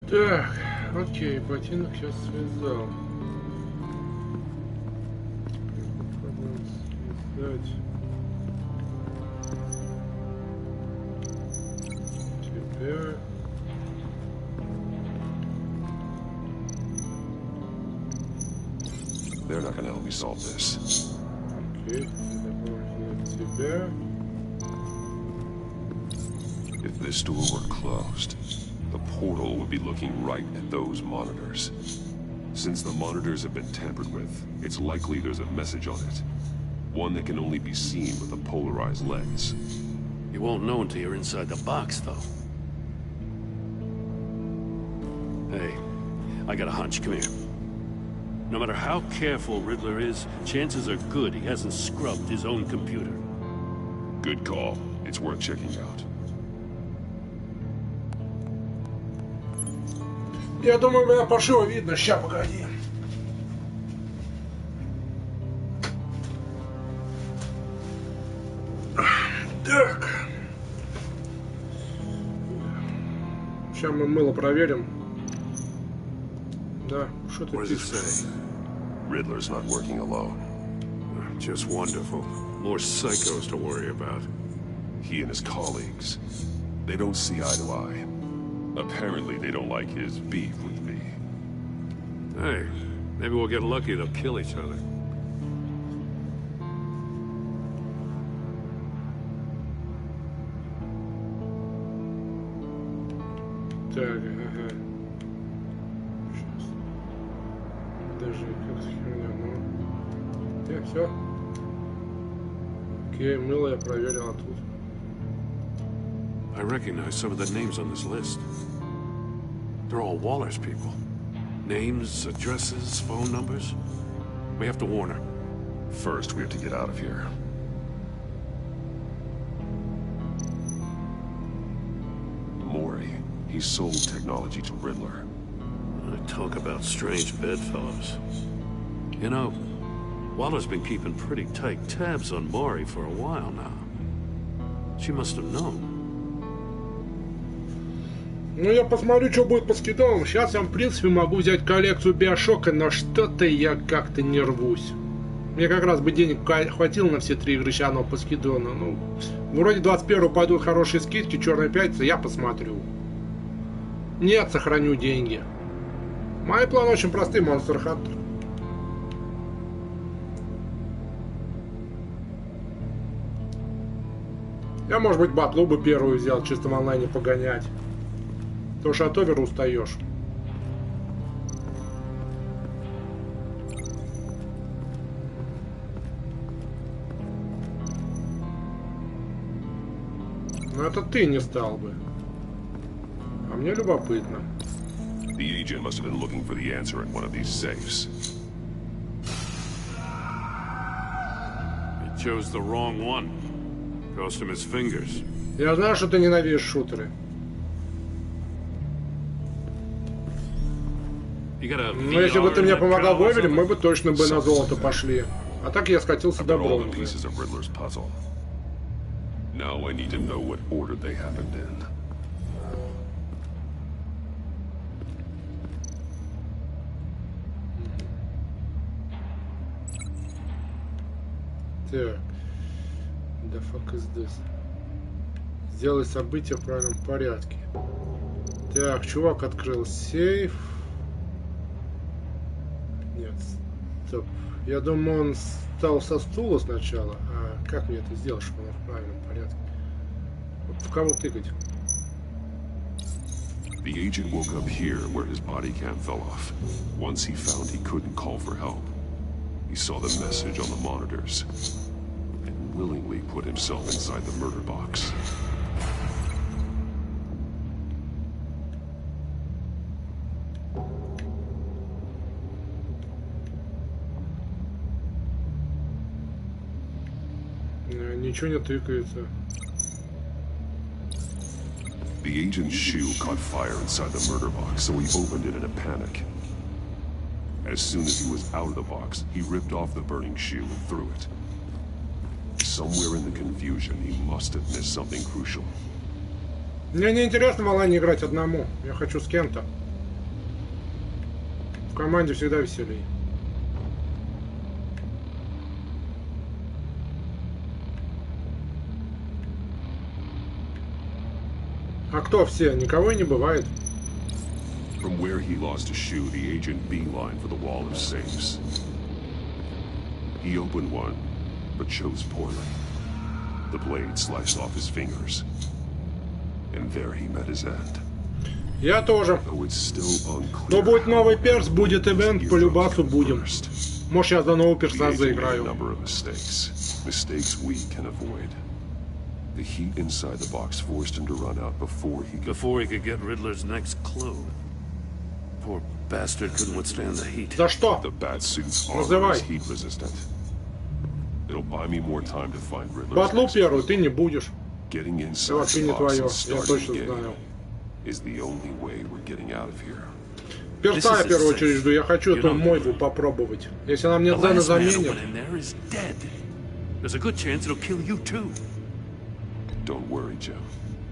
Так, окей, ботинок сейчас связал. Попробуем связать тебя. They're not gonna help me solve this. Окей, добавим тебя. If this door were closed, the portal would be looking right at those monitors. Since the monitors have been tampered with, it's likely there's a message on it. One that can only be seen with a polarized lens. You won't know until you're inside the box, though. Hey, I got a hunch. Come here. No matter how careful Riddler is, chances are good he hasn't scrubbed his own computer. Good call. It's worth checking out. Я думаю, меня по шоу видно. Ща, погоди. Так. Сейчас мы мыло проверим. Да, что ты пишешь? Riddler's not working alone. Just wonderful. More psychos to worry about. He and his colleagues, they don't see eye to eye. Apparently they don't like his beef with me. Hey, maybe we'll get lucky, they'll kill each other. Так, ага. Сейчас. Даже как херня, ну. Все. Окей, мыло я проверил, а тут. I recognize some of the names on this list. They're all Waller's people. Names, addresses, phone numbers. We have to warn her. First, we have to get out of here. Maury, he sold technology to Riddler. Talk about strange bedfellows. You know, Waller's been keeping pretty tight tabs on Maury for a while now. She must have known. Ну, я посмотрю, что будет по скидонам. Сейчас я, в принципе, могу взять коллекцию Биошока, но что-то я как-то не рвусь. Мне как раз бы денег хватило на все 3 игры Щаного по скидону. Ну, вроде 21-го пойдут хорошие скидки, Черная пятница, я посмотрю. Нет, сохраню деньги. Мои планы очень простые, Monster Hunter. Я, может быть, батлу бы первую взял, чисто в онлайне погонять. Потому что от овера устаешь. Но это ты не стал бы. А мне любопытно. The agent must have been looking for the answer in one of these safes. He chose the wrong one. Cost him his fingers. Я знаю, что ты ненавидишь шутеры. Но если бы ты мне помогал в овере, мы бы точно бы на золото пошли. А так я скатился до бронзы. Now I need to know what order they happened in. Так. The fuck is this? Сделай события в правильном порядке. Так, чувак открыл сейф. Нет, стоп. Я думаю, он встал со стула сначала. А как мне это сделать, чтобы он в правильном порядке? Вот в кого тыкать? The agent woke up here where his body cam fell off. Once he found he couldn't call for help, he saw the message on the monitors and willingly put himself inside the murder box. Ничего не тыкается. The agent's shoe caught fire inside the murder box, so he opened it in a panic. As soon as he was out of the box, he ripped off the burning shoe and threw it. Somewhere in the confusion, he must have missed something crucial. Мне не интересно в онлайне играть одному. Я хочу с кем-то. команде всегда веселей. А кто все? Никого и не бывает. From where he lost a shoe, the agent beelined for the wall of safes. He opened one, but chose poorly. The blade sliced off his fingers. And there he met his end. Я тоже. Though it's still unclear. Но будет новый перс, будет ивент, по любасу будем. Может, я за нового перса The agent made a заиграю. number of mistakes. Mistakes we can avoid. The heat inside the box forced him to run out before he could get Riddler's next clue. Poor bastard couldn't withstand the heat. За что? The bat suit's Называй. armor is heat resistant. It'll buy me more time to find Riddler's Батлу next первую ты не будешь. Getting Это inside вообще the не box твое, and я starting точно again знаю. is the only way we're getting out of here. Перса я в первую очередь жду, я хочу эту мойву попробовать. Если нам нет Зена заменим. There's a good chance it'll kill you too. Don't worry, Jim.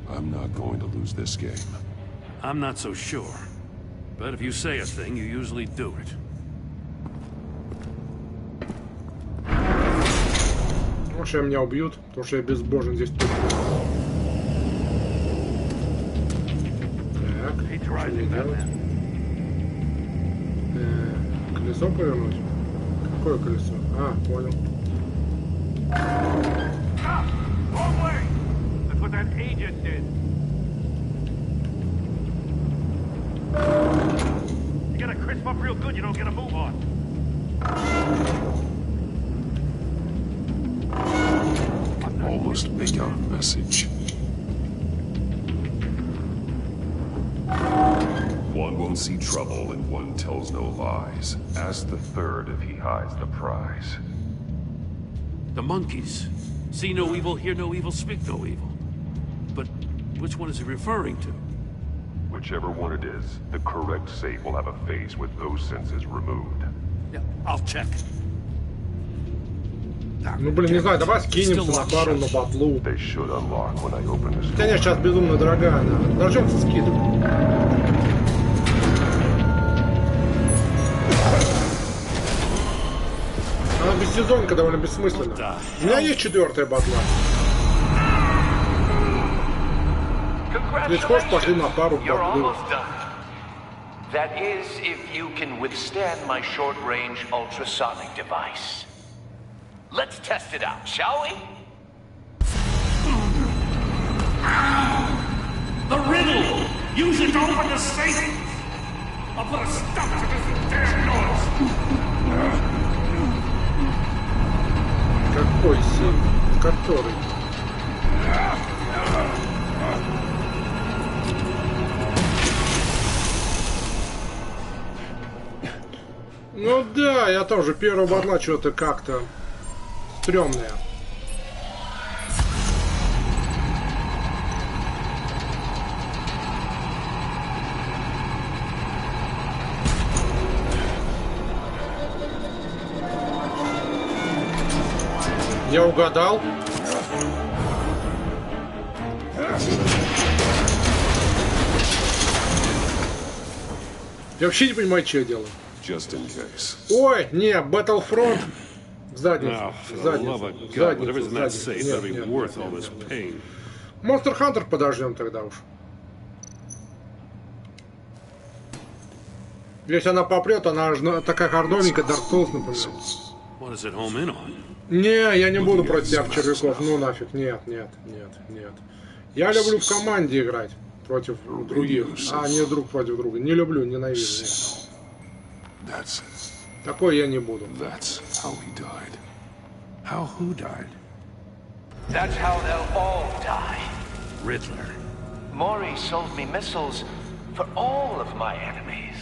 I'm not going to lose this game. I'm not so sure. But if you say a thing, you usually do it. Может, меня убьют, потому что я безбожен здесь тут. Так, что мне делать? Колесо повернуть? Какое колесо? А, понял. That's what that agent did. You gotta crisp up real good, you don't get a move on. Almost make out a message. One won't see trouble and one tells no lies. Ask the third if he hides the prize. The monkeys. See no evil, hear no evil, speak no evil. But which one is he referring to? Whichever one it is, the correct safe will have a face with those senses removed. Yeah, I'll check. Ну блин, не знаю, давай скинемся на пару на батлу. They should unlock when I open this door. Конечно, сейчас безумно дорогая она. Дождемся скидок. Она бессезонка довольно бессмысленна. У меня есть 4-я батла. Ведь хочешь, пошли на пару You're батлу. almost done. That is, if you can withstand my short-range ultrasonic device. Let's test it out, shall we? The riddle! Use it to open the safe! I'll put a stop to this damn noise! Какой сейф? Который? Ну да, я тоже. Первая батла что-то как-то стрёмная. Я угадал. Я вообще не понимаю, что я делаю. Just in case. Ой, не, Battlefront. В задницу. Now, В for the задницу. love of В God, whatever's задницу. in that В safe задницу. better be Нет, worth нет, all нет, this нет. pain. Monster Hunter подождем тогда уж. Если она попрет, она же такая хардовенькая, Dark Souls, например. What does it home in on? Не, я не буду против тебя червяков. Ну нафиг, нет, нет, нет, нет. Я люблю в команде играть против других, а не друг против друга. Не люблю, ненавижу. That's Такой я не буду. that's how he died. How who died? That's how they'll all die. Riddler. Maury sold me missiles for all of my enemies.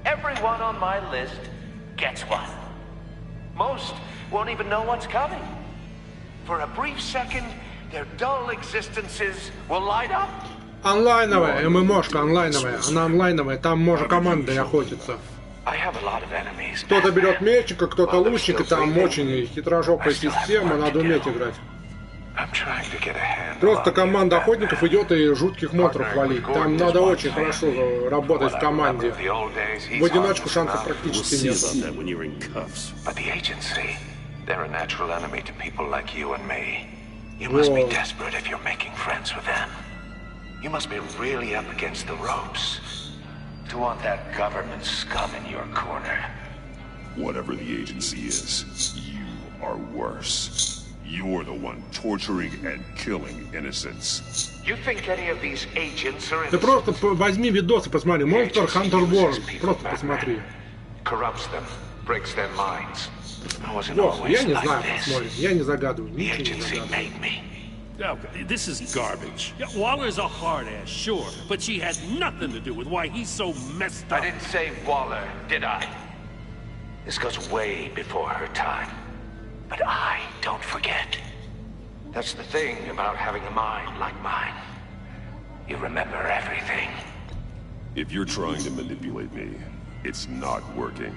Everyone on my list gets one. Most won't even know what's coming. For a brief second, their dull existences will light up. Онлайновая, ММОшка онлайновая. Она онлайновая, там можно командой охотиться. I have a lot of enemies. Кто-то берет мечика, кто-то лучника, там очень хитрожопая система, надо уметь играть. Просто команда охотников идет и жутких монстров валить. Там надо очень хорошо работать в команде. В одиночку шансов практически нет. They're a natural enemy to people like you and me. You must be desperate if you're making friends with them. You must be really up against the ropes to want that government scum in your corner. Whatever the agency is, you are worse. You're the one torturing and killing innocents. You think any of these agents are Ты просто возьми видосы, посмотри. Monster Hunter World. Просто посмотри. Corrupts them, breaks their minds. Вот, я не знаю, посмотрим. Я не загадываю, ничего не загадываю. No, this is garbage. Yeah, Waller's a hard ass, sure, but she had nothing to do with why he's so messed up. I didn't say Waller, did I? This goes way before her time. But I don't forget. That's the thing about having a mind like mine. You remember everything. If you're trying to manipulate me, it's not working.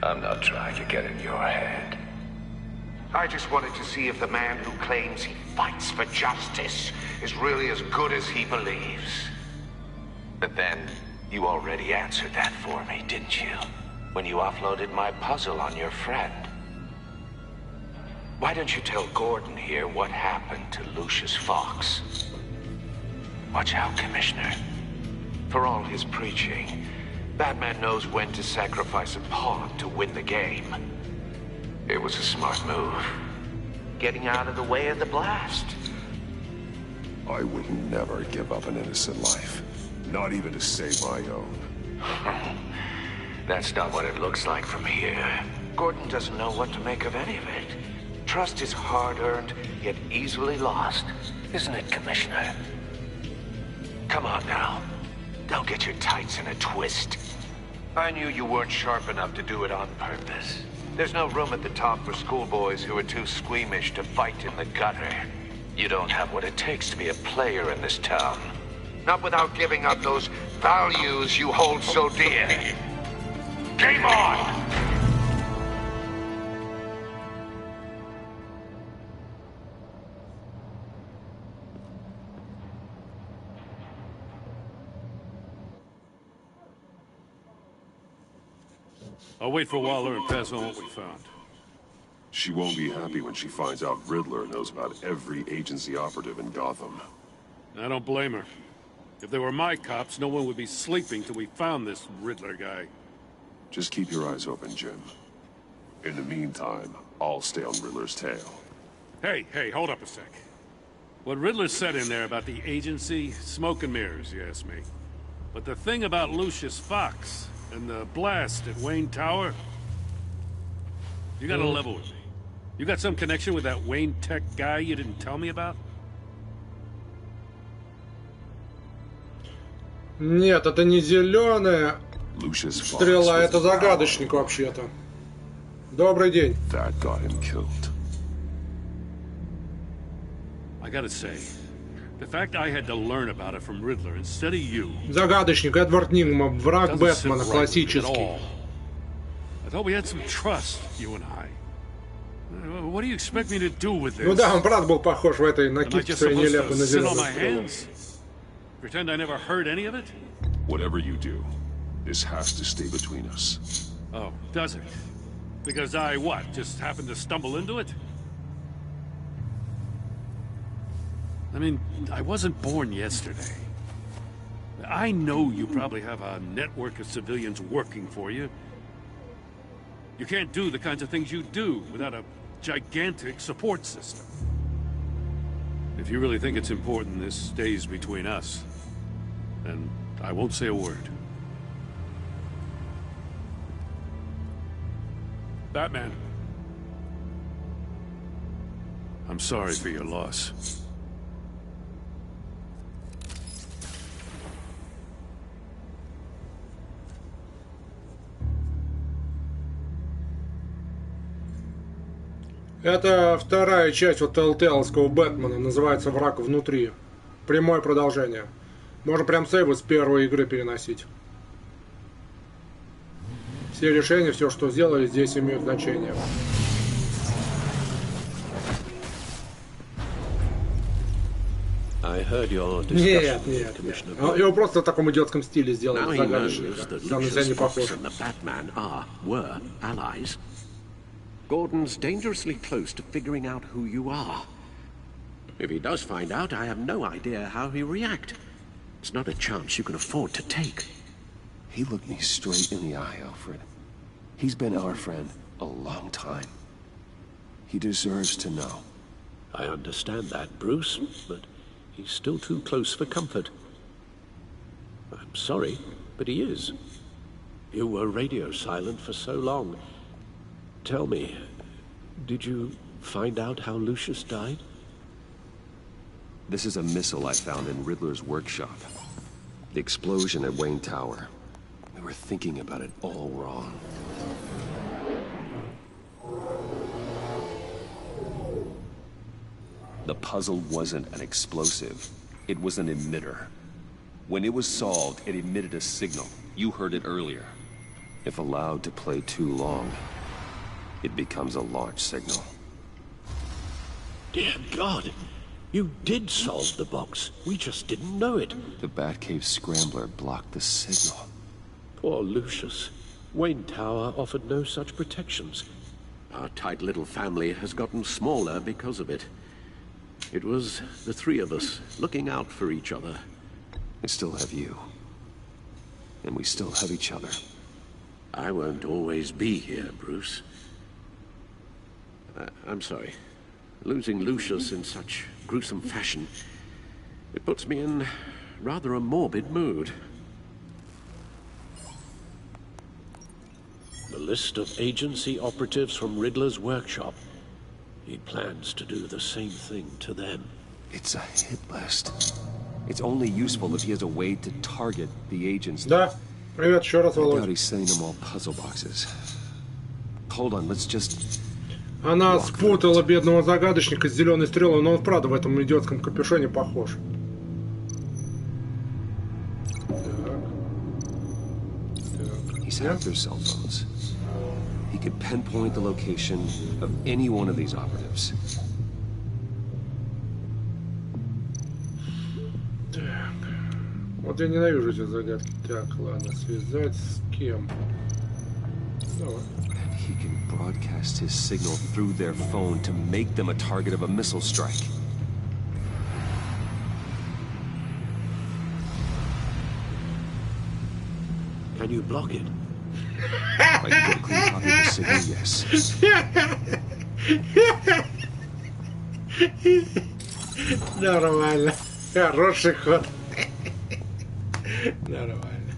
I'm not trying to get in your head. I just wanted to see if the man who claims he fights for justice is really as good as he believes. But then, you already answered that for me, didn't you? When you offloaded my puzzle on your friend. Why don't you tell Gordon here what happened to Lucius Fox? Watch out, Commissioner. For all his preaching, Batman knows when to sacrifice a pawn to win the game. It was a smart move. Getting out of the way of the blast. I would never give up an innocent life. Not even to save my own. That's not what it looks like from here. Gordon doesn't know what to make of any of it. Trust is hard-earned, yet easily lost. Isn't it, Commissioner? Come on now. Don't get your tights in a twist. I knew you weren't sharp enough to do it on purpose. There's no room at the top for schoolboys who are too squeamish to fight in the gutter. You don't have what it takes to be a player in this town. Not without giving up those values you hold so dear. Game on! I'll wait for Waller and pass on what we found. She won't be happy when she finds out Riddler knows about every agency operative in Gotham. I don't blame her. If they were my cops, no one would be sleeping till we found this Riddler guy. Just keep your eyes open, Jim. In the meantime, I'll stay on Riddler's tail. Hey, hold up a sec. What Riddler said in there about the agency, smoke and mirrors, you ask me. But the thing about Lucius Fox and the blast at Wayne Tower, you gotta level with me. You got some connection with that Wayne Tech guy you didn't tell me about? Нет, это не зеленая стрела, это загадочник вообще-то. Добрый день. That got him killed. I gotta say, the fact I had to learn about it from Riddler instead of you. Загадочник, Эдвард Нигма, враг Бэтмена, классический. I thought we had some trust, you and I. What do you expect me to do with this? Ну да, он брат был похож в этой накидке своей нелепой на зеленую стрелу. Pretend I never heard any of it? Whatever you do, this has to stay between us. Oh, does it? Because I, what, just happened to stumble into it? I mean, I wasn't born yesterday. I know you probably have a network of civilians working for you. You can't do the kinds of things you do without a gigantic support system. If you really think it's important this stays between us, then I won't say a word. Batman. I'm sorry for your loss. Это вторая часть вот Telltale'ского Бэтмена, называется «Враг внутри». Прямое продолжение. Можно прям сейвы с первой игры переносить. Все решения, все, что сделали, здесь имеют значение. I heard your Нет, discussion, нет, Commissioner. нет. Его просто в таком идиотском стиле сделали. Now he knows Загадочненько. that Сам на себя не Lucius Fox похож. and the Batman were allies. Gordon's dangerously close to figuring out who you are. If he does find out, I have no idea how he'll react. It's not a chance you can afford to take. He looked me straight in the eye, Alfred. He's been our friend a long time. He deserves to know. I understand that, Bruce, but he's still too close for comfort. I'm sorry, but he is. You were radio silent for so long. Tell me, did you find out how Lucius died? This is a missile I found in Riddler's workshop. The explosion at Wayne Tower. We were thinking about it all wrong. The puzzle wasn't an explosive. It was an emitter. When it was solved, it emitted a signal. You heard it earlier. If allowed to play too long, it becomes a launch signal. Dear God, you did solve the box. We just didn't know it. The Batcave scrambler blocked the signal. Poor Lucius. Wayne Tower offered no such protections. Our tight little family has gotten smaller because of it. It was the three of us looking out for each other. I still have you. And we still have each other. I won't always be here, Bruce. I'm sorry. Losing Lucius in such gruesome fashion, it puts me in rather a morbid mood. The list of agency operatives from Riddler's workshop. He plans to do the same thing to them. It's a hit list. It's only useful if he has a way to target the agents. Да. Привет еще раз, I doubt Володь. he's sending them all puzzle boxes. Hold on, let's just... Она спутала бедного загадочника с зеленой стрелой, но он правда в этом идиотском капюшоне похож. He's hacked their cell phones. He could pinpoint the location of any one of these operatives. Так. Вот я ненавижу эти загадки. Так, ладно, связать с кем? Давай. And he can broadcast his signal through their phone to make them a target of a missile strike. Can you block it? I can get a clean copy of the signal, yes. Нормально. Хороший ход. Нормально.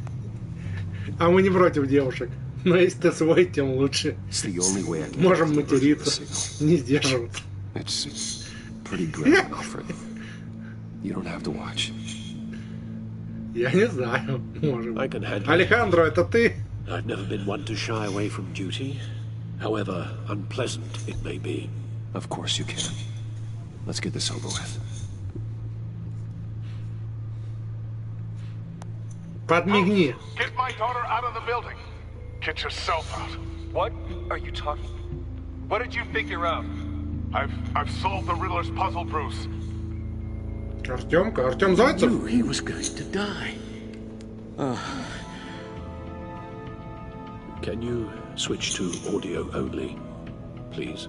А мы не против девушек. Но если ты свой, тем лучше. It's the only way I can Можем get a clean version of the материться, signal. не сдерживаться. It's pretty grim, Alfred. You don't have to watch. Я не знаю. Может I быть. can handle it. Алехандро, это ты? I've never been one to shy away from duty, however unpleasant it may be. Of course you can. Let's get this over with. Подмигни. Get my daughter out of the building. Get yourself out. What are you talking? What did you figure out? I've solved the Riddler's puzzle, Bruce. Артемка, Артем I Зайцев? knew he was going to die. Can you switch to audio only, please?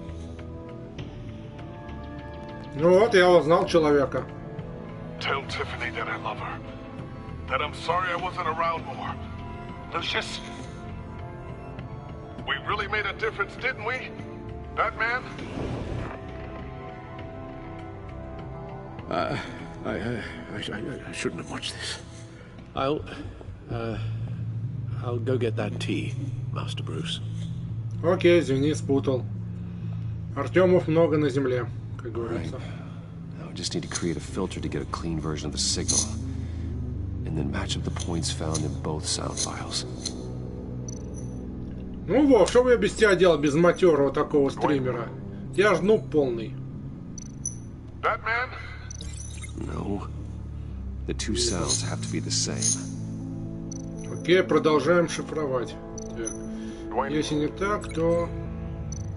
Ну вот, я узнал человека. Tell Tiffany that I love her. That I'm sorry I wasn't around more. Lucius? We really made a difference, didn't we? Batman? I shouldn't have watched this. I'll go get that tea, Master Bruce. Окей, извини, спутал. Артемов много на земле, как говорится. Now we just need to create a filter to get a clean version of the signal. And then match up the points found in both sound files. Ну вот, что бы я без тебя делал, без матерого такого стримера? Я ж нуб полный. Batman? No. The two sounds have to be the same. Окей, продолжаем шифровать. Так. Dwayne? Если не так, то...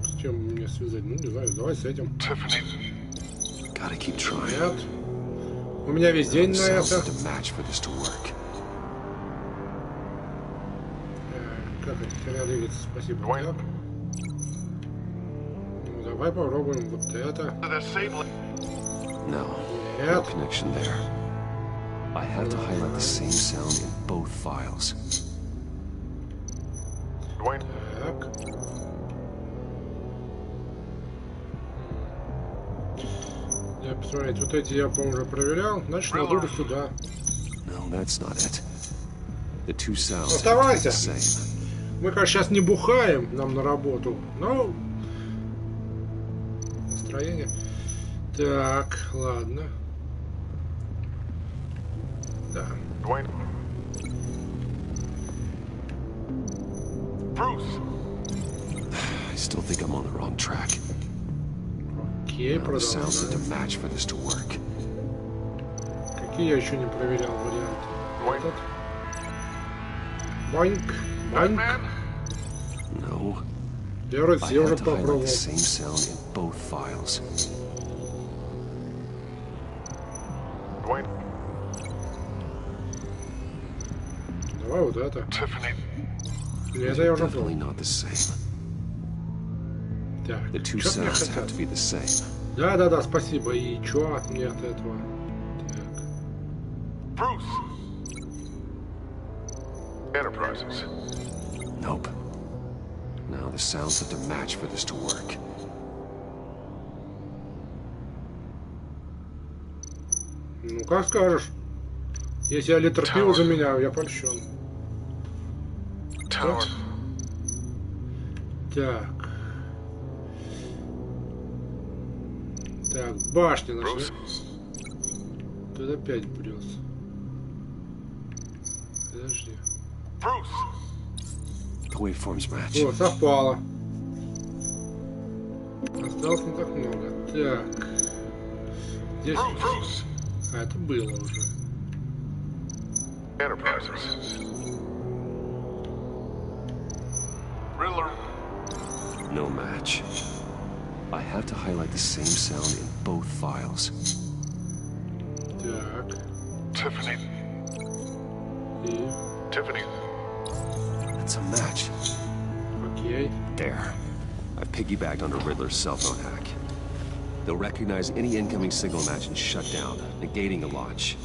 С чем мне связать? Ну, не знаю, давай с этим. Tiffany? Gotta keep trying. Нет. У меня весь день на это. Как это херня двигается? Спасибо. Так. Ну, давай попробуем вот это. Нет. I had to highlight the same sound in both files. Так. Я посмотреть, вот эти я, по-моему, уже проверял. Значит, надо сюда. No, that's not it. The two sounds Оставайся. are the same. Мы, конечно, сейчас не бухаем нам на работу, но настроение. Так, ладно. Да. I still think I'm on the wrong track. Окей, Now the sounds need to продолжаем. match for this to work. Какие я еще не проверял варианты? Этот. Банк. Банк. No. Первый I я уже had to highlight попробовал. the same sound in both files. Давай вот это. Это я уже Definitely пробовал. not the same. Так, The two что мне sounds have хотят? to be the same. Да, спасибо. И чё от мне от этого? Так. Enterprises. Nope. Now the sounds have to match for this to work. Ну, как скажешь. Если я литр пива заменяю, я польщен. Tower. Так. Так, башня нашли. Тут опять Брюс. Подожди. The waveforms match. О, совпало. Осталось не так много. Так. Здесь... А, это было уже. Enterprises. Riddler. No match. I have to highlight the same sound in both files. Так. Tiffany. И... Tiffany. That's a match. Окей. There. I've piggybacked onto Riddler's cell phone hack. They'll recognize any incoming signal match and shut down, negating a launch.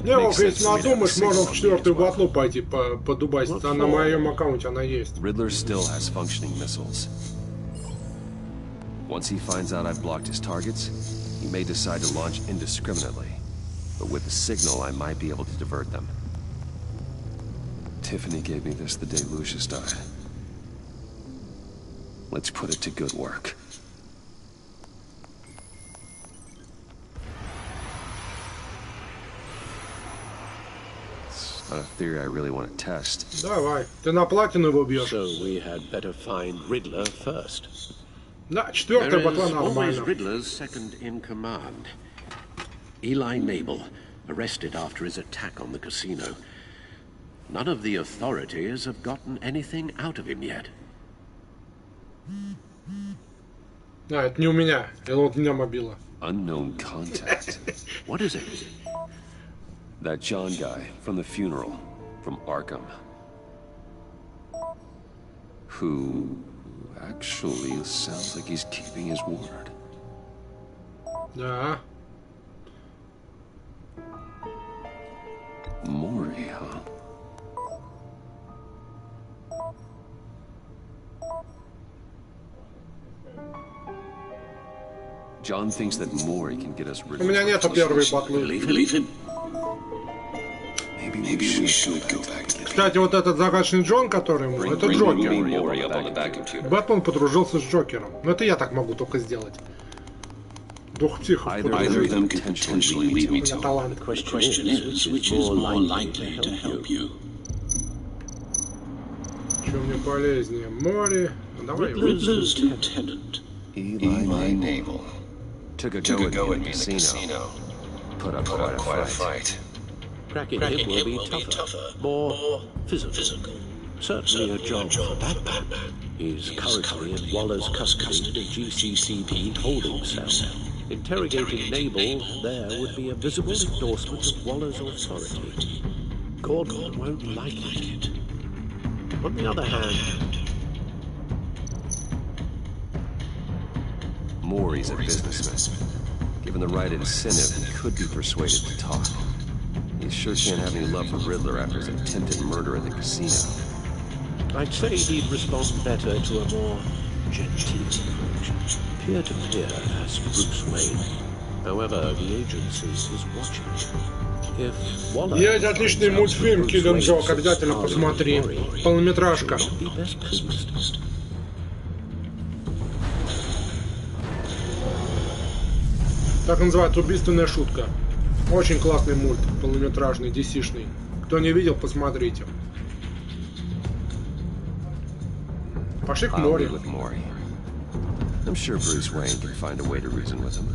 Не, если надумаешь, можно в четвертую батлу пойти подубасить. А на моем аккаунте она есть. Riddler still has functioning missiles. Once he finds out I've blocked his targets, he may decide to launch indiscriminately. But with the signal, I might be able to divert them. Tiffany gave me this the day Lucius died. Let's put it to good work. It's not a theory I really want to test. Давай. Ты на платину его бьешь. So we had better find Riddler first. Да, четвертая There батла is always нормально. Riddler's second in command. Eli Nabel, arrested after his attack on the casino. None of the authorities have gotten anything out of him yet. А, это не у меня. Это вот у меня мобила. Unknown contact. What is it? That John guy from the funeral, from Arkham. Who actually sounds like he's keeping his word. Да. Maury, huh? John thinks that Maury can get us rid У меня нету первой батлы. Believe him? Maybe we should go back to the Кстати, вот этот загадочный Джон, который ему, это Джокер. Maury up on the vacuum tube. Бэтмен подружился с Джокером. Но это я так могу только сделать. Дух психов Either of them could potentially lead me У меня to талант. The question is, which is more likely to help you? Что мне полезнее? Море. Ну, давай его. Riddler's lieutenant. Eli Nabel. Took a go at me in the casino. Put up quite a fight. Cracking him will be tougher, more physical. Certainly a job for Batman. He's currently in Waller's custody in a GCCP holding cell. Interrogating Nabel there would be a visible endorsement of Waller's authority. Gordon won't like it. On the other hand... Maury's a businessman. Given the right incentive, he could be persuaded to talk. He sure can't have any love for Riddler after his attempted murder at the casino. I'd say he'd respond better to a more genteel approach. Peer-to-peer as Bruce Wayne. However, the agency is watching. If Waller... Есть отличный мультфильм Киллин Джок, обязательно посмотри. Полнометражка. Так называется «Убийственная шутка». Очень классный мульт, полнометражный, DC-шный. Кто не видел, посмотрите. Пошли к морю. I'm sure Bruce Wayne can find a way to reason with him.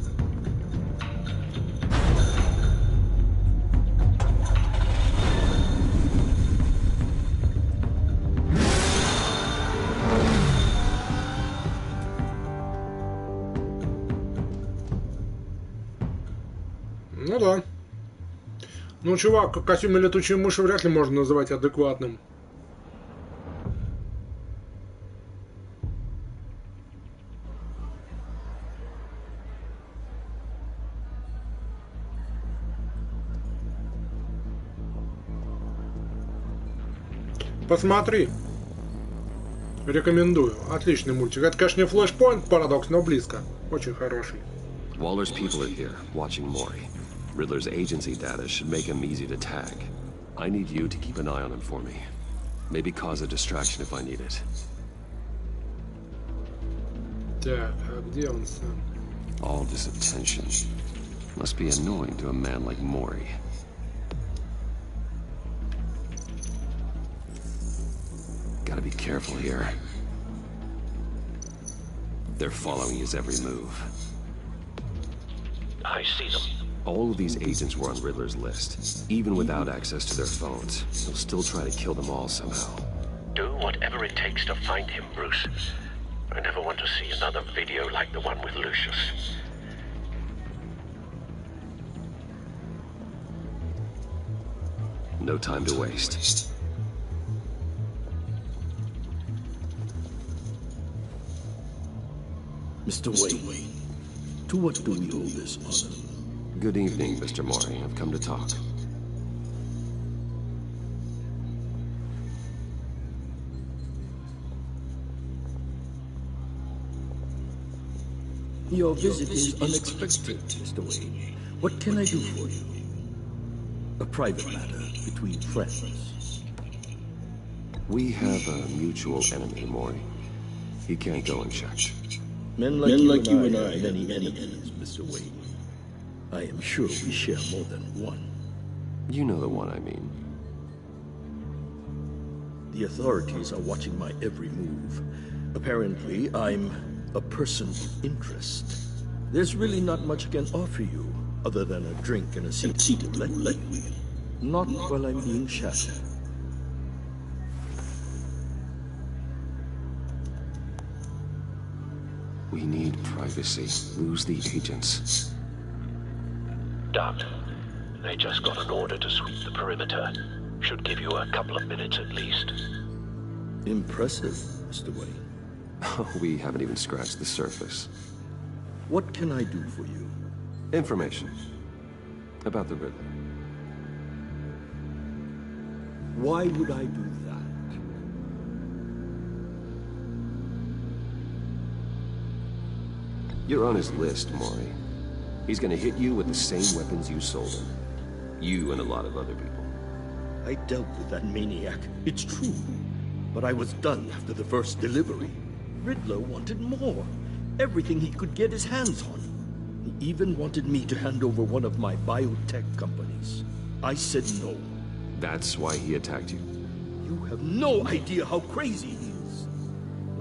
Ну да. Ну, чувак, в костюме летучей мыши вряд ли можно называть адекватным. Посмотри. Рекомендую. Отличный мультик. Это, конечно, не Flashpoint парадокс, но близко. Очень хороший. Waller's people are here, watching Maury. Riddler's agency data should make him easy to tag. I need you to keep an eye on him for me. Maybe cause a distraction if I need it. Так, а где он сам? All this attention must be annoying to a man like Maury. Gotta be careful here. They're following his every move. I see them. All of these agents were on Riddler's list. Even without access to their phones, he'll still try to kill them all somehow. Do whatever it takes to find him, Bruce. I never want to see another video like the one with Lucius. No time to waste. Mr. Wayne, to what do we owe this honor? Good evening, Mr. Maury. I've come to talk. Your visit is unexpected, Mr. Wayne. What can I do for you? A private matter between friends. We have a mutual enemy, Maury. He can't go unchecked. Men like you and I have many enemies, Mr. Wayne. I am sure we share more than one. You know the one I mean. The authorities are watching my every move. Apparently, I'm a person of interest. There's really not much I can offer you, other than a drink and a seat to let me. Not while I'm being shadowed. We need privacy. Lose the agents. Done. They just got an order to sweep the perimeter. Should give you a couple of minutes at least. Impressive, Mr. Wayne. We haven't even scratched the surface. What can I do for you? Information. About the Riddler. Why would I do that? You're on his list, Maury. He's gonna hit you with the same weapons you sold him. You and a lot of other people. I dealt with that maniac, it's true. But I was done after the first delivery. Riddler wanted more. Everything he could get his hands on. He even wanted me to hand over one of my biotech companies. I said no. That's why he attacked you. You have no idea how crazy he is.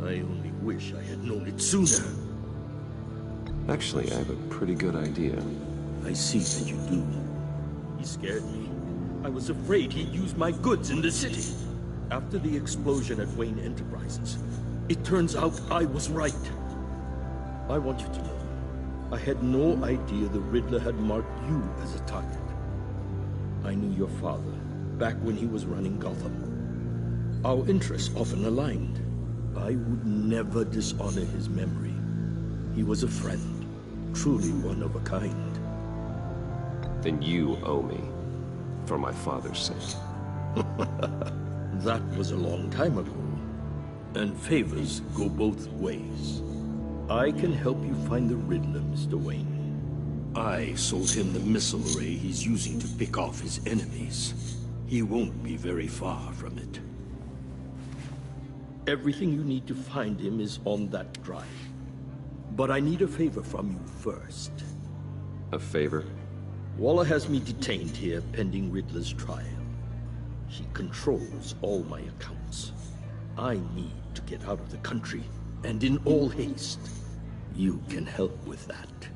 I only wish I had known it sooner. Actually, I have a pretty good idea. I see that you do. He scared me. I was afraid he'd use my goods in the city. After the explosion at Wayne Enterprises, it turns out I was right. I want you to know, I had no idea the Riddler had marked you as a target. I knew your father, back when he was running Gotham. Our interests often aligned. I would never dishonor his memory. He was a friend, truly one of a kind. Then you owe me, for my father's sake. That was a long time ago. And favors go both ways. I can help you find the Riddler, Mr. Wayne. I sold him the missile array he's using to pick off his enemies. He won't be very far from it. Everything you need to find him is on that drive. But I need a favor from you first. A favor? Waller has me detained here pending Riddler's trial. He controls all my accounts. I need to get out of the country, and in all haste. You can help with that.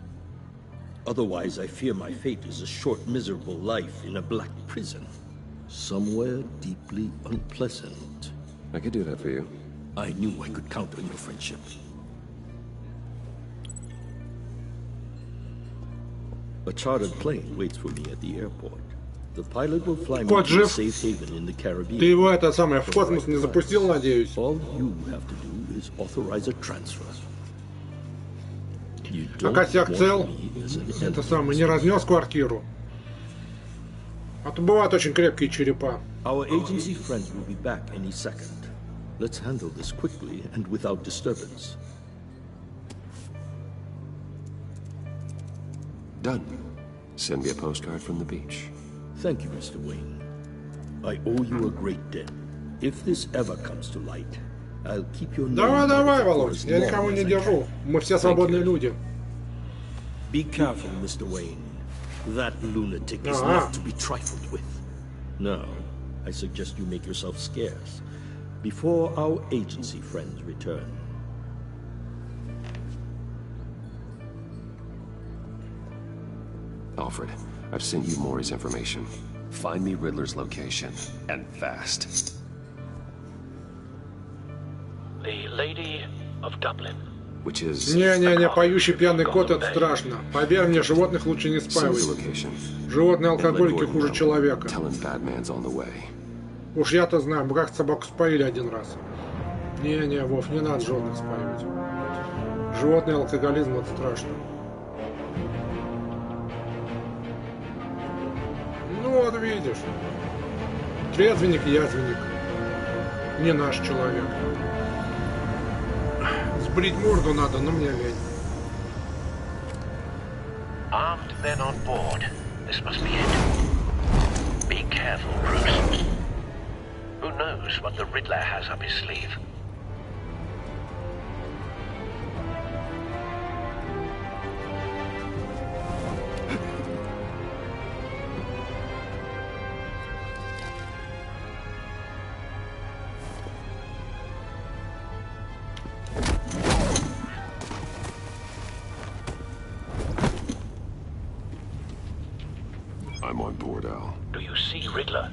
Otherwise, I fear my fate is a short, miserable life in a black prison. Somewhere deeply unpleasant. I could do that for you. I knew I could count on your friendship. A chartered plane waits for me at the airport. The pilot will fly me to a safe haven in the Caribbean. Ты его это самое в космос не запустил, надеюсь? All you have to do is authorize a transfer. А косяк цел? Это самое, не разнес квартиру? А то бывают очень крепкие черепа. Our agency friends will be back any second. Let's handle this quickly and without disturbance. Done. Send me a postcard from the beach. Thank you, Mr. Wayne. I owe you a great debt. If this ever comes to light, I'll keep your name. Давай, Володь, я никого не держу. Мы все свободные люди. Be careful, Mr. Wayne. That lunatic is not to be trifled with. Now, I suggest you make yourself scarce before our agency friends return. Alfred, I've sent you Maury's information. Find me Riddler's location, and fast. The Lady of Dublin. Which is... Не, поющий пьяный кот — это страшно. Поверь мне, животных лучше не спаивать. Животные алкоголики хуже человека. Уж я-то знаю, мы как собаку споили один раз. Не, Вов, не надо животных спаивать. Животный алкоголизм — это страшно. Ну вот видишь. Трезвенник, язвенник. Не наш человек. Сбрить морду надо, но мне лень. Armed men on board. This must be it. Be careful, Bruce. Who knows what the Riddler has up his sleeve? I'm on board, Al. Do you see Riddler?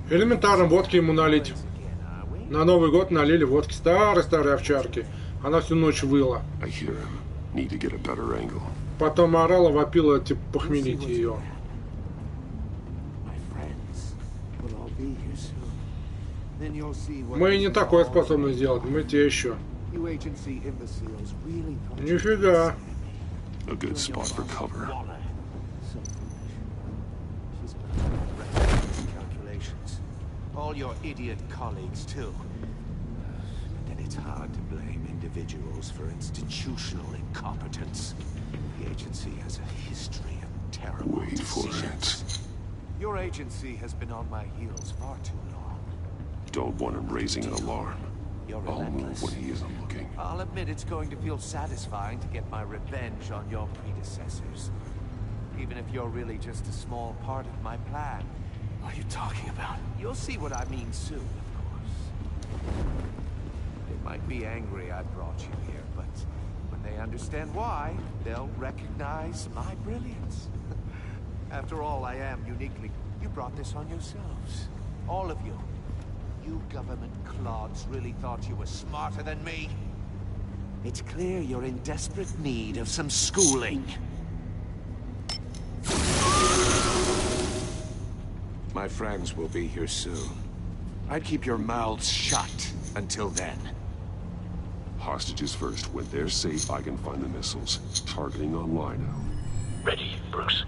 Элементарно водки ему налить. На Новый год налили водки старой овчарки. Она всю ночь выла. Потом орала, вопила, типа, похмелить ее. Мы не такое способны сделать, мы те еще. Нифига. A good spot for cover. All your idiot colleagues, too. Then it's hard to blame individuals for institutional incompetence. The agency has a history of terrible decisions. Your agency has been on my heels far too long. Don't want him raising an alarm. I'll move when he isn't looking. I'll admit it's going to feel satisfying to get my revenge on your predecessors. Even if you're really just a small part of my plan. What are you talking about? You'll see what I mean soon, of course. They might be angry I brought you here, but when they understand why, they'll recognize my brilliance. After all, I am uniquely... You brought this on yourselves. All of you. You government clods really thought you were smarter than me? It's clear you're in desperate need of some schooling. My friends will be here soon. I'd keep your mouths shut until then. Hostages first. When they're safe, I can find the missiles. Targeting on Lino. Ready, Bruce.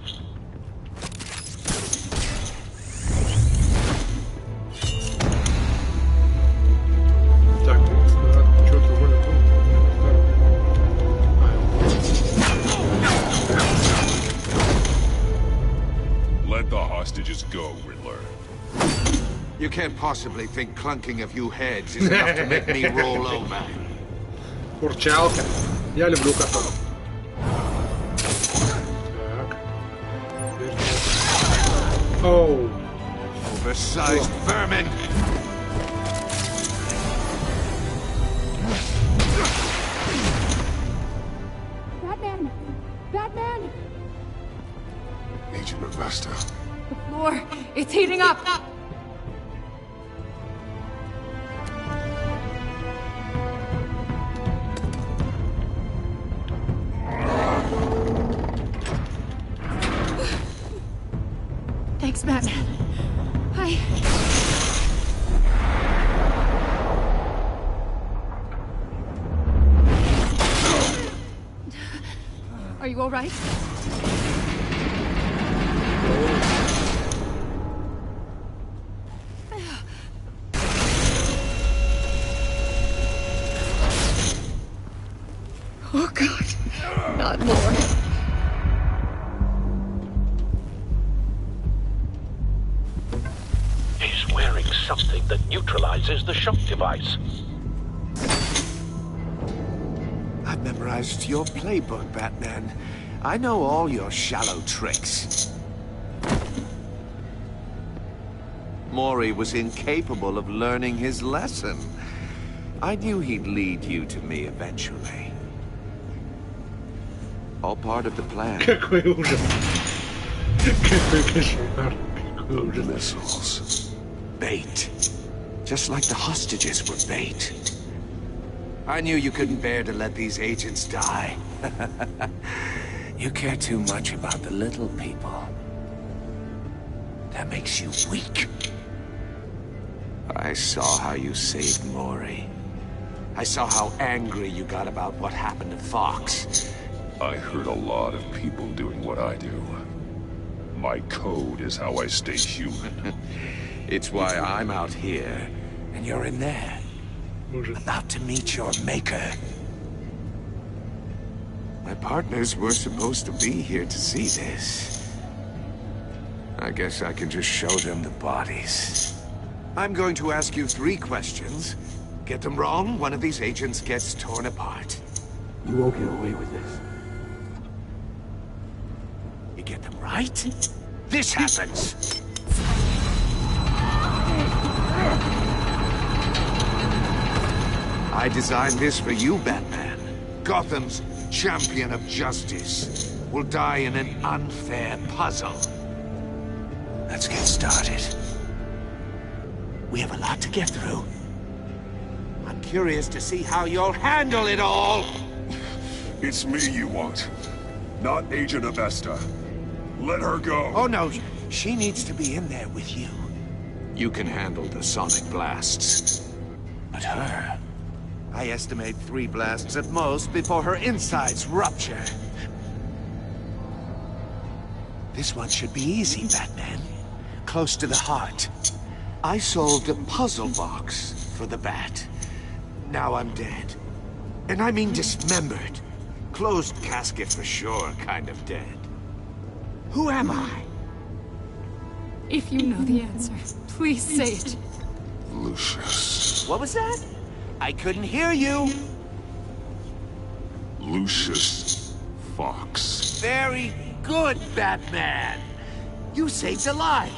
Так, что-то более. Let the hostages go, Riddler. You can't possibly think clunking a few heads is enough to make me roll over. Курчалка. Я люблю котов. Так. Оу. Oversized vermin! Batman! Batman! Agent Avesta. The floor, it's heating up! Thanks, Batman. Are you all right? Oh, God. Not more. He's wearing something that neutralizes the shock device. I've memorized your playbook, Batman. I know all your shallow tricks. Mori was incapable of learning his lesson. I knew he'd lead you to me eventually. All part of the plan. Какой ужас. Какой кошмар. Какой The ужас. missiles. Bait. Just like the hostages were bait. I knew you couldn't bear to let these agents die. You care too much about the little people. That makes you weak. I saw how you saved Mori. I saw how angry you got about what happened to Fox. I hurt a lot of people doing what I do. My code is how I stay human. It's why I'm out here, and you're in there. Ужас. About to meet your maker. My partners were supposed to be here to see this. I guess I can just show them the bodies. I'm going to ask you 3 questions. Get them wrong, one of these agents gets torn apart. You won't get away with this. You get them right, this happens! I designed this for you, Batman. Gotham's champion of justice will die in an unfair puzzle. Let's get started. We have a lot to get through. I'm curious to see how you'll handle it all. It's me you want, not Agent Avesta. Let her go. Oh no, she needs to be in there with you. You can handle the sonic blasts. But her... I estimate 3 blasts at most before her insides rupture. This one should be easy, Batman. Close to the heart. I solved a puzzle box for the Bat. Now I'm dead. And I mean dismembered. Closed casket for sure, kind of dead. Who am I? If you know the answer, please say it. Lucius. What was that? I couldn't hear you. Lucius Fox. Very good, Batman. You saved a life.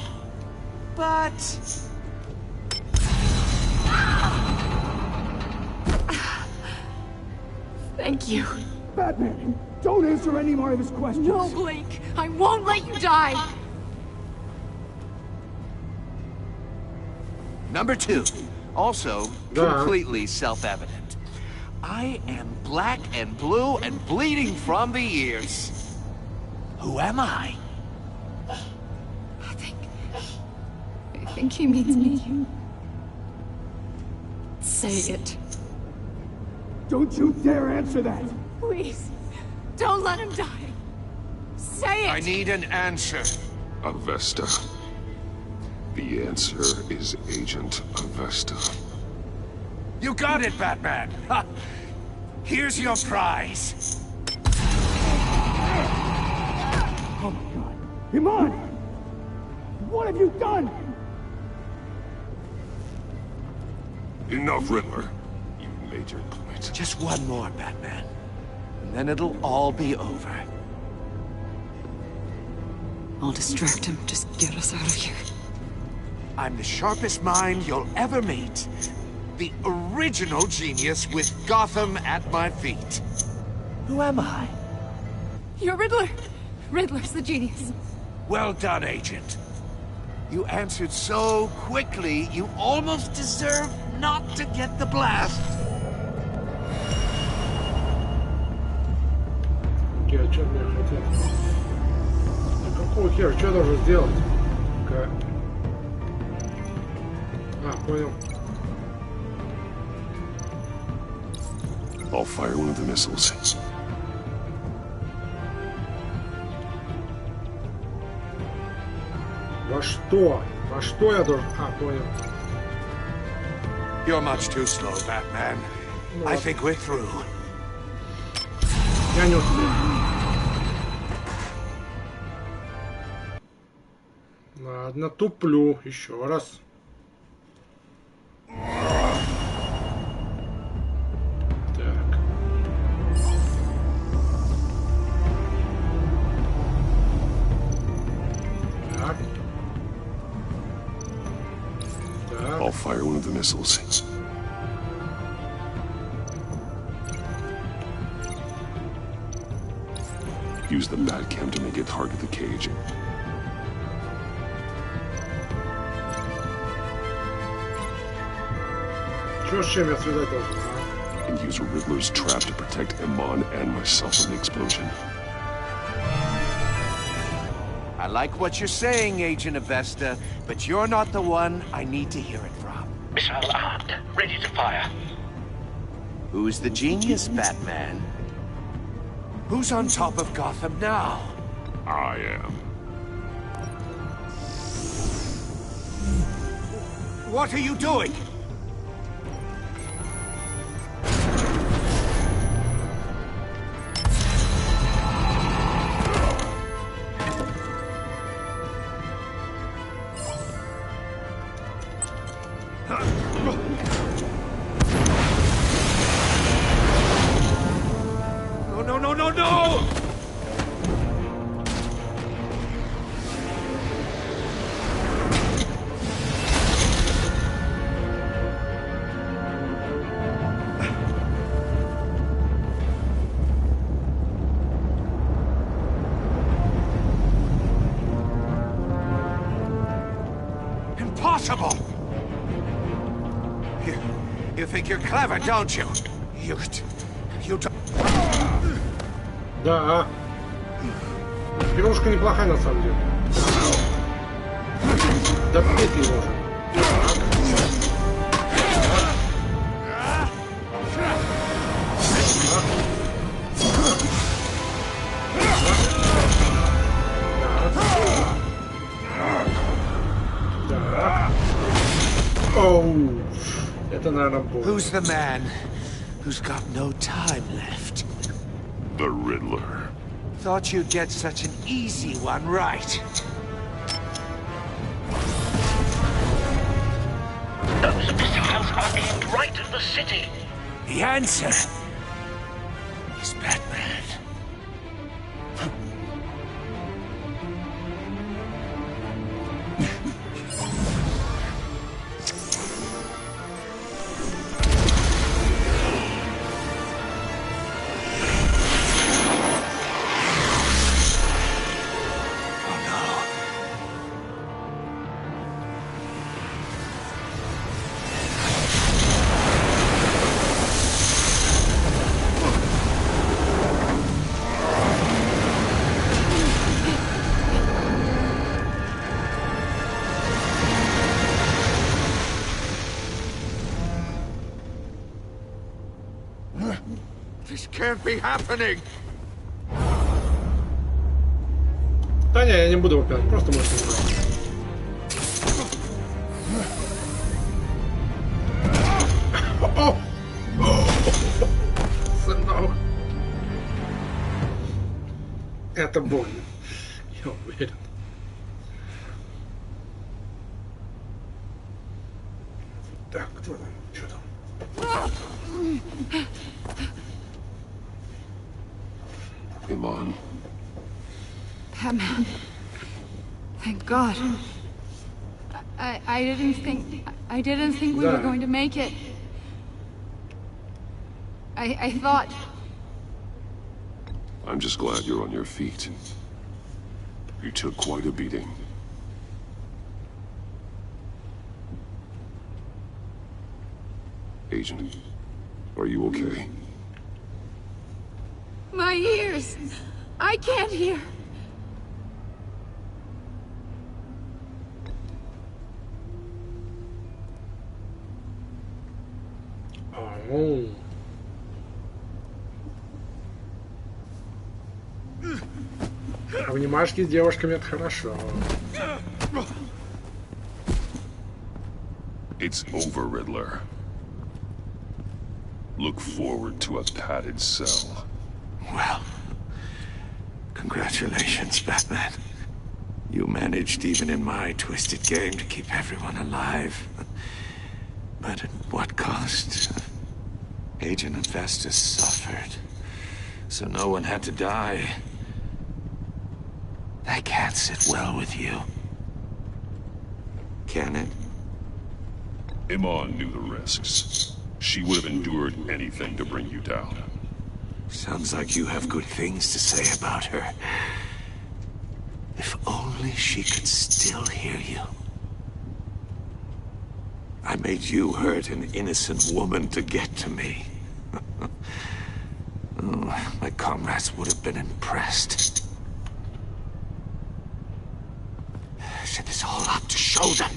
But... Thank you. Batman, don't answer any more of his questions. No, Blake. I won't let you die. Number 2. Also, completely self-evident. I am black and blue and bleeding from the ears. Who am I? I think he means me. Say it. Don't you dare answer that! Please, don't let him die. Say it! I need an answer. Avesta. The answer is Agent Avesta. You got it, Batman! Ha. Here's your prize. Oh my god. Iman! What have you done? Enough, Riddler. You've made your point. Just one more, Batman. And then it'll all be over. I'll distract him. Just get us out of here. I'm the sharpest mind you'll ever meet. The original genius with Gotham at my feet. Who am I? You're Riddler. Riddler's the genius. Well done, Agent. You answered so quickly, you almost deserve not to get the blast. Окей, а что мне хотят? Да какого хера? Что я должен сделать? А, понял. I'll fire one of the missiles. Во что? Во что я должен... А, понял. You're much too slow, Batman. I think we're through. Я не успел. Ладно, туплю. Еще раз. Так. Так. Так. I'll fire one of the missiles. Use the Batcam to make it target the cage. Что, с чем я связать должен, а? And use Riddler's trap to protect Iman and myself from the explosion. I like what you're saying, Agent Avesta, but you're not the one I need to hear it from. Missile armed, ready to fire. Who's the genius, Batman? Who's on top of Gotham now? I am. What are you doing? No! Impossible! You think you're clever, don't you? You don't... Да. Игрушка неплохая на самом деле. Да петь его уже. Оу. Это, наверное, будет. Who's the man who's got no time left? The Riddler. Thought you'd get such an easy one right. Those missiles are aimed right at the city. The answer is Batman. can't be happening. Да не, я не буду выпивать, просто можете играть. Сынок. Это больно. Я уверен. Так, кто там? Что там? Iman. Batman. Thank God. I didn't think we were going to make it. I thought. I'm just glad you're on your feet. You took quite a beating. Agent, are you okay? My ears! I can't hear! Oh. Обнимашки с девушками — это хорошо. It's over, Riddler. Look forward to a padded cell. Well, congratulations, Batman. You managed, even in my twisted game, to keep everyone alive. But at what cost? Agent Infestus suffered, so no one had to die. That can't sit well with you. Can it? Iman knew the risks. She would have endured anything to bring you down. Sounds like you have good things to say about her. If only she could still hear you. I made you hurt an innocent woman to get to me. Oh, my comrades would have been impressed. I set this all up to show them.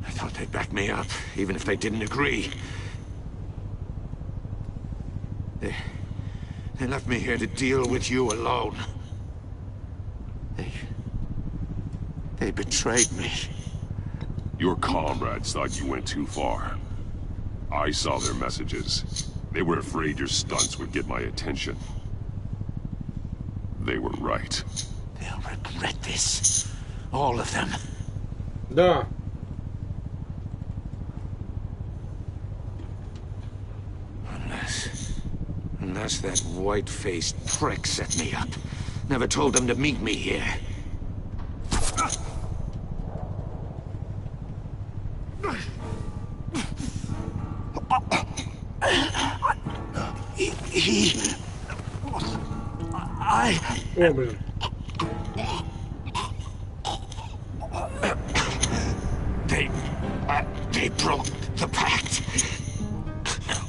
I thought they'd back me up, even if they didn't agree. They left me here to deal with you alone. They betrayed me. Your comrades thought you went too far. I saw their messages. They were afraid your stunts would get my attention. They were right. They'll regret this. All of them. Да. Unless that white-faced prick set me up. Never told them to meet me here. О, блин. They broke the pact.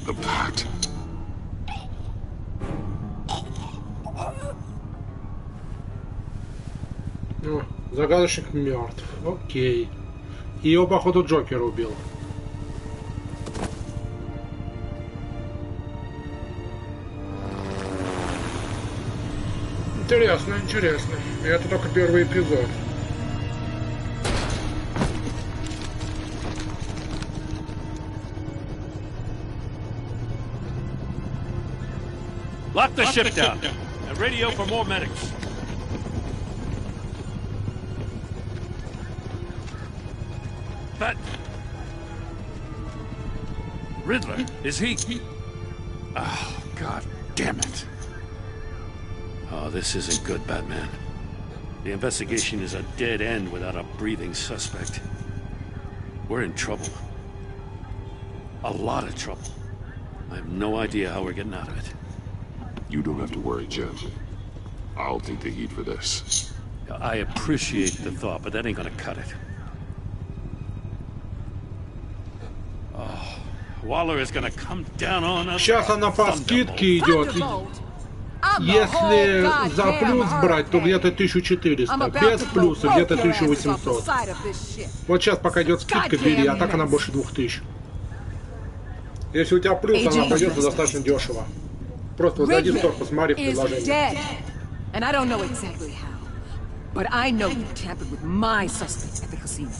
The pact? О, загадочник мертв. Окей. И его, походу, Джокер убил. Интересно, интересно. И это только первый эпизод. Lock the ship down. And radio for more medics. But Riddler, is he? Oh, God damn it. Oh, this isn't good, Batman. The investigation is a dead end without a breathing suspect. We're in trouble. A lot of trouble. I have no idea how we're getting out of it. You don't have to worry, Jim. I'll take the heat for this. I appreciate the thought, but that ain't gonna cut it. Oh, Waller is gonna come down on us. Сейчас она по скидке идет. Если за плюс брать, то где-то 1400. Без плюса где-то 1800. Вот сейчас пока идет скидка, бери, а так она больше 2000. Если у тебя плюс, она обойдется достаточно дешево. Просто вот зайди в стор, посмотри в is приложение. dead. And I don't know exactly how. But I know you tampered with my suspect at the casino.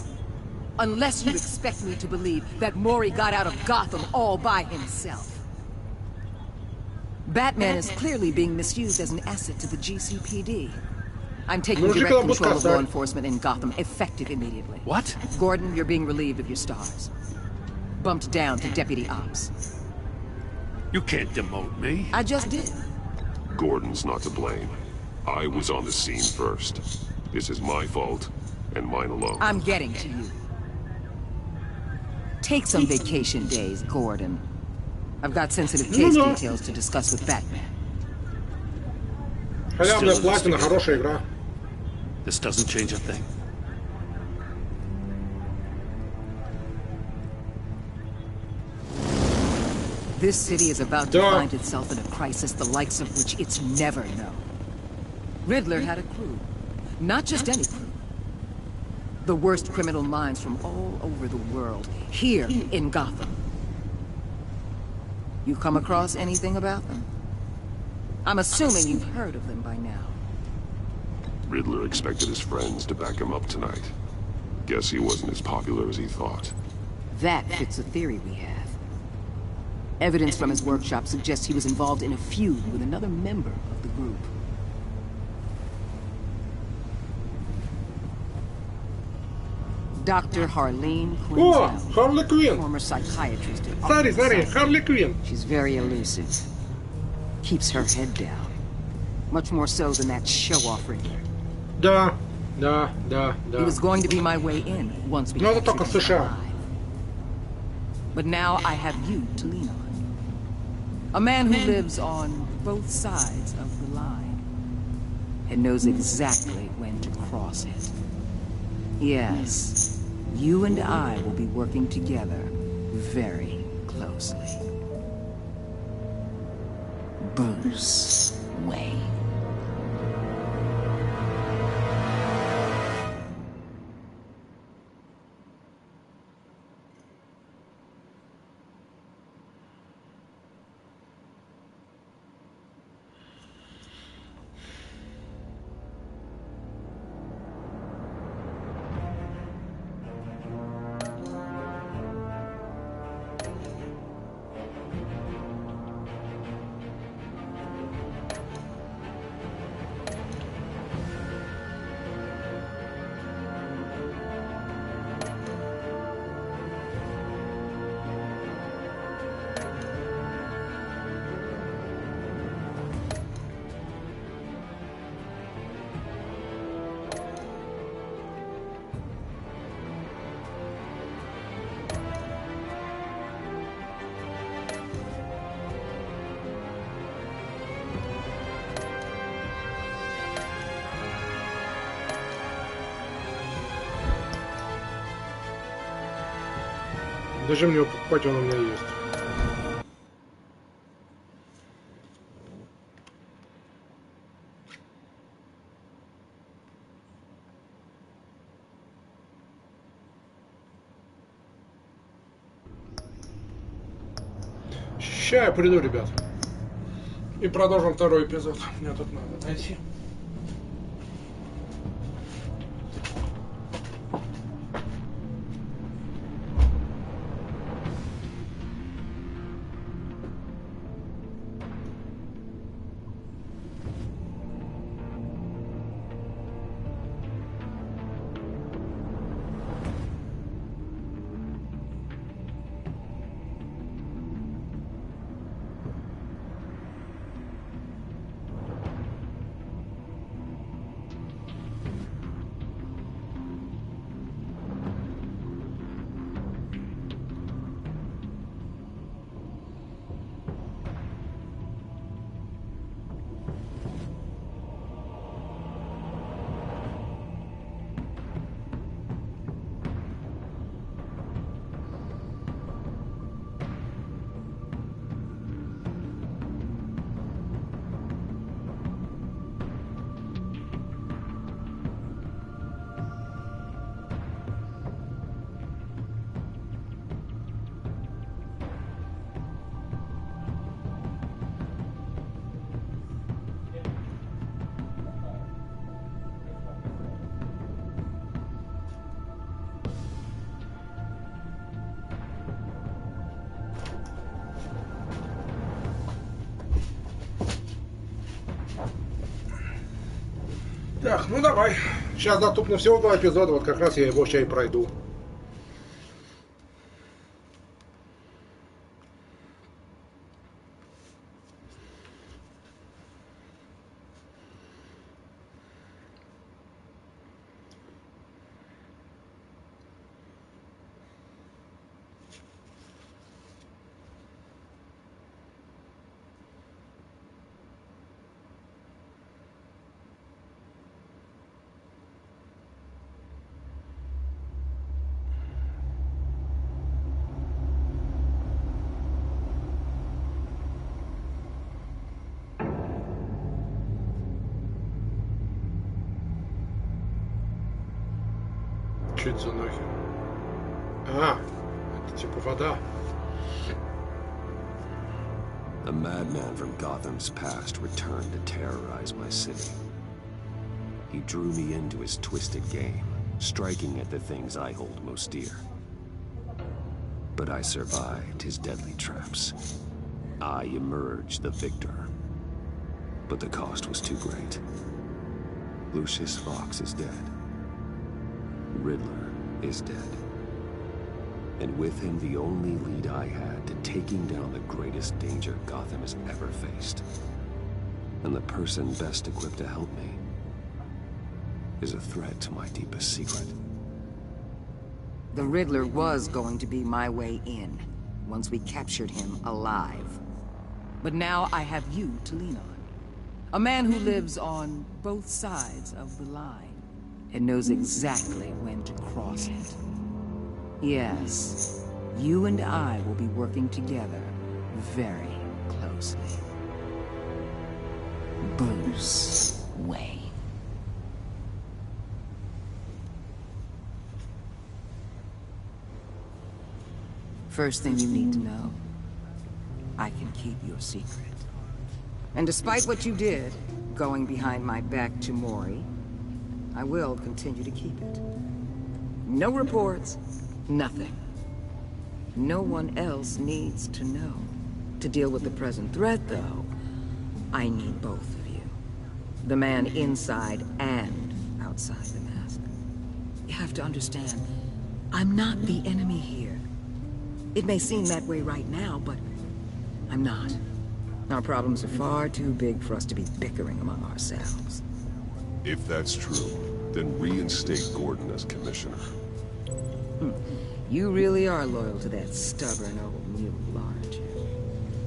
Unless you expect me to believe that Mori got out of Gotham all by himself. Batman is clearly being misused as an asset to the GCPD. I'm taking direct control of law enforcement in Gotham, effective immediately. What? Gordon, you're being relieved of your stars. Bumped down to Deputy Ops. You can't demote me. I just did. Gordon's not to blame. I was on the scene first. This is my fault, and mine alone. I'm getting to you. Take some vacation days, Gordon. I've got sensitive case details to discuss with Batman. Халявная платина, хорошая игра. This doesn't change a thing. This city is about to find itself in a crisis the likes of which it's never known. Riddler had a crew. Not just any crew. The worst criminal minds from all over the world, here in Gotham. You come across anything about them? I'm assuming you've heard of them by now. Riddler expected his friends to back him up tonight. Guess he wasn't as popular as he thought. That fits the theory we have. Evidence from his workshop suggests he was involved in a feud with another member of the group. Dr. Harleen Quinzel, Harley Quinn. Former psychiatrist at Sorry, Harley Quinn. She's very elusive. Keeps her head down. Much more so than that show-off Riddler. Да. He was going to be my way in once we Но это только captured him США. alive. But now I have you to lean on. A man who lives on both sides of the line and knows exactly when to cross it. Yes, you and I will be working together very closely. Bruce Wayne. Даже мне его покупать, он у меня есть. Ща я приду, ребят. И продолжим второй эпизод. Мне тут надо найти. Так, ну давай. Сейчас доступно всего 2 эпизода, вот как раз я его сейчас и пройду. Что это за нахер? А, это типа вода. A madman from Gotham's past returned to terrorize my city. He drew me into his twisted game, striking at the things I hold most dear. But I survived his deadly traps. I emerged the victor. But the cost was too great. Lucius Fox is dead. Riddler is dead. And with him the only lead I had to taking down the greatest danger Gotham has ever faced. And the person best equipped to help me is a threat to my deepest secret. The Riddler was going to be my way in, once we captured him alive. But now I have you to lean on. A man who lives on both sides of the line and knows exactly when to cross it. Yes, you and I will be working together very closely. Bruce Wayne. First thing you need to know, I can keep your secret. And despite what you did, going behind my back to Mori, I will continue to keep it. No reports, nothing. No one else needs to know. To deal with the present threat, though, I need both of you. The man inside and outside the mask. You have to understand, I'm not the enemy here. It may seem that way right now, but I'm not. Our problems are far too big for us to be bickering among ourselves. If that's true, then reinstate Gordon as commissioner. You really are loyal to that stubborn old mule, aren't you?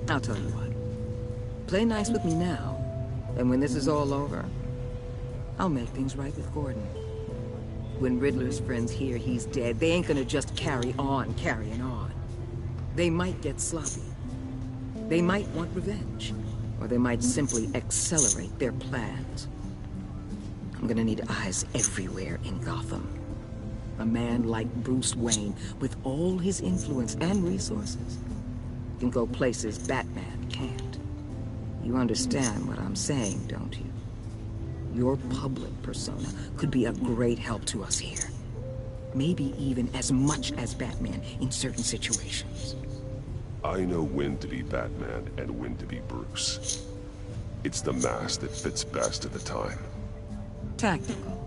I'll tell you what. Play nice with me now, and when this is all over, I'll make things right with Gordon. When Riddler's friends hear he's dead, they ain't gonna just carry on carrying on. They might get sloppy. They might want revenge, or they might simply accelerate their plans. I'm gonna need eyes everywhere in Gotham. A man like Bruce Wayne, with all his influence and resources, can go places Batman can't. You understand what I'm saying, don't you? Your public persona could be a great help to us here. Maybe even as much as Batman in certain situations. I know when to be Batman and when to be Bruce. It's the mask that fits best at the time. Tactical.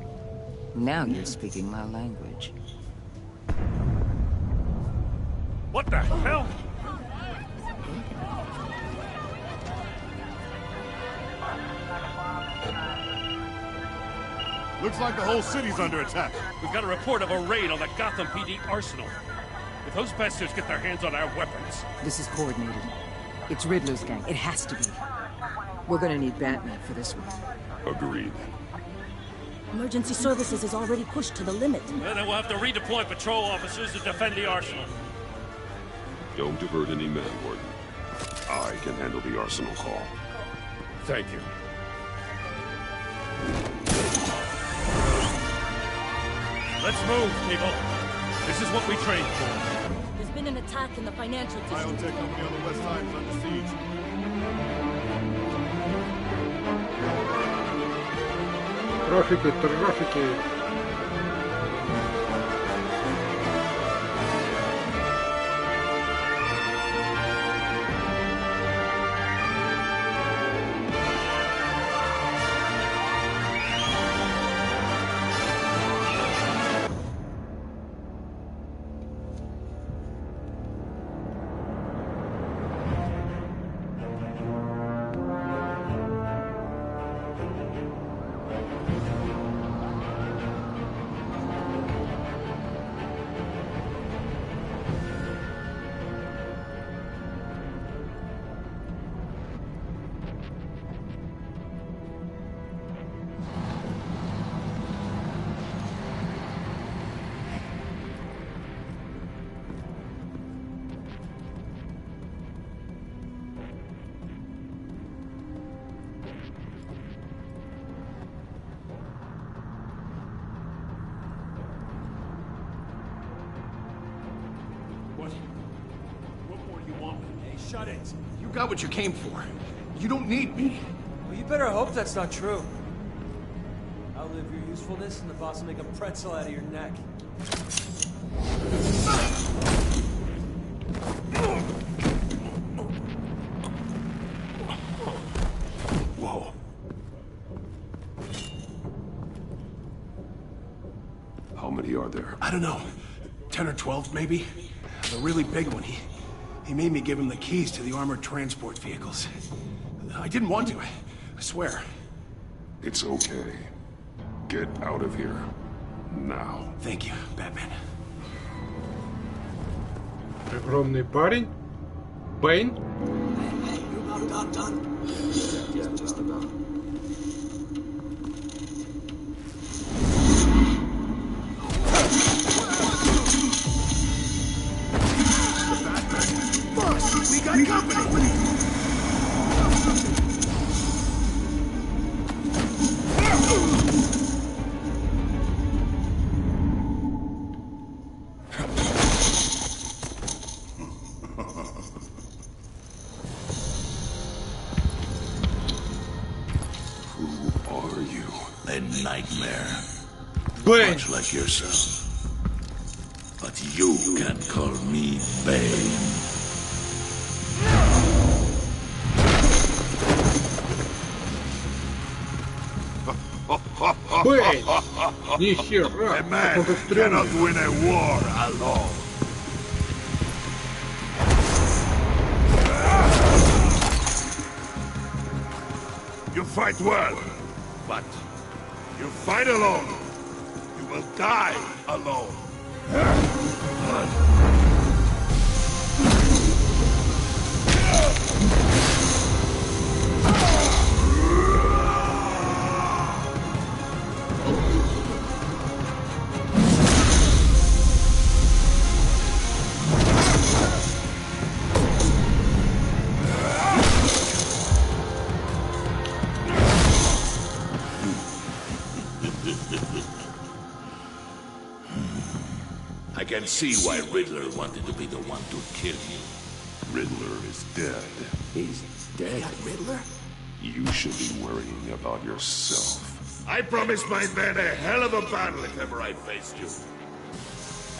Now you're speaking my language. What the hell? Looks like the whole city's under attack. We've got a report of a raid on the Gotham PD arsenal. If those bastards get their hands on our weapons... This is coordinated. It's Riddler's gang. It has to be. We're gonna need Batman for this one. Agreed. Emergency services is already pushed to the limit. Well, then we'll have to redeploy patrol officers to defend the arsenal. Don't divert any men, Gordon. I can handle the arsenal call. Thank you. Let's move, people. This is what we trained for. There's been an attack in the financial district. Biotech company on the west side is under siege. Трафики. shut it. You got what you came for. You don't need me. Well, you better hope that's not true. I'll live your usefulness, and the boss will make a pretzel out of your neck. Whoa. How many are there? I don't know. 10 or 12, maybe? The really big one, he made me give him the keys to the armored transport vehicles. I didn't want to, I swear. It's okay. Get out of here. Now. Thank you, Batman. Огромный парень. Бэйн. Yeah, just about. Boss, we got company! A nightmare. Bane. Much like yourself. But you can't call me Bane. Бэйн. Нихера. A man cannot win a war alone. You fight well, but you fight alone. You will die alone. I can see why Riddler wanted to be the one to kill you. Riddler is dead. He's dead? Riddler? You should be worrying about yourself. I promised my men a hell of a battle if ever I faced you.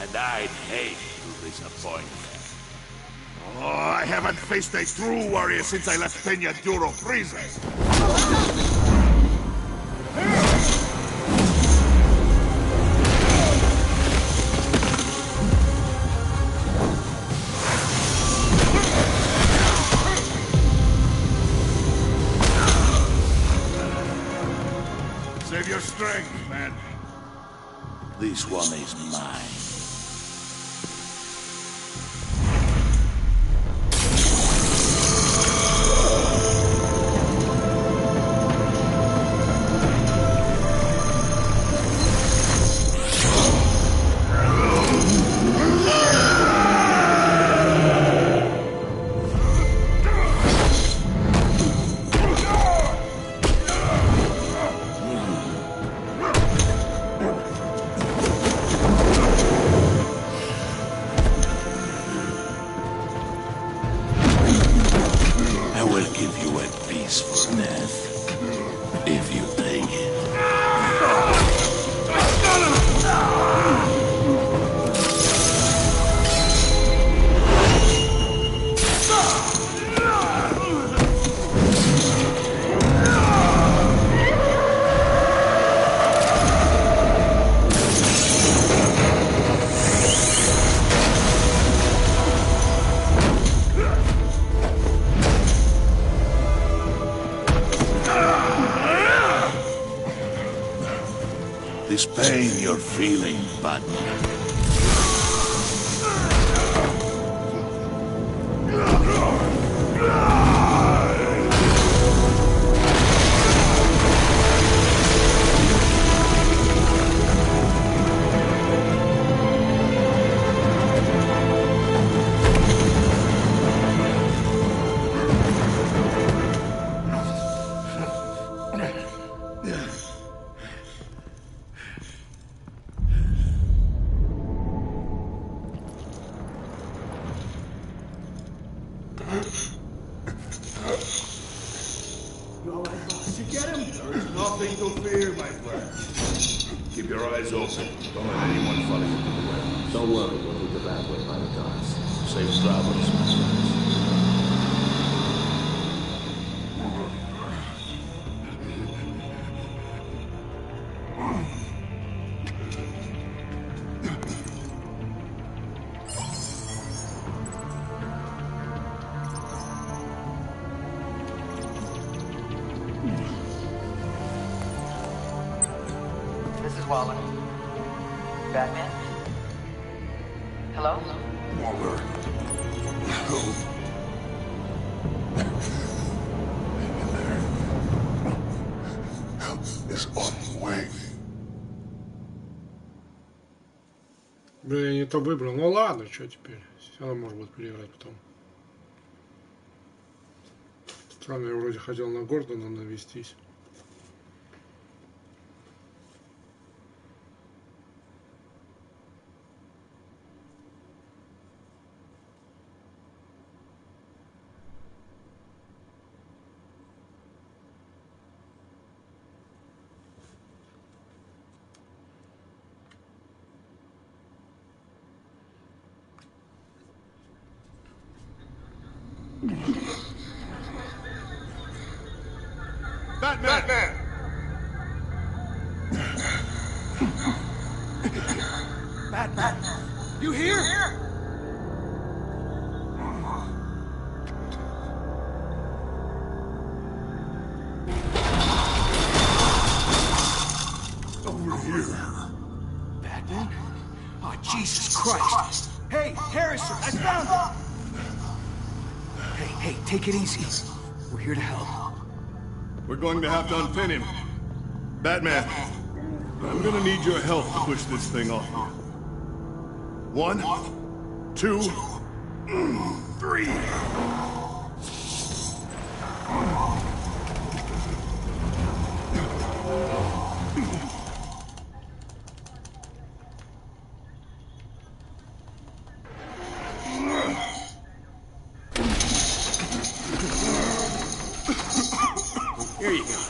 And I'd hate to disappoint. Oh, I haven't faced a true warrior since I left Peña Duro prison. Save your strength, man. This one is mine. If you take it. This pain you're feeling, Batman. is open. Don't let anyone follow you to the warehouse. Don't worry, we'll leave the bad way by the guards. Safe travels, my friends. This is Waller. Batman? Hello? Waller. Help. Help is on the way. Блин, я не то выбрал. Ну ладно, что теперь? Все равно можно будет переиграть потом. Странно, я вроде хотел на Гордона навестись. Batman! Batman! You here? Over here. Batman? Oh, Jesus Christ! Hey, Harrison, I found him! Hey, take it easy. We're here to help. We're going to have to unpin him. Batman, I'm gonna need your help to push this thing off you. 1, 2, 3. Here you go.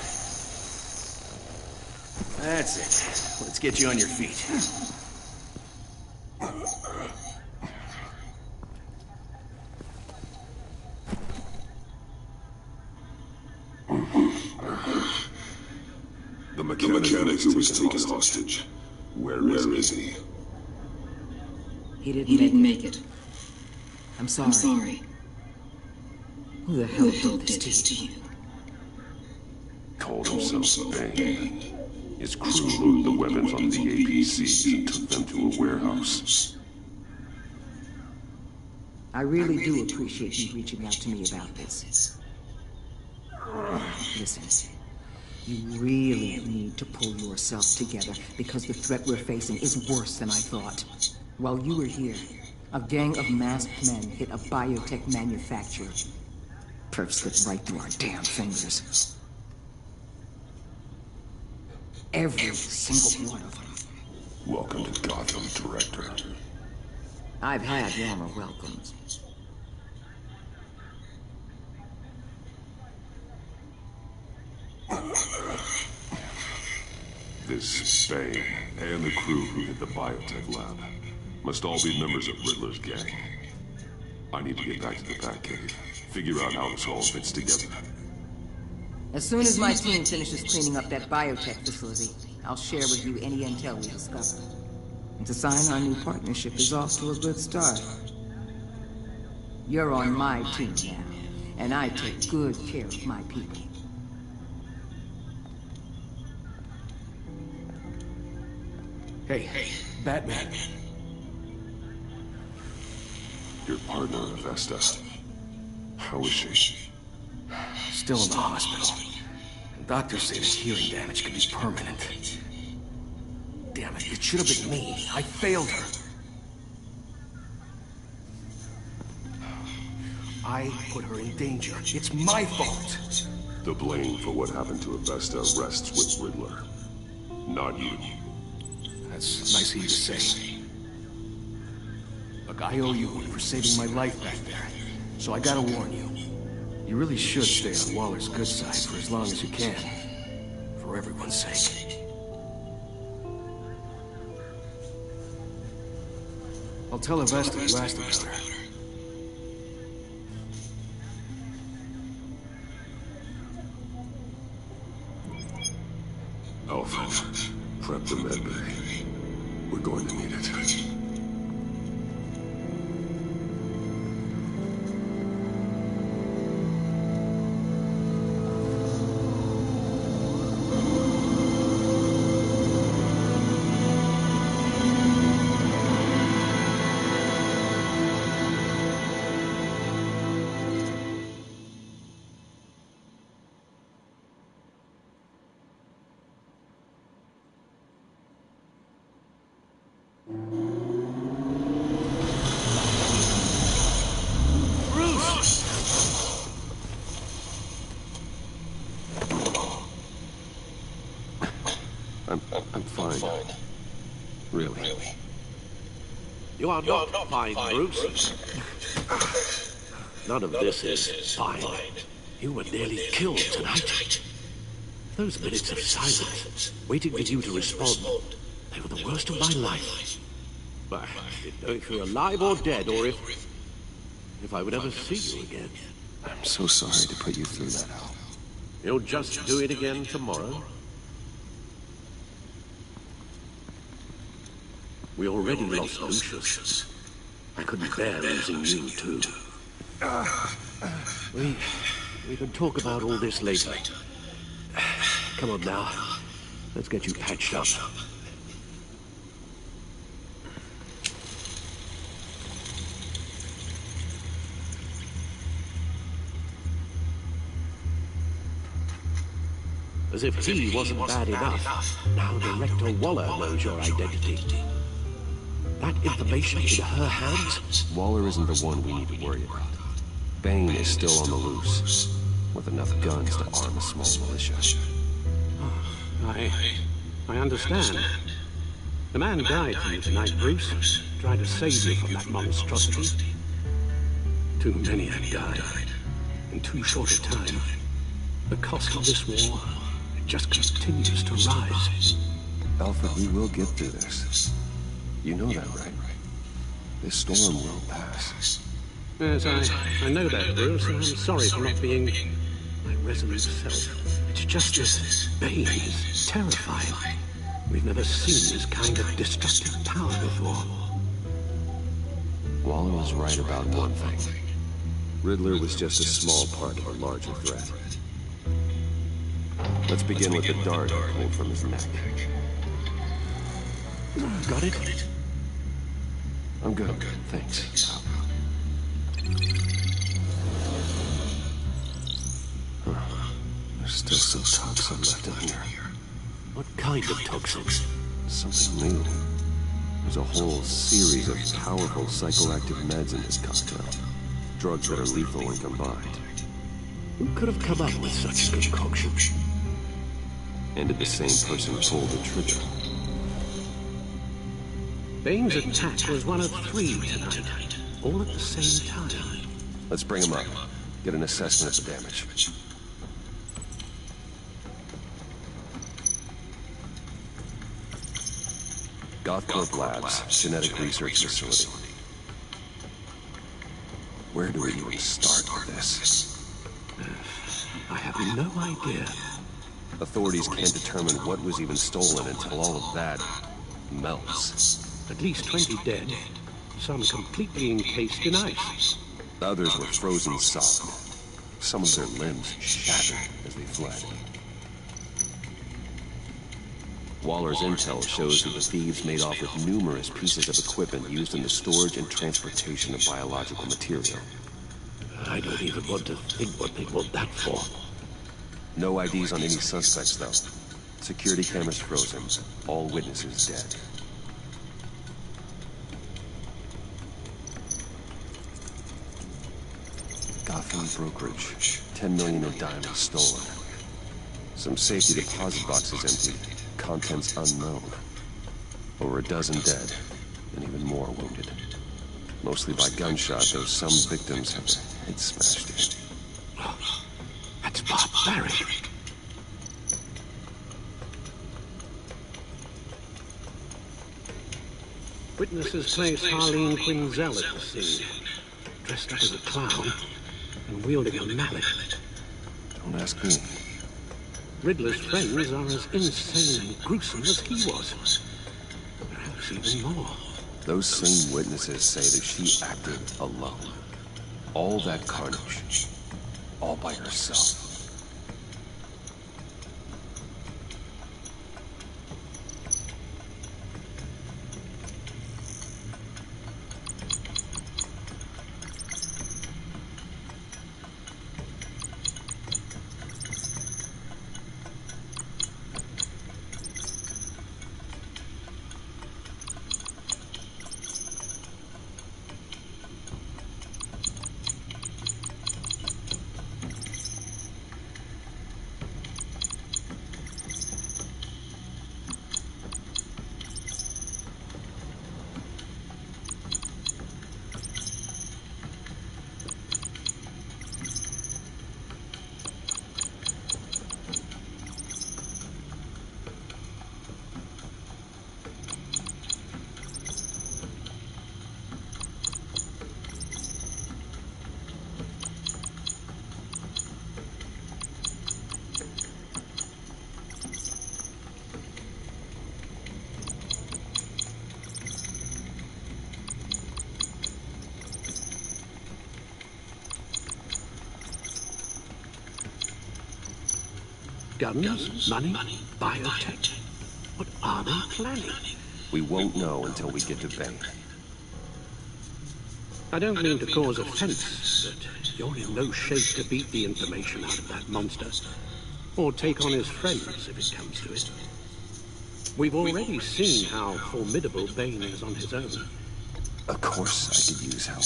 That's it. Let's get you on your feet. The mechanic who was taken hostage. Where is he? He didn't make it. I'm sorry. Who the hell did this to you? Called himself Bane. His crew loaded the weapons on the APCs and took them to a warehouse. I really do appreciate you reaching out to me about this. Listen, you really need to pull yourself together because the threat we're facing is worse than I thought. While you were here, a gang of masked men hit a biotech manufacturer. Perf slipped right through our damn fingers. Every single one of them. Welcome to Gotham, Director. I've had warmer welcomes. This Bane and the crew who hit the biotech lab must all be members of Riddler's gang. I need to get back to the Batcave, figure out how this all fits together. As soon as my team finishes cleaning up that biotech facility, I'll share with you any intel we discover. And to sign our new partnership is off to a good start. You're on my team now, and I take good care of my people. Hey, Batman. Your partner, Vesta. How is she? Still in the hospital. Doctors say the hearing damage could be permanent. Damn it, it should have been me. I failed her. I put her in danger. It's my fault. The blame for what happened to Vesta rests with Riddler, not you. That's nice of you to say. Look, I owe you one for saving my life back there. So I gotta warn you. You really should stay on Waller's good side for as long as you can. For everyone's sake. I'll tell Avesta you asked about her. Alpha, prep the medbay. We're going to need it. I'm fine. Really. You are not fine, Bruce. None of this is fine. You were nearly killed tonight. Those minutes of silence, waiting for you to respond, they were the worst of my life. I didn't know if you were alive or dead, or if I would ever see you again. I'm so sorry to put you through that, Al. You'll just do it again tomorrow? We already lost Lucius. I couldn't bear losing you, too. We can talk about all this later. Come on now. Let's get you patched up. As if he wasn't bad enough, now Director Waller knows your identity. That information in her hands? Waller isn't the one we need to worry about. Bane is still on the loose, with enough guns to arm a small militia. I understand. The man died for you tonight, Bruce. Trying to save you from that monstrosity. Too many have died. In too short a time. The cost of this war just continues to rise. Alfred, we will get through this. You know that, right? This storm will pass. Yes, I know that, Bruce. I'm sorry for not being my resolute self. It's just this Bane is terrifying. We've never seen this kind of destructive power before. Waller was right about one thing. Riddler was just a small part of a larger threat. Let's begin with the dart pulled from his neck. Got it? I'm good. Thanks. There's still some toxin left in here. What kind of toxins? Something new. There's a whole series of powerful psychoactive meds in this cocktail. Drugs that are lethal when combined. Who could have come up with such a concoction? And did the same person pull the trigger? Bane's attack was one of 3 tonight, all at the same time. Let's bring him up. Get an assessment of the damage. Gothcorp Labs, Genetic Research Facility. Where do we even start with this? I have no idea. Authorities can't determine what was even stolen until all of that melts. At least 20 dead, some completely encased in ice. Others were frozen solid. Some of their limbs shattered as they fled. Waller's intel shows that the thieves made off with numerous pieces of equipment used in the storage and transportation of biological material. I don't even want to think what they want that for. No IDs on any suspects, though. Security cameras frozen. All witnesses dead. Gotham brokerage. 10 million in diamonds stolen. Some safety deposit boxes emptied. Contents unknown. Over a dozen dead, and even more wounded. Mostly by gunshot, though some victims have their heads smashed in. That's barbaric. Witnesses place Harleen Quinzel at the scene, dressed up as a clown and wielding a mallet. Don't ask me. Riddler's friends are as insane and gruesome as he was. Perhaps even more. Those same witnesses say that she acted alone. All that carnage, all by herself. Guns, money, biotech. What are they planning? We won't know until we get to Bane. I don't mean to cause offense, but you're in no shape to beat the information out of that monster, or take on his friends if it comes to it. We've already seen how formidable Bane is on his own. Of course I could use help.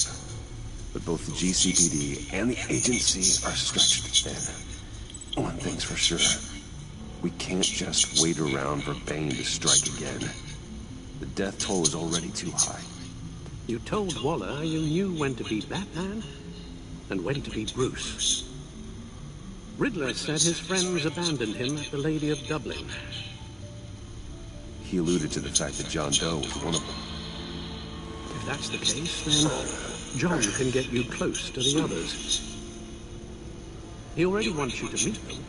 But both the GCPD and the agency are stretched thin. One thing's for sure. We can't just wait around for Bane to strike again. The death toll is already too high. You told Waller you knew when to be Batman and when to be Bruce. Riddler said his friends abandoned him at the Lady of Dublin. He alluded to the fact that John Doe was one of them. If that's the case, then John can get you close to the others. He already wants you to meet them.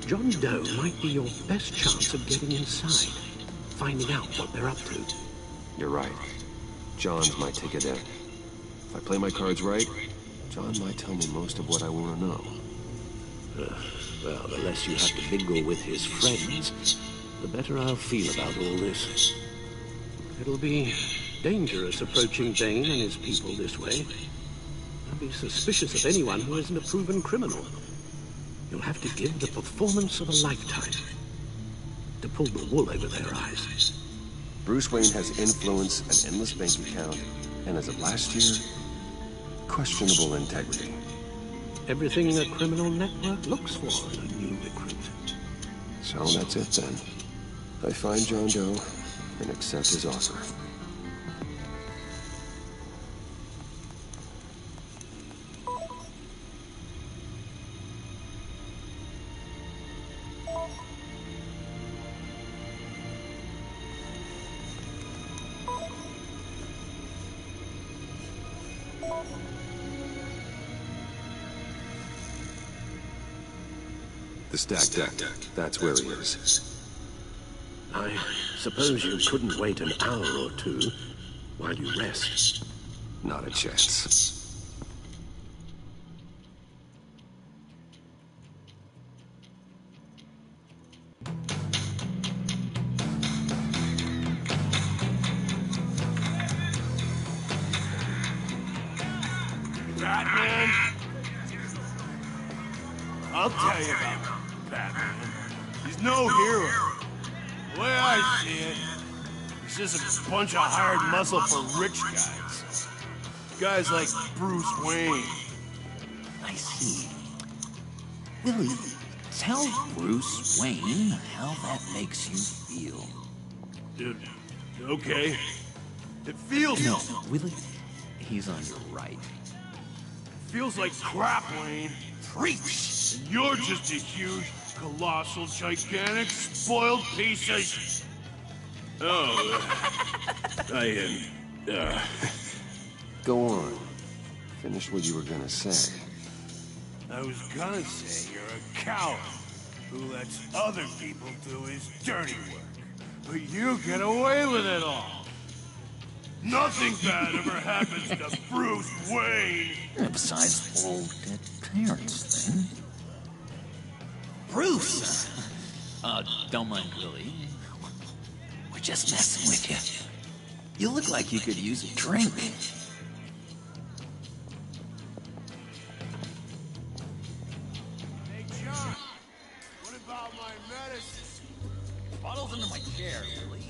John Doe might be your best chance of getting inside, finding out what they're up to. You're right. John's my ticket in. If I play my cards right, John might tell me most of what I want to know. Well, the less you have to mingle with his friends, the better I'll feel about all this. It'll be dangerous approaching Bane and his people this way. I'll be suspicious of anyone who isn't a proven criminal. You'll have to give the performance of a lifetime to pull the wool over their eyes. Bruce Wayne has influence, an endless bank account, and as of last year, questionable integrity. Everything a criminal network looks for in a new recruit. So that's it then. I find John Doe and accept his offer. The stack deck, that's where he is. I suppose you couldn't wait an hour or two while you rest. Not a chance. Batman? I'll tell you about Batman. He's no hero. The way I see it, he's just a bunch of hired muscle for rich guys. Guys like Bruce Wayne. I see. Willie, tell Bruce Wayne how that makes you feel. Dude, okay. It feels... No, Willie, he's on your right. It feels like crap, Wayne. Preach! And you're just a huge, colossal, gigantic, spoiled piece of... Oh, Go on. Finish what you were gonna say. I was gonna say you're a coward who lets other people do his dirty work. But you get away with it all. Nothing bad ever happens to Bruce Wayne. Yeah, besides the whole dead parents thing. Bruce! Don't mind Willie. We're just messing with you. You look like you could use a drink. Hey, John. What about my medicine? Bottle's under my chair, Willie.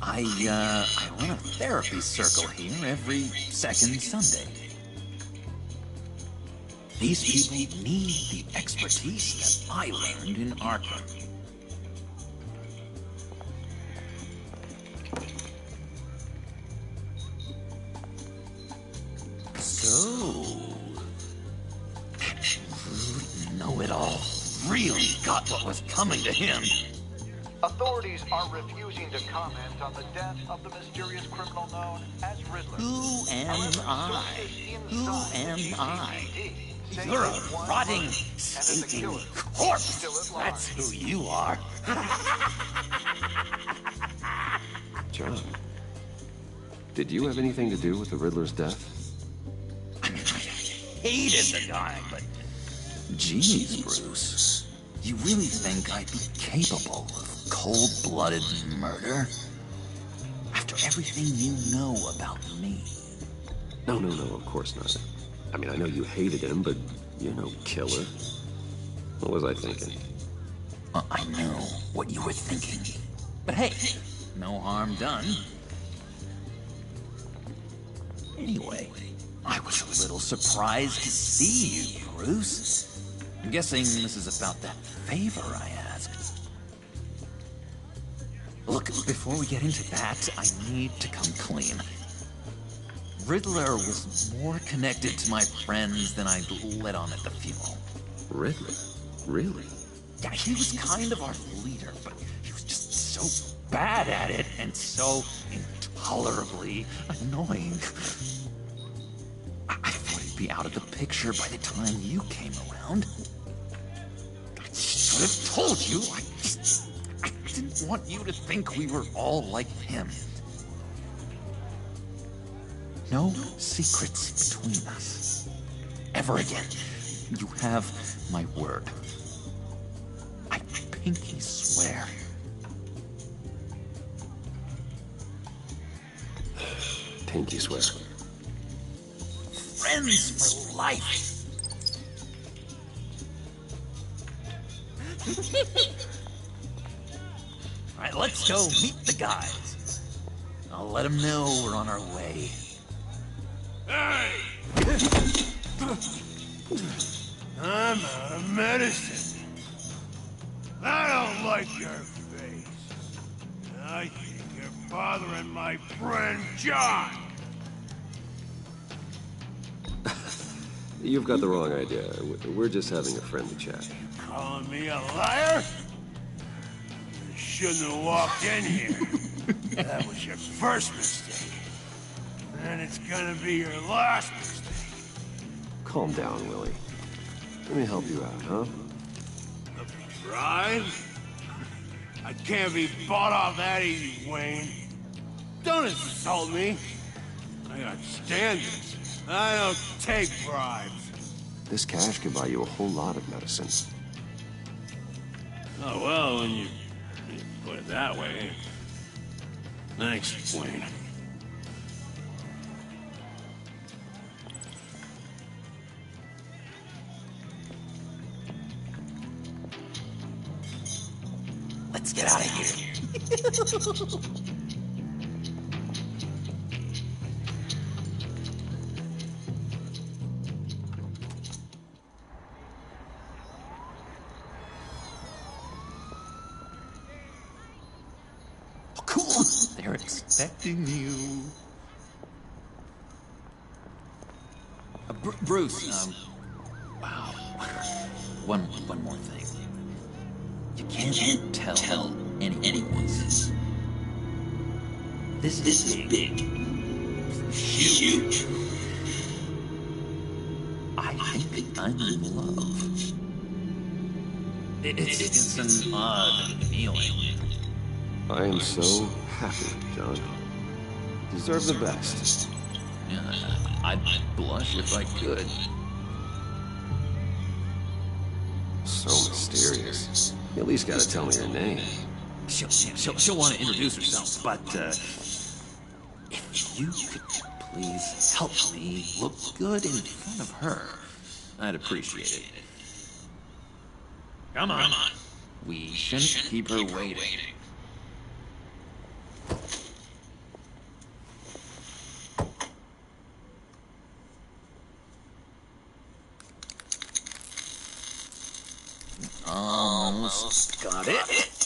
I run a therapy circle here every second Sunday. These people need the expertise that I learned in Arkham. So, that know-it-all really got what was coming to him. Authorities are refusing to comment on the death of the mysterious criminal known as Riddler. Who am I? Who am I? You're a rotting, stinking corpse. That's who you are. John, did you have anything to do with the Riddler's death? I hated the guy, but... Jeez, Bruce. You really think I'd be capable of cold-blooded murder? After everything you know about me? No, of course not. I mean, I know you hated him, but you're no killer. What was I thinking? I know what you were thinking. But hey, no harm done. Anyway, I was a little surprised to see you, Bruce. I'm guessing this is about that favor I asked. Look, before we get into that, I need to come clean. Riddler was more connected to my friends than I'd let on at the funeral. Riddler? Really? Yeah, he was kind of our leader, but he was just so bad at it and so intolerably annoying. I thought he'd be out of the picture by the time you came around. I should have told you. I didn't want you to think we were all like him. No secrets between us. Ever again. You have my word. I pinky swear. Pinky swear. Friends for life. All right, let's go meet the guys. I'll let them know we're on our way. Hey! I'm out of medicine. I don't like your face. I think you're bothering my friend John. You've got the wrong idea. We're just having a friendly chat. Calling me a liar? You shouldn't have walked in here. That was your first mistake. And it's gonna be your last mistake. Calm down, Willie. Let me help you out, huh? A bribe? I can't be bought off that easy, Wayne. Don't insult me. I got standards. I don't take bribes. This cash could buy you a whole lot of medicine. Oh, well, when you put it that way. Thanks, Wayne. Let's get out of here. Cool. They're expecting you. Bruce, wow. One more thing. You can't tell anyone this. This is big. Huge. I think I'm in love. It's an odd feeling. I am so happy, John. Deserve the best. Yeah, I'd blush if I could. So mysterious. You at least gotta tell me your name. She'll want to introduce herself, but if you could please help me look good in front of her, I'd appreciate it. Come on. We shouldn't keep her waiting. Almost got it.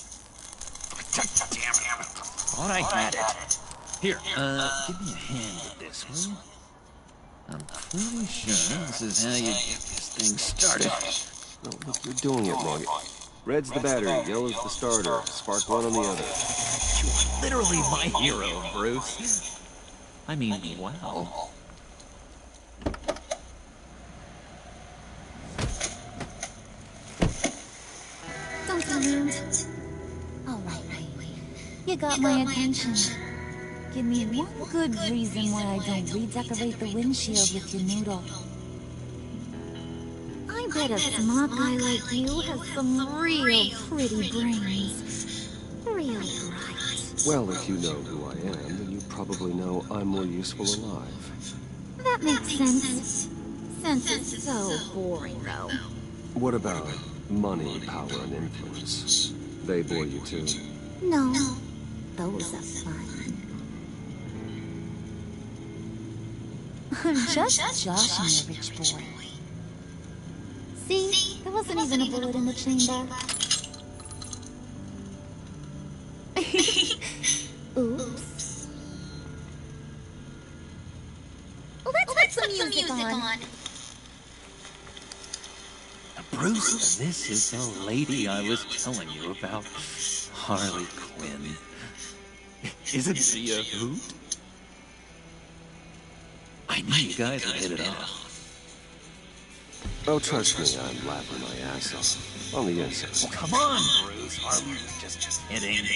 Damn it. Thought I had it. Here, give me a hand with this, will you? I'm pretty sure this is how you get this thing started. No, look, you're doing it wrong. Red's the battery, yellow's the starter. Spark one on the other. You are literally my hero, Bruce. I mean, wow. Don't come around. All right. You got my attention. Give me one good reason why I don't redecorate the windshield with your noodle. I bet a smart guy like you has some real pretty brains. Real bright. Well, if you know who I am, then you probably know I'm more useful alive. That makes sense. Sense is so boring, though. What about money, power, and influence? They bore you too? No, those are fun. I'm just joshing a rich boy. See, there wasn't even a bullet in the chamber. Oops. Let's put some music on. Bruce, this is the lady I was telling you about. Harley Quinn. Isn't she a hoot? I knew you guys would hit it off. Oh, trust me, I'm laughing my ass off. On the inside. Oh, come on, Bruce. Harley was just kidding.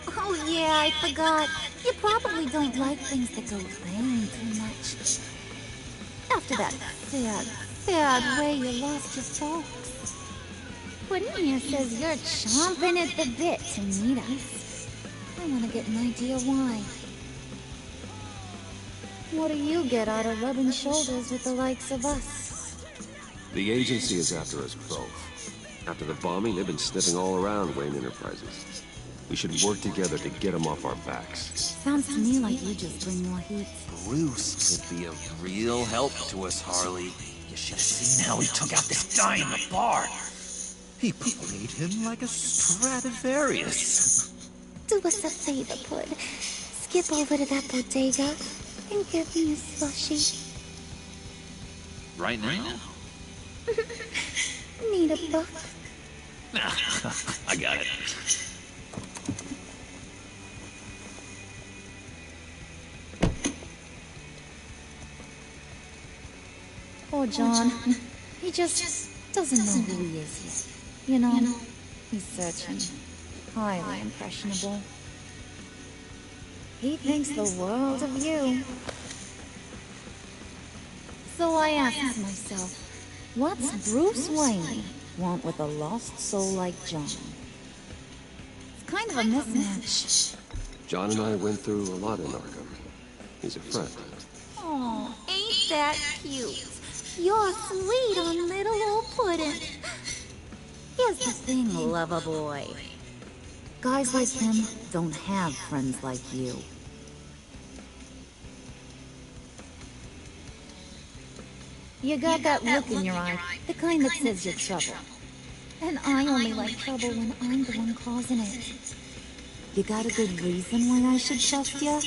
Oh yeah, I forgot. You probably don't like things that go bang too much. After that sad way you lost your folks. Cornelia says you're chomping at the bit to meet us. I want to get an idea why. What do you get out of rubbing shoulders with the likes of us? The agency is after us both. After the bombing, they've been sniffing all around Wayne Enterprises. We should work together to get them off our backs. Sounds to me like you just bring more heat. Bruce could be a real help to us, Harley. You should have seen how he took out this guy in the bar. He played him like a Stradivarius. Do us a favor, Pud. Skip over to that bodega and give me a slushie. Right now? Need a buck? I got it. Poor John. He just doesn't know who he is yet. You know, he's searching. Highly impressionable. He thinks the world of you. So I asked myself, what's Bruce Wayne want with a lost soul like John? It's kind of a mismatch. John and I went through a lot in Arkham. He's a friend. Oh, ain't that cute? You're sweet on little old puddin'. Here's the thing, lover boy. Guys like him don't have friends like you. You got that look in your eye, the kind that says you're trouble. And I only like trouble when I'm the one causing it. You got a good reason why I should trust you?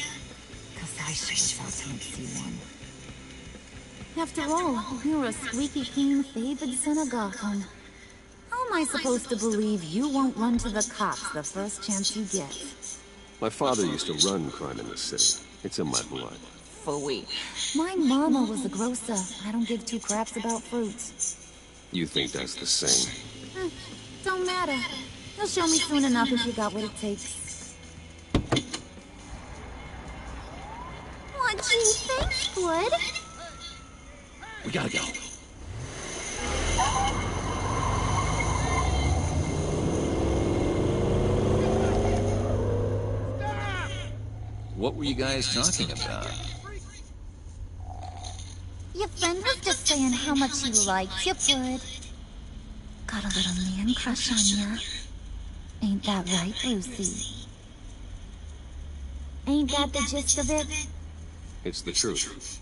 'Cause I sure as hell can't see one. After all, you're a squeaky clean, favored son of Gotham. How am I supposed to believe you won't run to the cops the first chance you get? My father used to run crime in the city. It's in my blood. Phooey. My mama was a grocer. I don't give two craps about fruits. You think that's the same? Don't matter. You'll show me soon enough if you got what it takes. What do you think, Wood? We gotta go. What were you guys talking about? Your friend was just saying how much he liked you, Bud. Got a little man crush on ya. Ain't that right, Brucey? Ain't that the gist of it? It's the truth.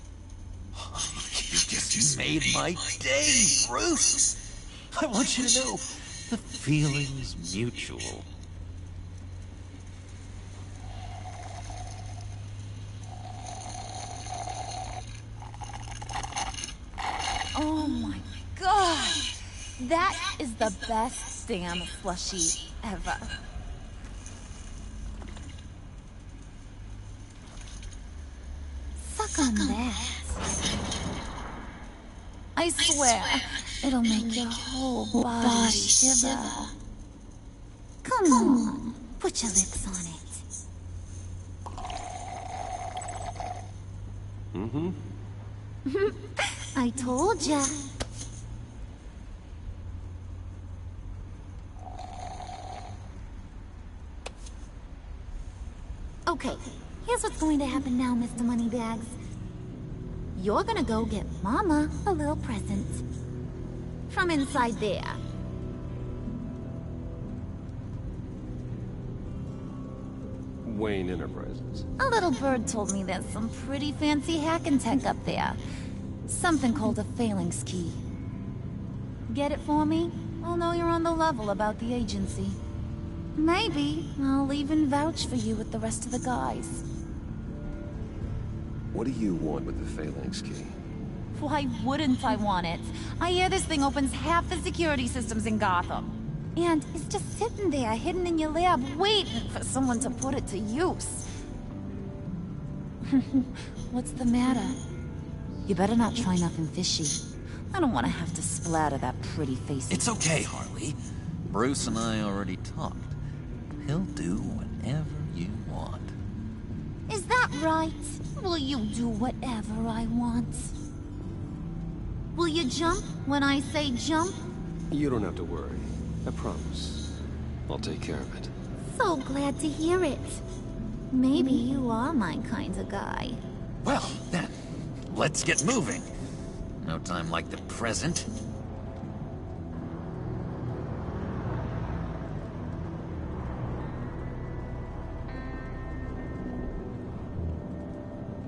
You just made my day, Bruce. I want you to know, the feeling's mutual. Oh my god! That is the best damn slushie ever. Suck on that. I swear, it'll make your whole body shiver. Come on, put your lips on it. Mm-hmm. I told ya. Okay, here's what's going to happen now, Mr. Moneybags. You're gonna go get Mama a little present. From inside there. Wayne Enterprises. A little bird told me there's some pretty fancy hacking tech up there. Something called a phalanx key. Get it for me? I'll know you're on the level about the agency. Maybe I'll even vouch for you with the rest of the guys. What do you want with the phalanx key? Why wouldn't I want it? I hear this thing opens half the security systems in Gotham. And it's just sitting there, hidden in your lab, waiting for someone to put it to use. What's the matter? You better not try nothing fishy. I don't want to have to splatter that pretty face. It's okay, Harley. Bruce and I already talked. He'll do whatever you want. Is that right? Will you do whatever I want? Will you jump when I say jump? You don't have to worry. I promise. I'll take care of it. So glad to hear it. Maybe you are my kind of guy. Well, then, let's get moving. No time like the present.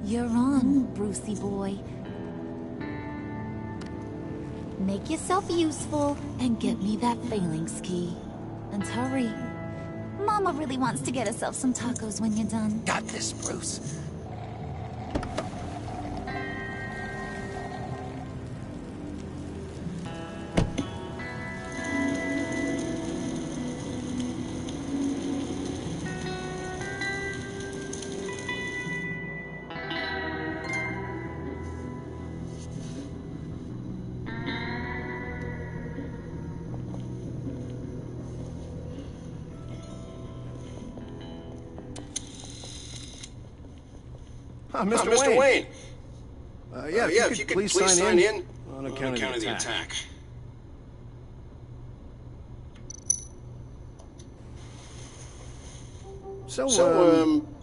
You're on, Brucey boy. Make yourself useful and get me that phalanx key. And hurry. Mama really wants to get herself some tacos when you're done. Got this, Bruce. Mr. Wayne. Yeah, if you could please sign in on account of the attack. So,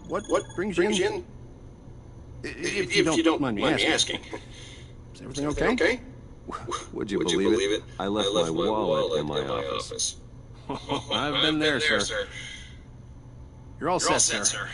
what brings you in? If you don't mind me asking. Is everything okay? Would you believe it? I left my wallet in my office. I've been there, sir. You're all set, sir.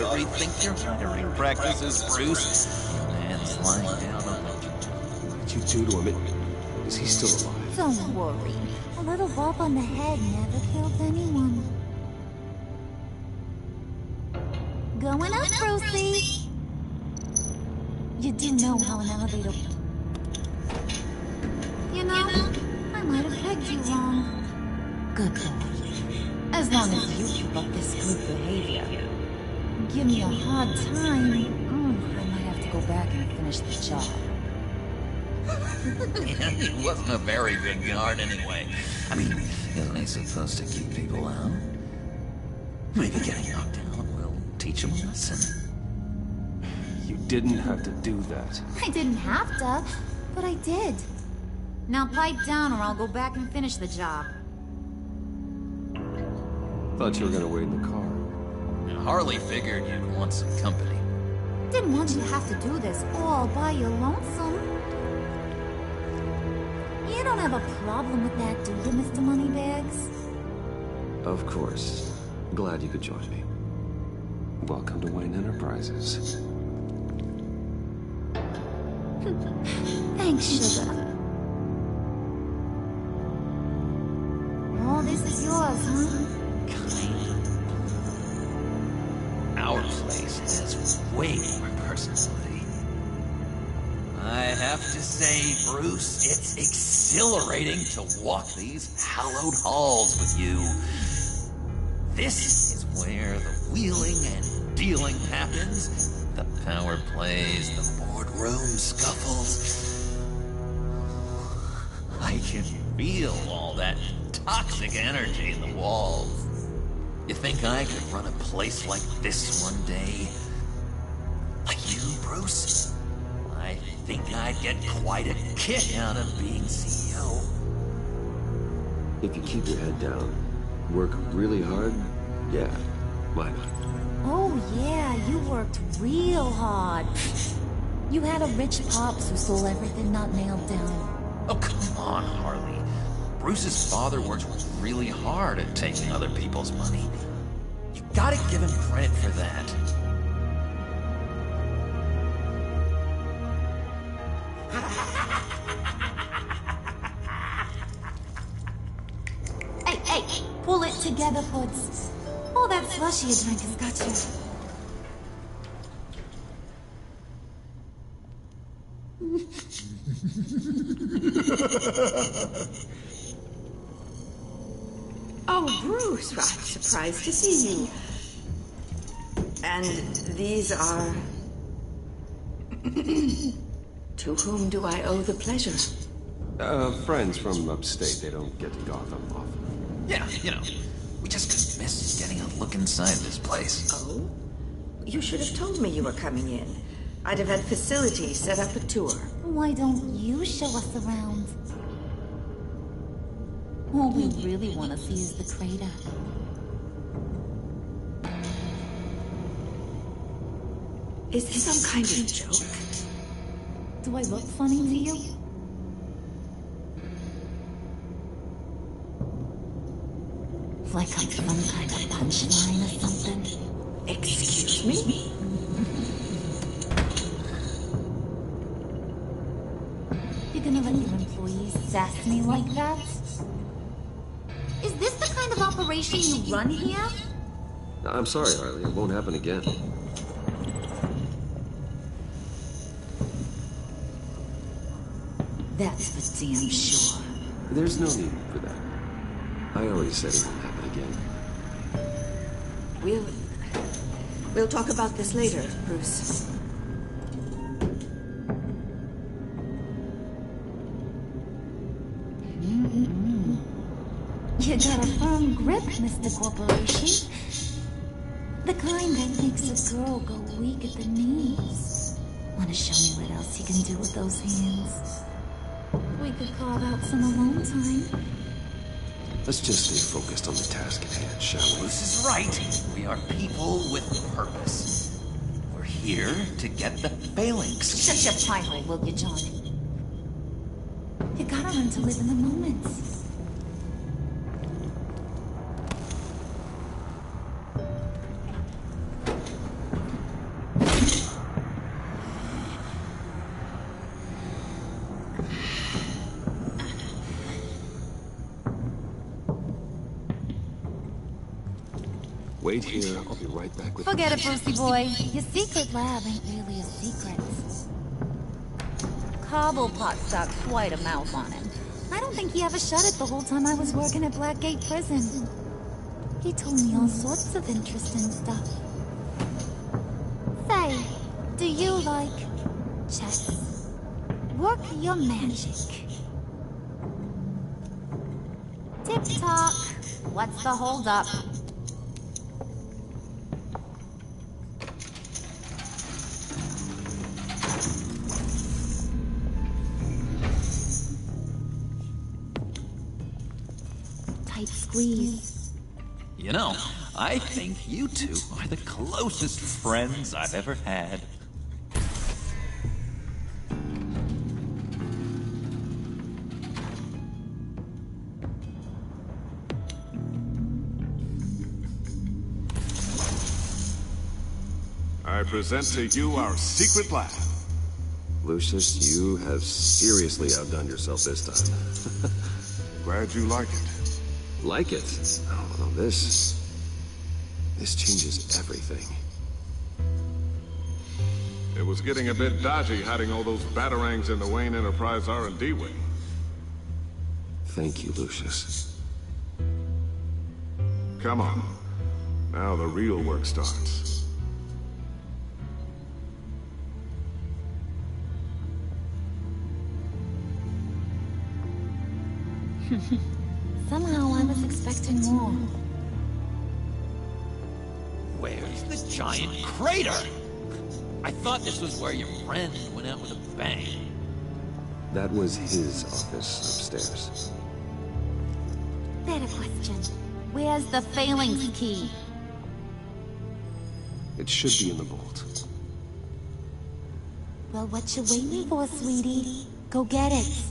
ought to rethink your hiring practices, Bruce. Man's lying down on the... What did you do to him? Is he still alive? Don't worry. A little bump on the head never killed anyone. Going up, Brucey! You do know how an elevator... You know, I might have pegged you wrong. Good boy. As long as you keep up this good behavior. Give me a hard time, I might have to go back and finish the job. Yeah, he wasn't a very good guard anyway. I mean, isn't he supposed to keep people out? Maybe getting knocked out will teach him a lesson. You didn't have to do that. I didn't have to, but I did. Now pipe down or I'll go back and finish the job. Thought you were gonna wait in the car. And Harley figured you'd want some company. Didn't want you to have to do this all by your lonesome. You don't have a problem with that, do you, Mr. Moneybags? Of course. Glad you could join me. Welcome to Wayne Enterprises. Thanks, sugar. All this is yours, huh? Our place has way more personality. I have to say, Bruce, it's exhilarating to walk these hallowed halls with you. This is where the wheeling and dealing happens, the power plays, the boardroom scuffles. I can feel all that toxic energy in the walls. You think I could run a place like this one day? Like you, Bruce? I think I'd get quite a kick out of being CEO. If you keep your head down, work really hard, yeah, why not? Oh yeah, you worked real hard. You had a rich pops who stole everything not nailed down. Oh, come on, Harley. Bruce's father works really hard at taking other people's money. You gotta give him credit for that. Hey, pull it together, Puds. All that slushy you drink has got you. Oh, Bruce, I'm surprised to see you. And these are... To whom do I owe the pleasure? Friends from upstate. They don't get to Gotham often. Yeah, you know, we just couldn't miss getting a look inside this place. Oh? You should have told me you were coming in. I'd have had facilities set up a tour. Why don't you show us around? All we really want to see is the crater. Is this some kind of joke? Do I look funny to you? Like I'm some kind of punchline or something? Excuse me? You're gonna let your employees sass me like that? Is this the kind of operation you run here? I'm sorry, Harley. It won't happen again. That's for damn sure. There's no need for that. I already said it won't happen again. We'll talk about this later, Bruce. You got a firm grip, Mr. Corporation. The kind that makes a girl go weak at the knees. Want to show me what else you can do with those hands? We could carve out some alone time. Let's just stay focused on the task at hand, shall we? Bruce is right. We are people with purpose. We're here to get the phalanx. Shut your pie hole, will you, John? You gotta learn to live in the moment. Wait here, I'll be right back with Forget it, Brucey boy. Your secret lab ain't really a secret. Cobblepot got quite a mouth on him. I don't think he ever shut it the whole time I was working at Blackgate Prison. He told me all sorts of interesting stuff. Say, do you like chess? Work your magic. Tick-tock. What's the holdup? Tight squeeze. You know, I think you two are the closest friends I've ever had. I present to you our secret lab. Lucius, you have seriously outdone yourself this time. Glad you like it. Like it? Oh, this changes everything. It was getting a bit dodgy hiding all those batarangs in the Wayne Enterprise R&D wing. Thank you, Lucius. Come on. Now the real work starts. Somehow I was expecting more. Where's the giant crater? I thought this was where your friend went out with a bang. That was his office upstairs. Better question. Where's the Phalanx key? It should be in the vault. Well, what you waiting for, sweetie? Go get it.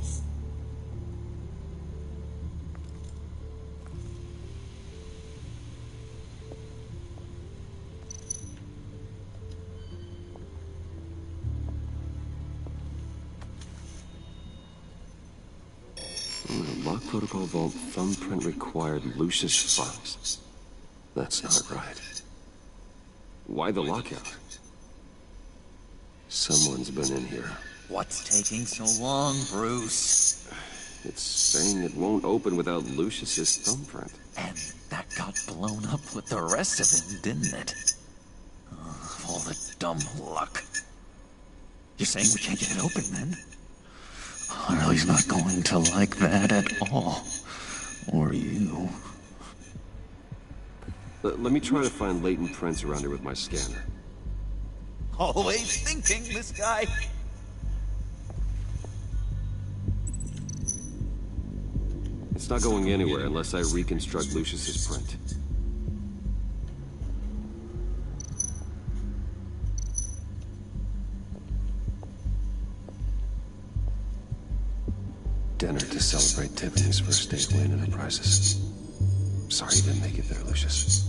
Lock protocol vault thumbprint required Lucius files. That's not right. Why the lockout? Someone's been in here. What's taking so long, Bruce? It's saying it won't open without Lucius's thumbprint. And that got blown up with the rest of him, didn't it? All the dumb luck. You're saying we can't get it open, then? Well, he's not going to like that at all. Or you. Let me try to find latent prints around here with my scanner. Always thinking, this guy. It's not going anywhere unless I reconstruct Lucius's print. Dinner to celebrate Tiffany's first day at Wayne Enterprises. Sorry you didn't make it there, Lucius.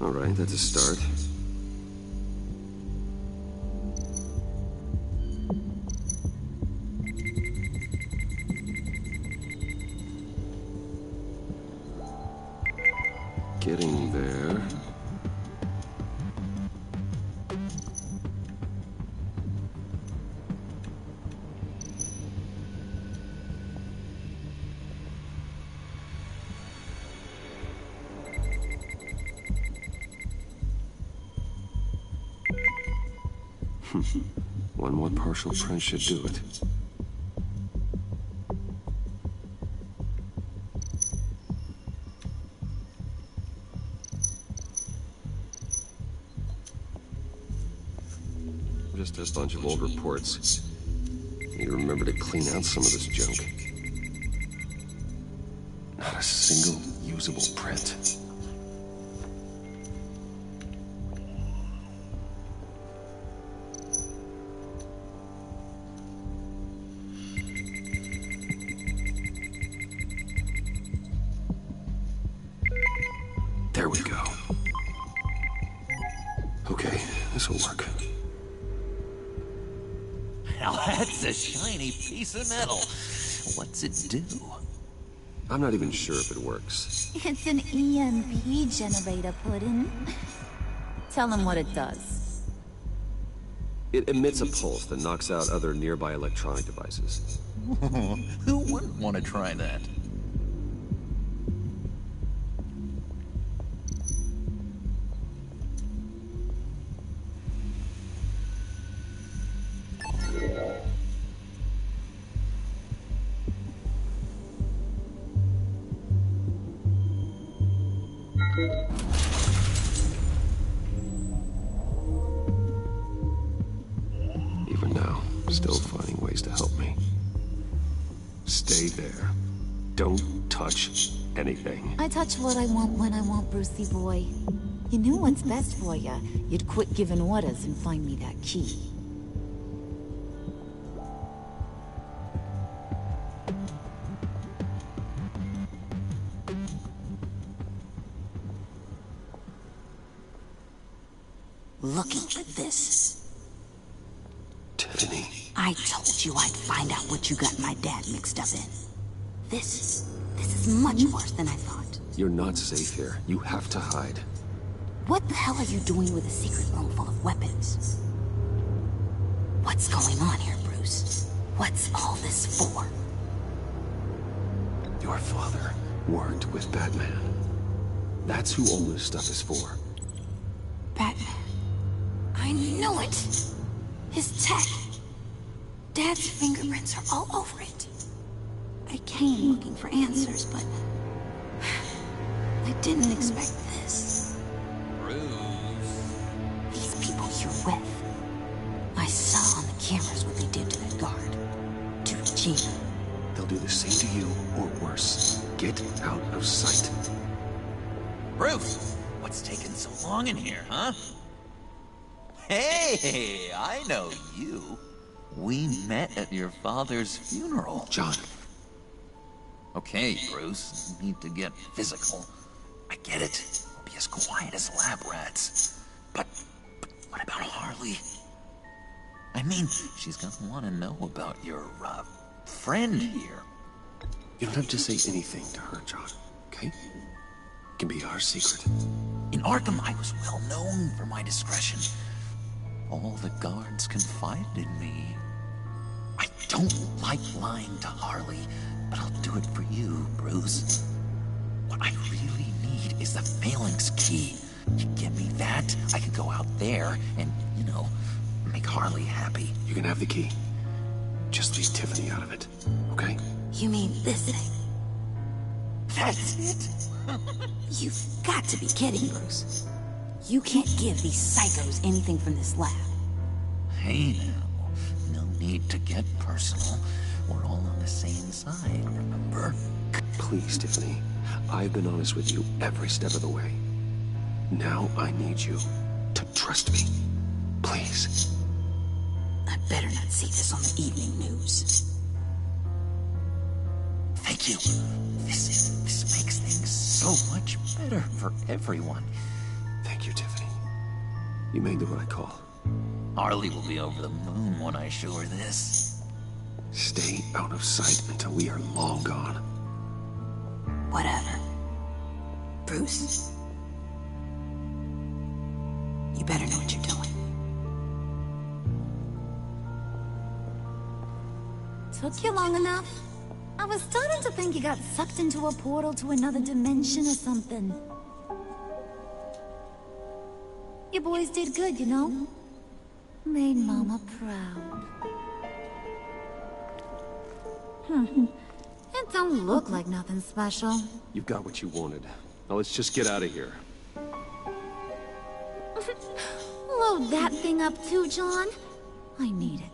All right, that's a start. Getting there. One more partial print should do it. Just a bunch of old reports. Need to remember to clean out some of this junk. Not a single usable print. There we go. Okay, this'll work. Now What's a shiny piece of metal? What's it do? I'm not even sure if it works. It's an EMP generator, Puddin'. Tell him what it does. It emits a pulse that knocks out other nearby electronic devices. Who wouldn't want to try that? Even now, still finding ways to help me. Stay there. Don't touch anything. I touch what I want when I want, Brucey boy. You knew what's best for you. You'd quit giving orders and find me that key. Looking for this. Tiffany. I told you I'd find out what you got my dad mixed up in. This is much worse than I thought. You're not safe here. You have to hide. What the hell are you doing with a secret room full of weapons? What's going on here, Bruce? What's all this for? Your father worked with Batman. That's who all this stuff is for. Batman. I knew it! His tech. Dad's fingerprints are all over it. I came looking for answers, but I didn't expect this. These people you're with. I saw on the cameras what they did to that guard. To Regina. They'll do the same to you, or worse. Get out of sight. Bruce, what's taking so long in here, huh? Hey, I know you. We met at your father's funeral. John. Okay, Bruce, you need to get physical. I get it. We'll be as quiet as lab rats. But what about Harley? I mean, she's gonna want to know about your, friend here. You don't have to say anything to her, John, okay? It can be our secret. In Arkham, I was well known for my discretion. All the guards confided in me. I don't like lying to Harley, but I'll do it for you, Bruce. What I really need is the phalanx key. You give me that, I can go out there and, you know, make Harley happy. You can have the key. Just leave Tiffany out of it, okay? You mean this thing? That's it? You've got to be kidding, Bruce. You can't give these psychos anything from this lab. Hey now, no need to get personal. We're all on the same side, remember? Please, Tiffany. I've been honest with you every step of the way. Now I need you to trust me. Please. I better not see this on the evening news. Thank you. This makes things so much better for everyone. Thank you, Tiffany. You made the right call. Harley will be over the moon when I show her this. Stay out of sight until we are long gone. Whatever. Bruce. You better know what you're doing. Took you long enough? I was starting to think you got sucked into a portal to another dimension or something. You boys did good, you know? Made Mama proud. It don't look like nothing special. You've got what you wanted. Now let's just get out of here. Load that thing up too, John. I need it.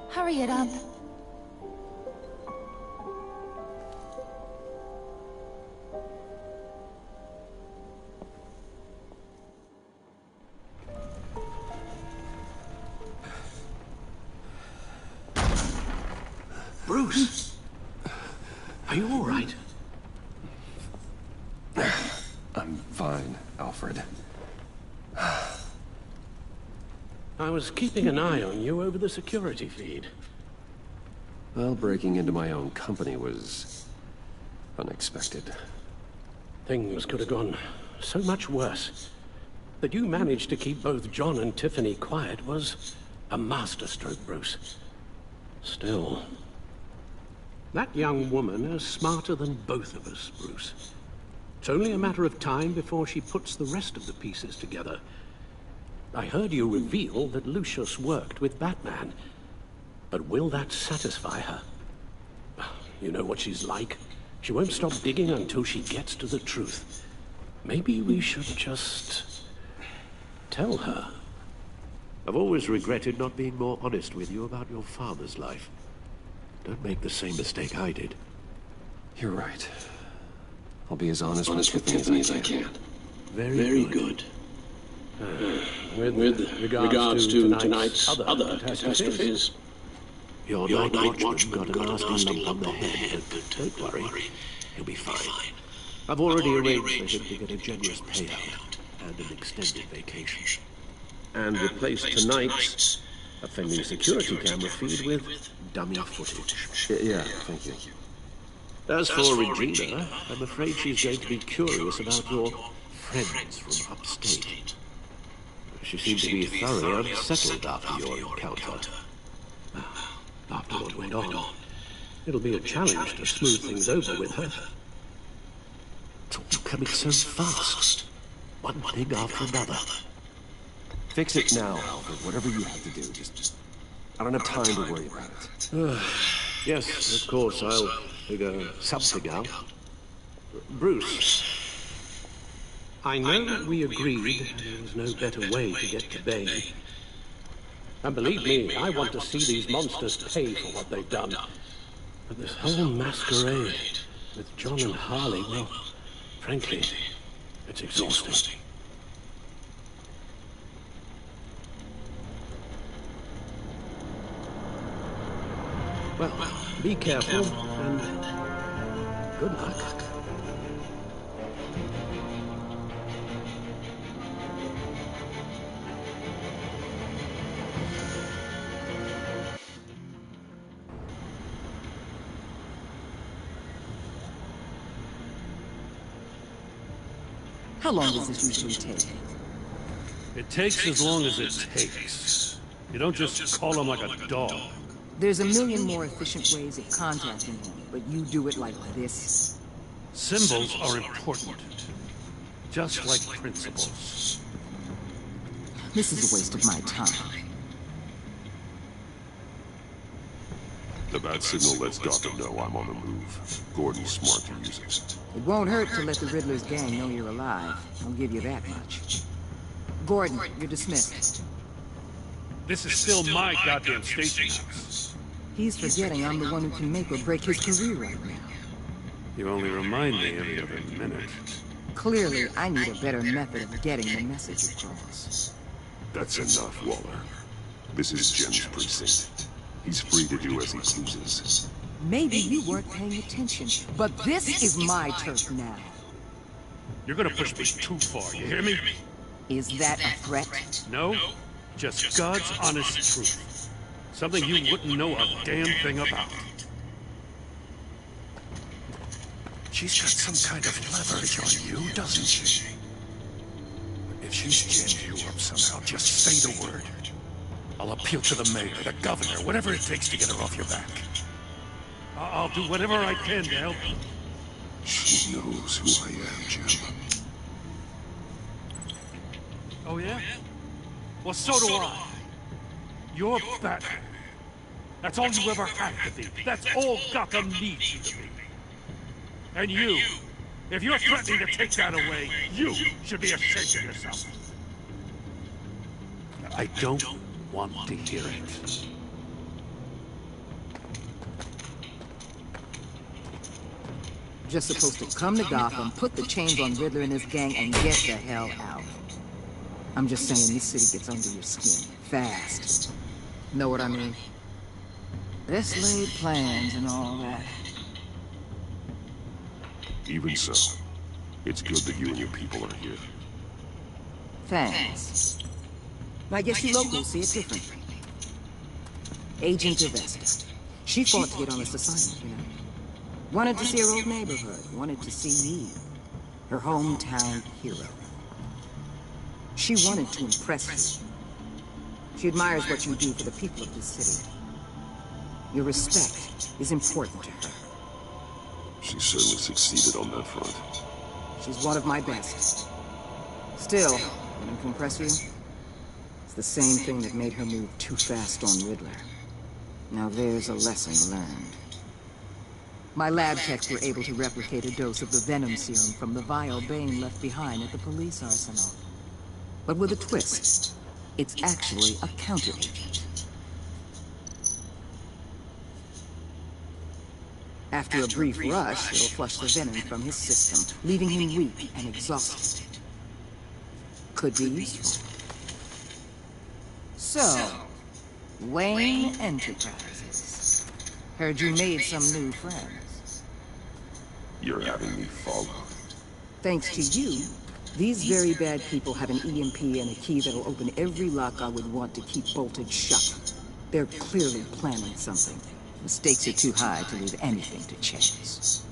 Hurry it up. Bruce! Are you all right? I'm fine, Alfred. I was keeping an eye on you over the security feed. Well, breaking into my own company was unexpected. Things could have gone so much worse. That you managed to keep both John and Tiffany quiet was a masterstroke, Bruce. Still, that young woman is smarter than both of us, Bruce. It's only a matter of time before she puts the rest of the pieces together. I heard you reveal that Lucius worked with Batman. But will that satisfy her? You know what she's like. She won't stop digging until she gets to the truth. Maybe we should just tell her. I've always regretted not being more honest with you about your father's life. Don't make the same mistake I did. You're right. I'll be as honest with Tiffany as I can. Very good. With regards to tonight's other catastrophes, your night watchman got a nasty lump on the head, but don't worry, he'll be fine. I've already arranged for him to get a generous payout and an extended vacation. And replaced tonight's offending security camera feed with dummy footage. Yeah, thank you. As for Regina, I'm afraid she's going to be curious about your friends from upstate. She seemed to be thoroughly unsettled after your encounter. After what went on, it'll be a challenge to smooth things over with her. It's all coming so fast. One thing after another. Fix it now, Alfred. Whatever you have to do. Just... I don't have time to worry about it. Yes, of course, I'll figure something out. Bruce, I know that we agreed there was no better way to get to Bane. And believe me, I want to see these monsters pay for what they've done. But this whole masquerade with John and Harley, well, frankly, it's exhausting. Well, be careful and good luck. How long does this usually take? It takes as long as it takes. You don't just call him like a dog. There's a million more efficient ways of contacting him, but you do it like this. Symbols are important. Just like principles. This is a waste of my time. The bat signal lets Gotham know I'm on the move. Gordon's smart to use it. It won't hurt to let the Riddler's gang know you're alive. I'll give you that much. Gordon, you're dismissed. This is still my goddamn station house. He's forgetting I'm the one who can make or break his career right now. You only remind me every other minute. Clearly, I need a better method of getting the message across. That's enough, Waller. This is Jim's precinct. He's free to do as he pleases. Maybe you weren't paying attention, but this is my turf now. You're gonna push me too far, you hear me? Is that a threat? No, just God's honest truth. Something you wouldn't know a damn thing about. She's got some kind of leverage on you, doesn't she? If she's ginned you up somehow, just say the word. I'll appeal to the mayor, the governor, whatever it takes to get her off your back. I'll do whatever I can to help you. She knows who I am, Jim. Oh, yeah? Well, so do I. You're Batman. That's all you ever had to be. That's all Gotham needs you to be. And you, if you're threatening to take that away, you should be ashamed of yourself. I don't want to hear it. Just supposed to come to Gotham, put the chains on Riddler and his gang, and get the hell out. I'm just saying this city gets under your skin. Fast. Know what I mean? Best laid plans and all that. Even so, it's good that you and your people are here. Thanks. I guess you locals see it differently. Agent Avesta. She fought to get on this assignment, you know. Wanted to see her old neighborhood. Wanted to see you. Her hometown hero. She wanted to impress you. She admires what you do for the people of this city. Your respect is important to her. She certainly succeeded on that front. She's one of my best. Still, let him compress you. It's the same thing that made her move too fast on Riddler. Now there's a lesson learned. My lab techs were able to replicate a dose of the venom serum from the vial Bane left behind at the police arsenal. But with a twist. It's actually a counter-agent. After a brief rush, it'll flush the venom from his system, leaving him weak and exhausted. Could be useful. So, Wayne Enterprises. Heard you made some new friends. You're having me followed. Thanks to you, these very bad people have an EMP and a key that'll open every lock I would want to keep bolted shut. They're clearly planning something. The stakes are too high to leave anything to chance.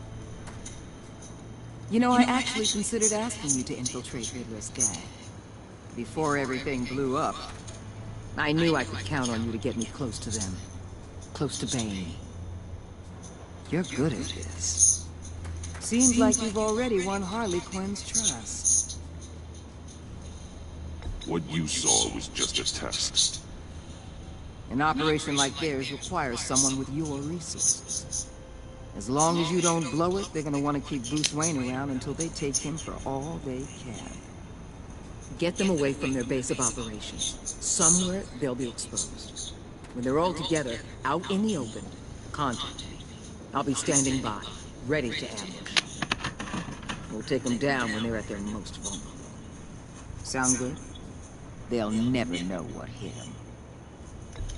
You know, I actually considered asking you to infiltrate Riddler's gang. Before everything blew up, I knew I could count on you to get me close to them. Close to Bane. You're good at this. Seems like you've already won Harley Quinn's trust. What you saw was just a test. An operation like theirs requires someone with your resources. As long as you don't blow it, they're gonna want to keep Bruce Wayne around until they take him for all they can. Get them away from their base of operations. Somewhere they'll be exposed. When they're all together, out in the open, contact me. I'll be standing by, ready to ambush. We'll take them down when they're at their most vulnerable. Sound good? They'll never know what hit them.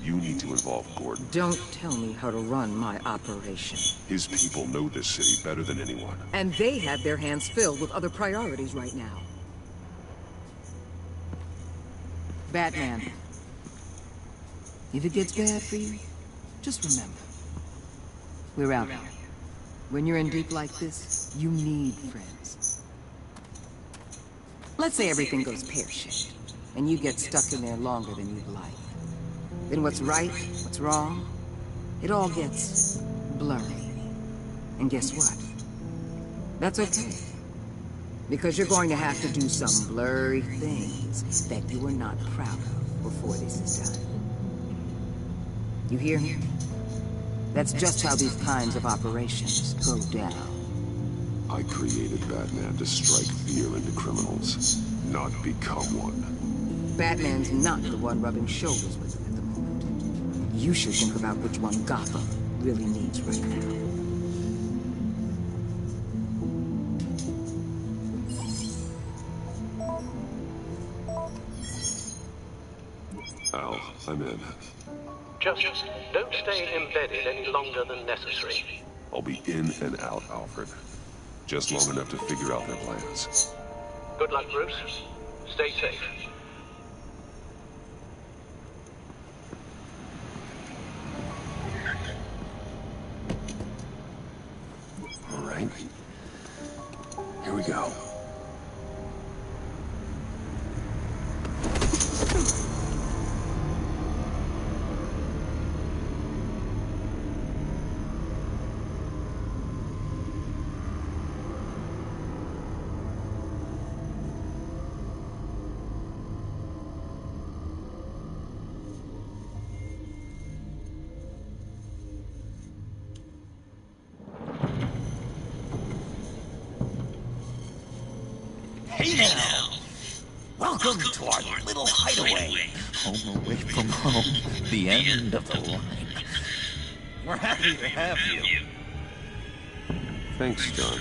You need to involve Gordon. Don't tell me how to run my operation. His people know this city better than anyone. And they have their hands filled with other priorities right now. Batman. If it gets bad for you, just remember. We're out here. When you're in deep like this, you need friends. Let's say everything goes pear-shaped, and you get stuck in there longer than you'd like. Then what's right, what's wrong, it all gets blurry. And guess what? That's okay. Because you're going to have to do some blurry things that you were not proud of before this is done. You hear me? That's just how these kinds of operations go down. I created Batman to strike fear into criminals, not become one. Batman's not the one rubbing shoulders with him at the moment. You should think about which one Gotham really needs right now. Al, I'm in. Just don't stay embedded any longer than necessary. I'll be in and out, Alfred. Just long enough to figure out their plans. Good luck, Bruce. Stay safe. All right. Here we go. Hey now! Welcome to our little hideaway. Home away from home. The end of the line. We're happy to have you. Thanks, John.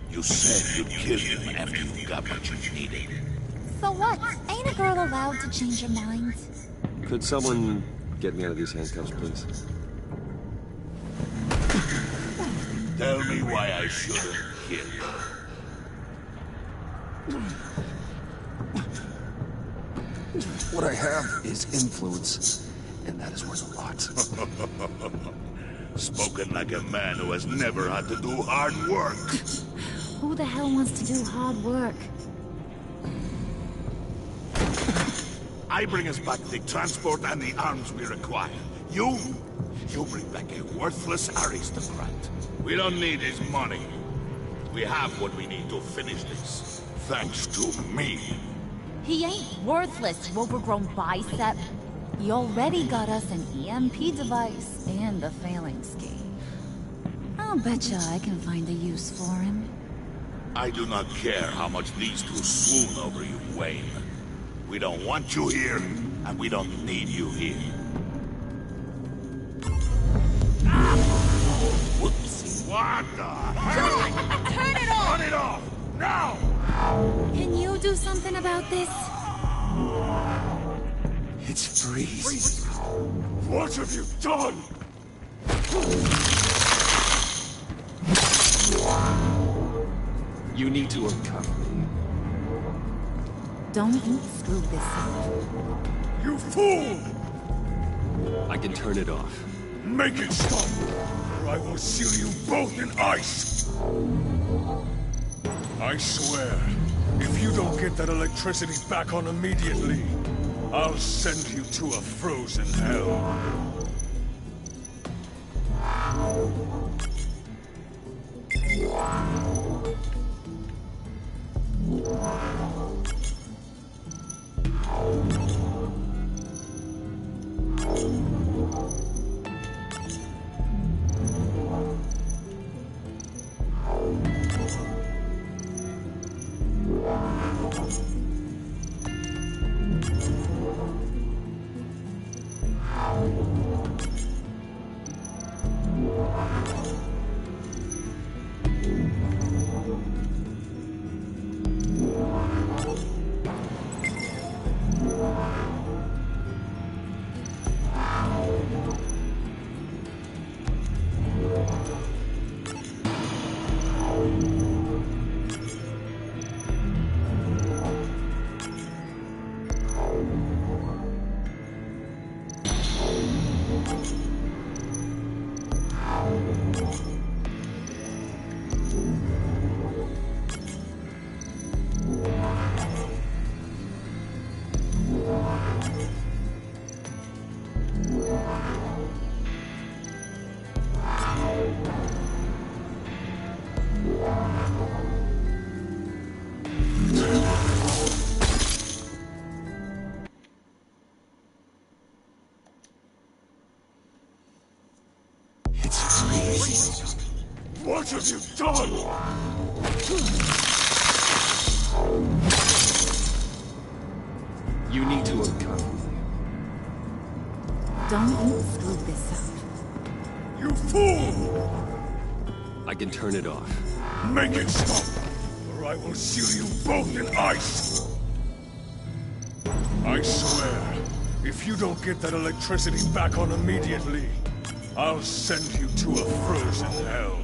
You said you'd kill him after you got what you needed. So what? Ain't a girl allowed to change her mind? Could someone get me out of these handcuffs, please? Tell me why I shouldn't kill you. What I have is influence, and that is worth a lot. Spoken like a man who has never had to do hard work. Who the hell wants to do hard work? I bring us back the transport and the arms we require. You bring back a worthless aristocrat. We don't need his money. We have what we need to finish this. Thanks to me. He ain't worthless, overgrown bicep. He already got us an EMP device and a failing ski. I'll betcha I can find a use for him. I do not care how much these two swoon over you, Wayne. We don't want you here, and we don't need you here. Whoops. What the hell? Turn it off! Turn it off! Now! Can you do something about this? It's freezing. What have you done? You need to uncuff me. Don't screw this up. You fool! I can turn it off. Make it stop, or I will seal you both in ice! I swear, if you don't get that electricity back on immediately, I'll send you to a frozen hell. What have you done? You need to uncuff me. Don't screw this up. You fool! I can turn it off. Make it stop, or I will seal you both in ice! I swear, if you don't get that electricity back on immediately, I'll send you to a frozen hell.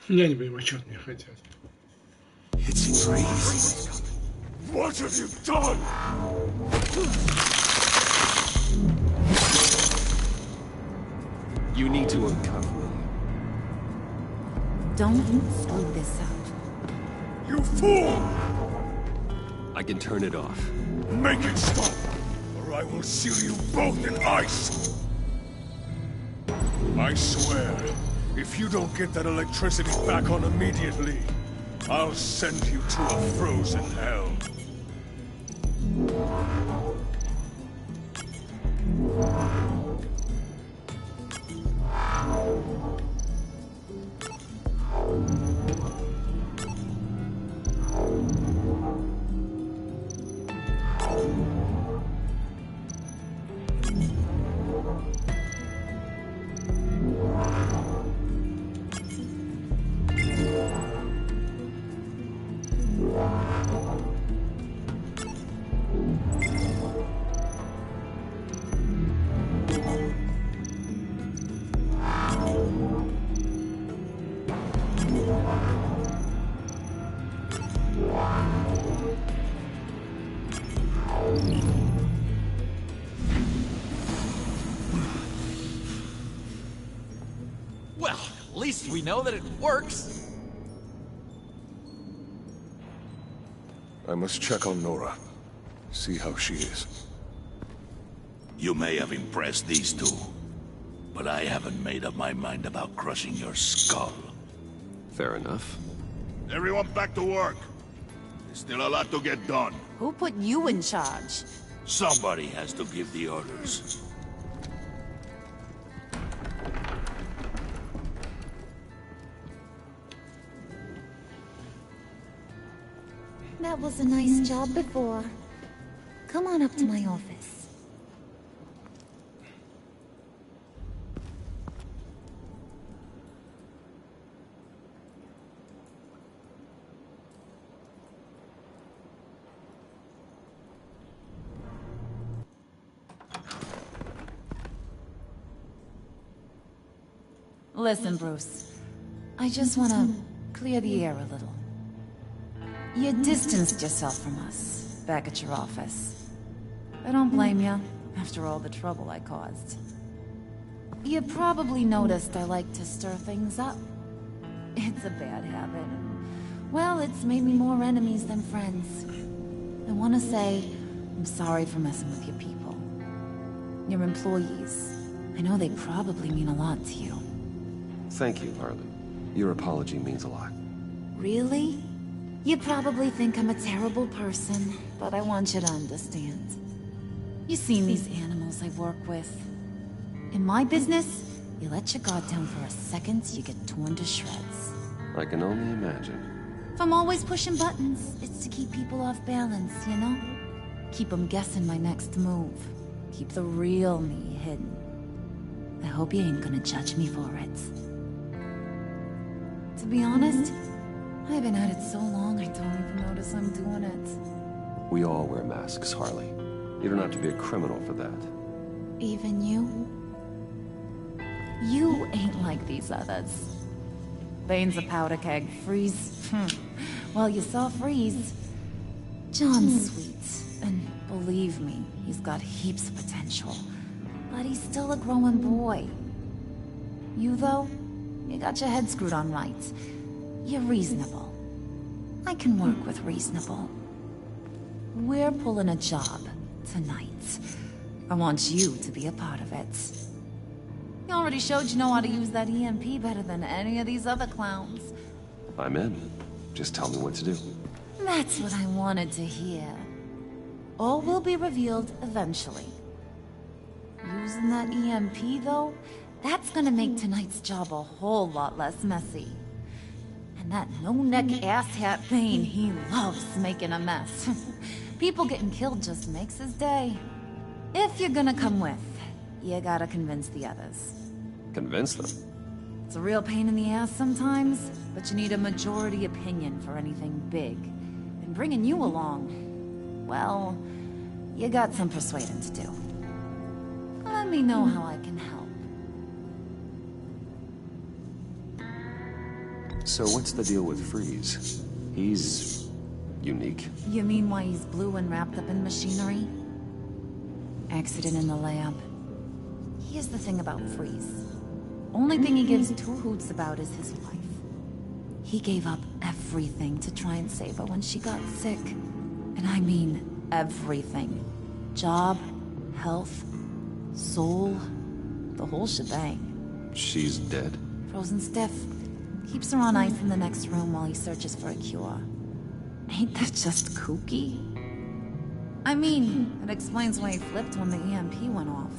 Я не понимаю, что от меня хотят. It's It's crazy. What have you done? You need to uncuff me. Don't screw this up. You fool! I can turn it off. Make it stop, or I will seal you both in ice! I swear, if you don't get that electricity back on immediately, I'll send you to a frozen hell. Well, at least we know that it works. I must check on Nora. See how she is. You may have impressed these two, but I haven't made up my mind about crushing your skull. Fair enough. Everyone back to work. There's still a lot to get done. Who put you in charge? Somebody has to give the orders. That was a nice job before. Come on up to my office. Listen, Bruce. I just want to clear the air a little. You distanced yourself from us, back at your office. I don't blame you, after all the trouble I caused. You probably noticed I like to stir things up. It's a bad habit. Well, it's made me more enemies than friends. I want to say, I'm sorry for messing with your people. Your employees. I know they probably mean a lot to you. Thank you, Harley. Your apology means a lot. Really? You probably think I'm a terrible person, but I want you to understand. You've seen these animals I work with. In my business, you let your guard down for a second, you get torn to shreds. I can only imagine. If I'm always pushing buttons, it's to keep people off balance, you know? Keep them guessing my next move. Keep the real me hidden. I hope you ain't gonna judge me for it. To be honest, I've been at it so long I don't even notice I'm doing it. We all wear masks, Harley. You don't have to be a criminal for that. Even you? You ain't like these others. Bane's a powder keg. Freeze. Well, you saw Freeze. John's sweet, and believe me, he's got heaps of potential. But he's still a growing boy. You, though, you got your head screwed on right. You're reasonable. I can work with reasonable. We're pulling a job tonight. I want you to be a part of it. You already showed you know how to use that EMP better than any of these other clowns. I'm in. Just tell me what to do. That's what I wanted to hear. All will be revealed eventually. Using that EMP, though, that's gonna make tonight's job a whole lot less messy. And that no-neck asshat Bane, he loves making a mess. People getting killed just makes his day. If you're gonna come with, you gotta convince the others. Convince them? It's a real pain in the ass sometimes, but you need a majority opinion for anything big. And bringing you along, well, you got some persuading to do. Let me know how I can help. So what's the deal with Freeze? He's unique? You mean why he's blue and wrapped up in machinery? Accident in the lab. Here's the thing about Freeze. Only thing he gives two hoots about is his wife. He gave up everything to try and save her when she got sick. And I mean everything. Job, health, soul, the whole shebang. She's dead? Frozen stiff. Keeps her on ice in the next room while he searches for a cure. Ain't that just kooky? I mean, it explains why he flipped when the EMP went off.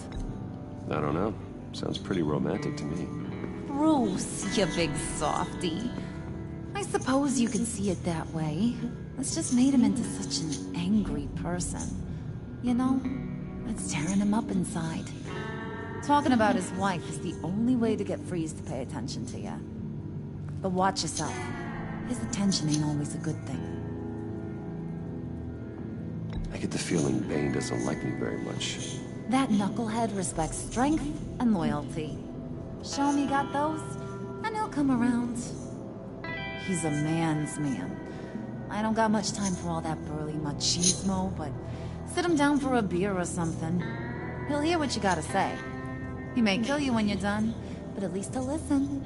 I don't know. Sounds pretty romantic to me. Bruce, you big softy. I suppose you can see it that way. It's just made him into such an angry person. You know, it's tearing him up inside. Talking about his wife is the only way to get Freeze to pay attention to you. But watch yourself. His attention ain't always a good thing. I get the feeling Bane doesn't like me very much. That knucklehead respects strength and loyalty. Show him you got those, and he'll come around. He's a man's man. I don't got much time for all that burly machismo, but sit him down for a beer or something. He'll hear what you gotta say. He may kill you when you're done, but at least he'll listen.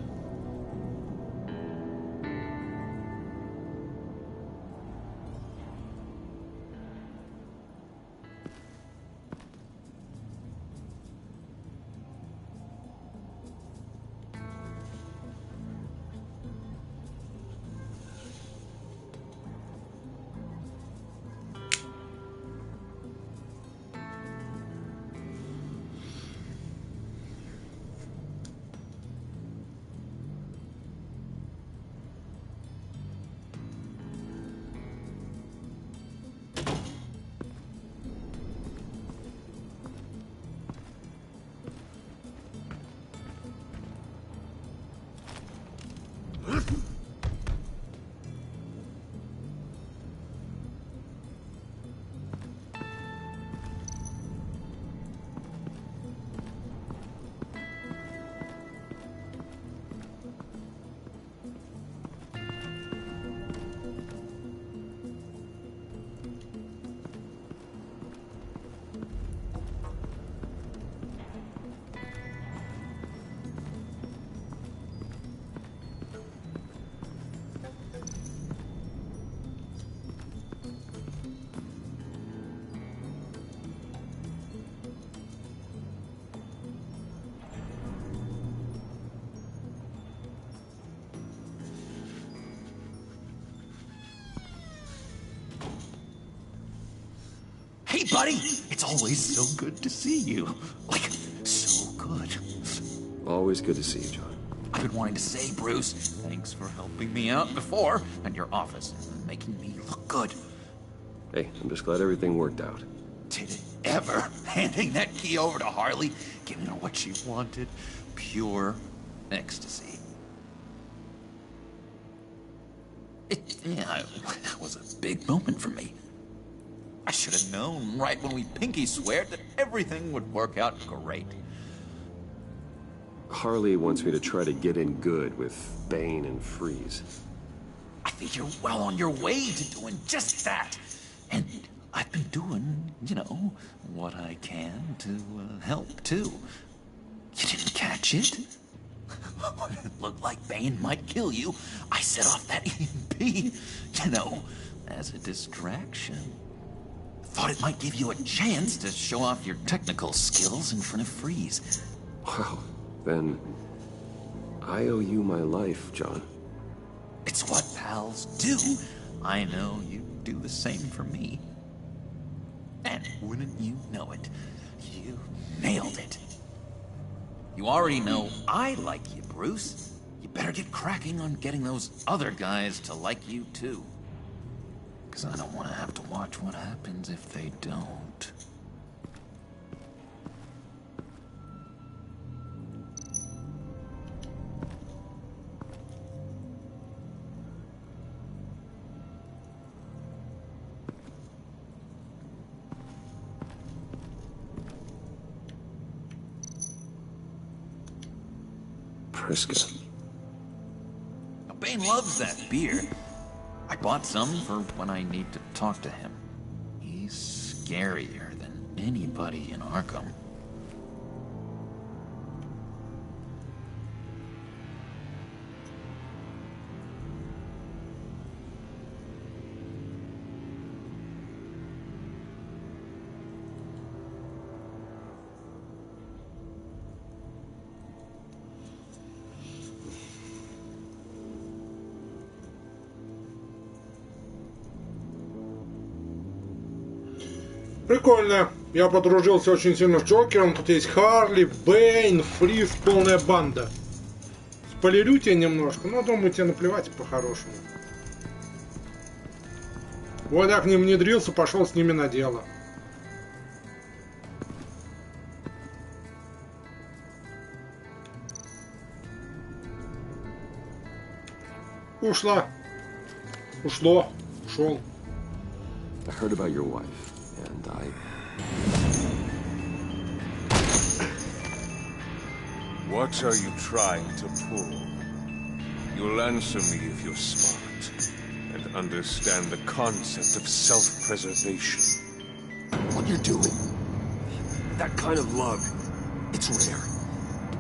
Hey, buddy! It's always so good to see you. Like, so good. Always good to see you, John. I've been wanting to say, Bruce, thanks for helping me out before at your office and making me look good. Hey, I'm just glad everything worked out. Did it ever? Handing that key over to Harley, giving her what she wanted. Pure ecstasy. It was a big moment for me. I should have known right when we pinky sweared that everything would work out great. Harley wants me to try to get in good with Bane and Freeze. I think you're well on your way to doing just that. And I've been doing, you know, what I can to help, too. You didn't catch it? When it looked like Bane might kill you, I set off that EMP, you know, as a distraction. Thought it might give you a chance to show off your technical skills in front of Freeze. Wow, then I owe you my life, John. It's what pals do. I know you do the same for me. And wouldn't you know it, you nailed it. You already know I like you, Bruce. You better get cracking on getting those other guys to like you, too. Because I don't want to have to watch what happens if they don't. Priska. Now, Bane loves that beer. I bought some for when I need to talk to him. He's scarier than anybody in Arkham. Прикольно. Я подружился очень сильно с Джокером. Тут есть Харли, Бэйн, Фриз, полная банда. Спойлерю тебя немножко, но думаю, тебе наплевать по-хорошему. Вот я к ним внедрился, пошел с ними на дело. Ушла. Ушло. Ушел. I heard about your wife. And What are you trying to pull? You'll answer me if you're smart and understand the concept of self-preservation. What you're doing? That kind of love, it's rare.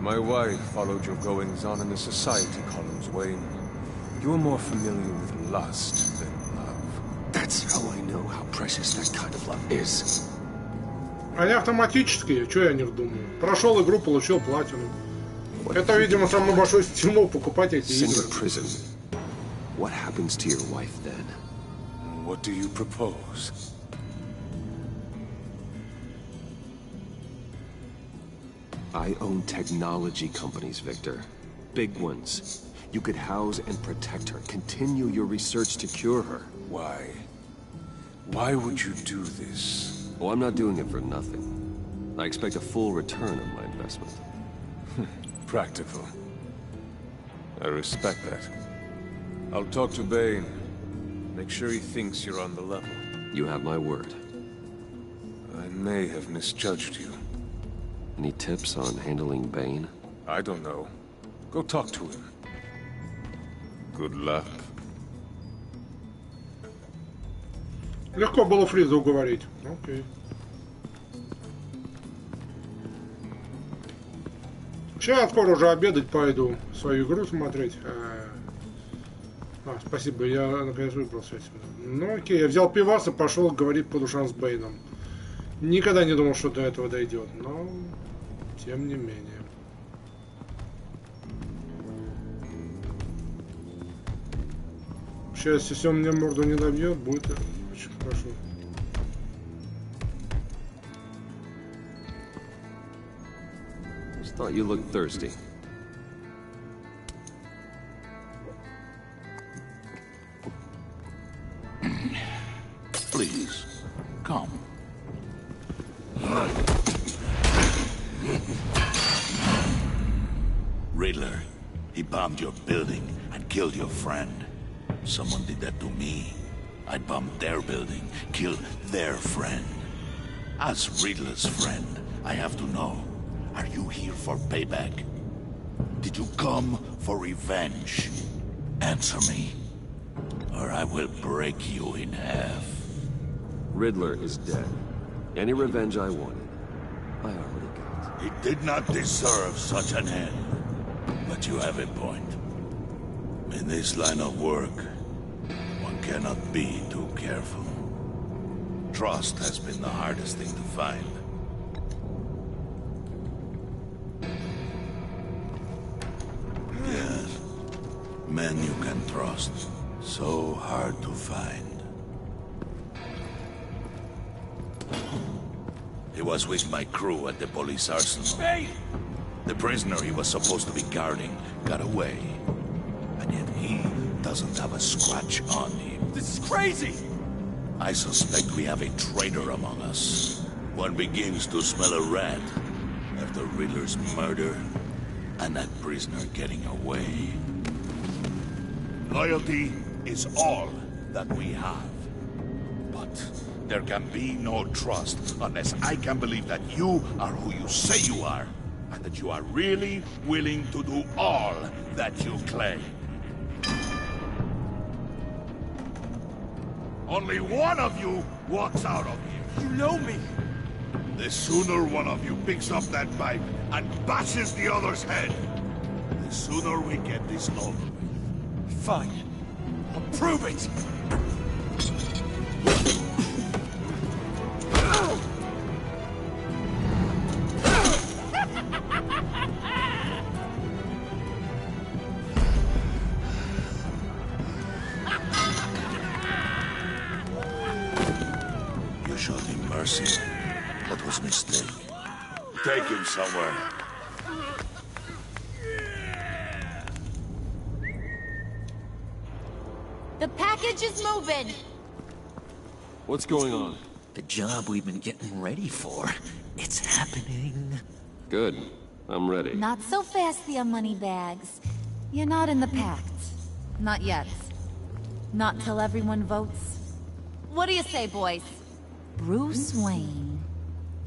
My wife followed your goings-on in the society columns, Wayne. You're more familiar with lust than love. That's how I know how precious that kind of love is. Они автоматические, что я не думаю. Прошел игру, получил платину. Это, видимо, самый большой стимул покупать эти игры. Prison. What happens to your wife then? What do you propose? I own technology companies, Victor. Big ones. You could house and protect her. Continue your research to cure her. Why? Why would you do this? Oh, I'm not doing it for nothing. I expect a full return on my investment. Practical. I respect that. I'll talk to Bane. Make sure he thinks you're on the level. You have my word. I may have misjudged you. Any tips on handling Bane? I don't know. Go talk to him. Good luck. Легко было Фриза уговорить. Окей. Сейчас скоро уже обедать пойду. Свою игру смотреть. Спасибо, я наконец выбрался отсюда. Ну окей, я взял пивас и пошел говорить по душам с Бэйном. Никогда не думал, что до этого дойдет, но тем не менее. Сейчас, если он мне морду не набьет, будет очень хорошо. Just thought you looked thirsty. Please, come. Riddler, he bombed your building and killed your friend. Someone did that to me. I bombed their building, killed their friend. As Riddler's friend, I have to know, are you here for payback? Did you come for revenge? Answer me, or I will break you in half. Riddler is dead. Any revenge I wanted, I already got. He did not deserve such an end. But you have a point. In this line of work, one cannot be too careful. Trust has been the hardest thing to find. Yes. Men you can trust. So hard to find. He was with my crew at the police arsenal. Hey! The prisoner he was supposed to be guarding got away. And yet he doesn't have a scratch on him. This is crazy! I suspect we have a traitor among us. One begins to smell a rat after Riddler's murder and that prisoner getting away. Loyalty is all that we have. But there can be no trust unless I can believe that you are who you say you are, and that you are really willing to do all that you claim. only one of you walks out of here. You know me. The sooner one of you picks up that pipe and bashes the other's head, the sooner we get this over with. Fine. I'll prove it. You showed him mercy. That was a mistake. Take him somewhere. The package is moving. What's going on? The job we've been getting ready for. It's happening. Good. I'm ready. Not so fast, there, moneybags. You're not in the pact. Not yet. Not till everyone votes. What do you say, boys? Bruce Wayne.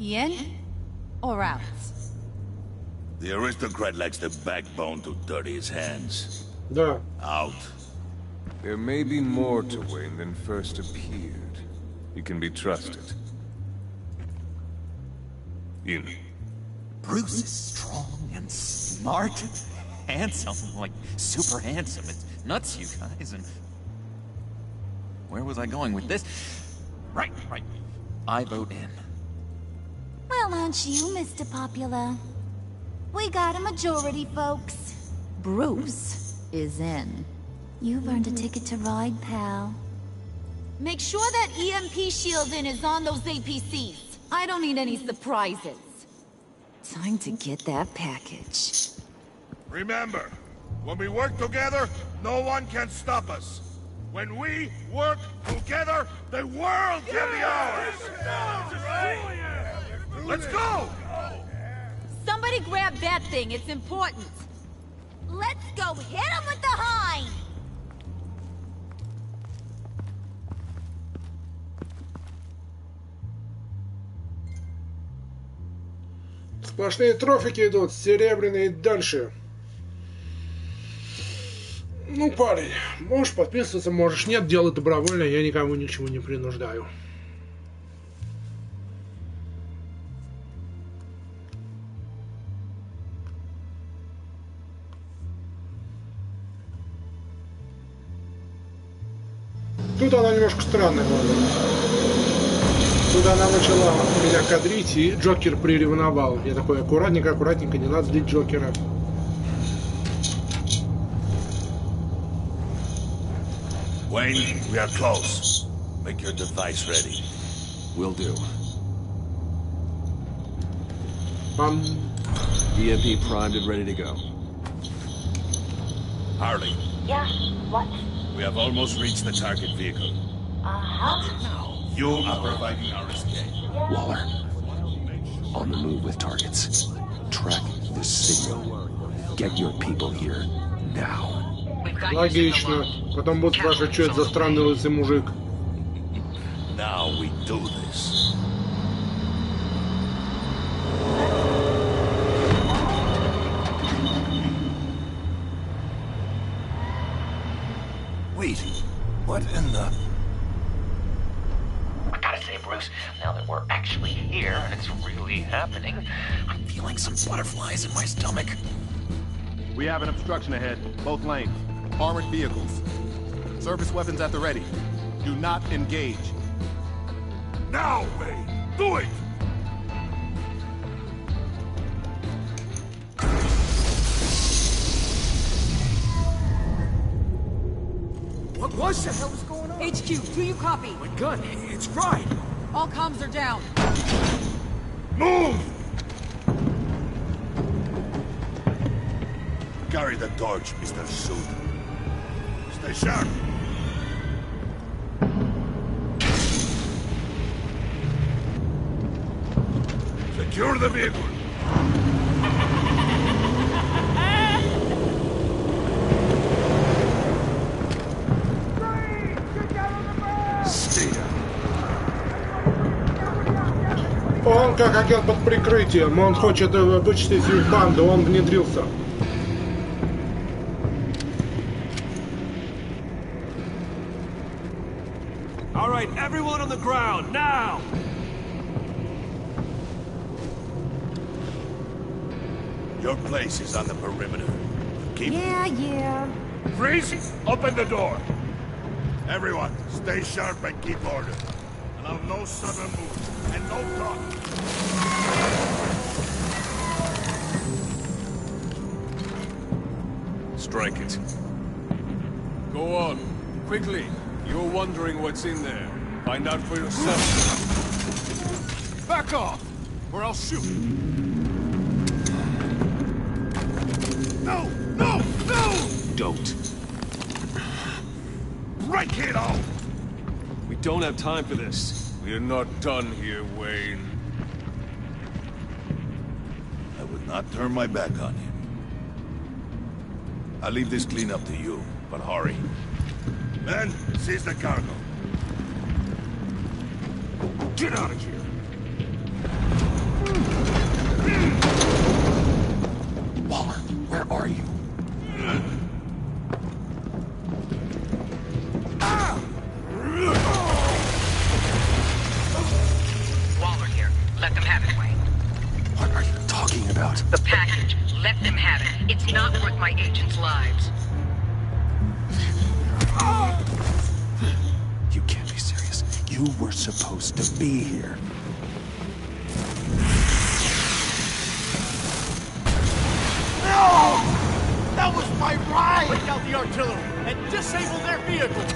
In or out? The aristocrat likes the backbone to dirty his hands. Да. Out. There may be more to Wayne than first appeared. He can be trusted. In. Bruce is strong and smart. Handsome, like super handsome. It's nuts, you guys, and... Where was I going with this? Right. I vote in. Well, aren't you, Mr. Popular? We got a majority, folks. Bruce is in. You've earned a ticket to ride, pal. Make sure that EMP shielding is on those APCs. I don't need any surprises. Time to get that package. Remember, when we work together, no one can stop us. When we work together, the world can be ours! Let's go! Somebody grab that thing, it's important. Let's go hit him with the hind! Сплошные трофики идут, серебряные и дальше. Ну, парень, можешь подписываться, можешь нет, делай добровольно, я никому ничего не принуждаю. Тут она немножко странная была. Тут она начала меня кадрить, и Джокер приревновал. Я такой, аккуратненько, не надо злить Джокера. Wayne, we are close. Make your device ready. Will do. EMP primed and ready to go. Harley. Yeah, what? We have almost reached the target vehicle. Uh-huh. You are providing our escape. Waller. On the move with targets. Track this signal. Get your people here now. Логично. Потом будут спрашивать, что это за странный лысый мужик. Now we do this. Wait, what in the... I gotta say, Bruce, now that we're actually here and it's really happening, I'm feeling some butterflies in my stomach. We have an obstruction ahead, both lanes. Armored vehicles. Service weapons at the ready. Do not engage. Now, Wayne! Do it! What was that? What the hell was going on? HQ, do you copy? My gun, it's fried. All comms are down. Move! Carry the torch, Mr. Suit. Stay sharp! Secure the vehicle! Он как агент под прикрытием, он хочет вычислить их банду, он внедрился. All right, everyone on the ground, now! Your place is on the perimeter. Keep... Yeah. Freeze! Open the door! Everyone, stay sharp and keep order. Allow no sudden move, and no talk. Strike it. Go on, quickly. You're wondering what's in there. Find out for yourself. Back off, or I'll shoot. No! No! No! Don't. Break it off! We don't have time for this. We're not done here, Wayne. I would not turn my back on him. I'll leave this clean up to you, but hurry. Men, seize the cargo. Get out of here! Waller, where are you? Waller here. Let them have it, Wayne. What are you talking about? The package. Let them have it. It's not worth my agents' lives. You can't be serious. You were supposed to be here. No! That was my ride! Break out the artillery and disable their vehicles!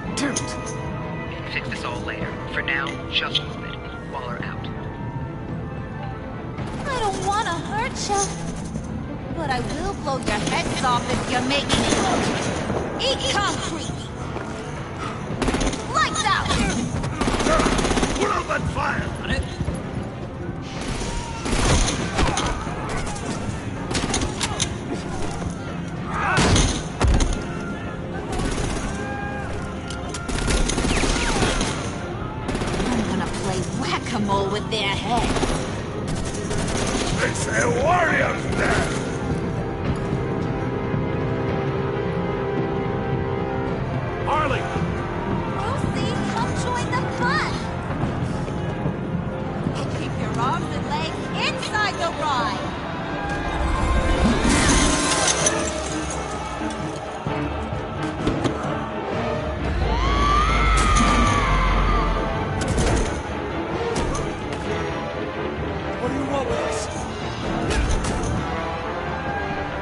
We can fix this all later. For now, just move it. Waller out. I don't want to hurt you, but I will blow your heads off if you're making it look. Eat concrete! Lights out! Put out that fire! On it. I'm gonna play whack-a-mole with their heads. It's a warrior's death! Harley! Lucy, come join the fun! Keep your arms and legs inside the ride! What do you want with us?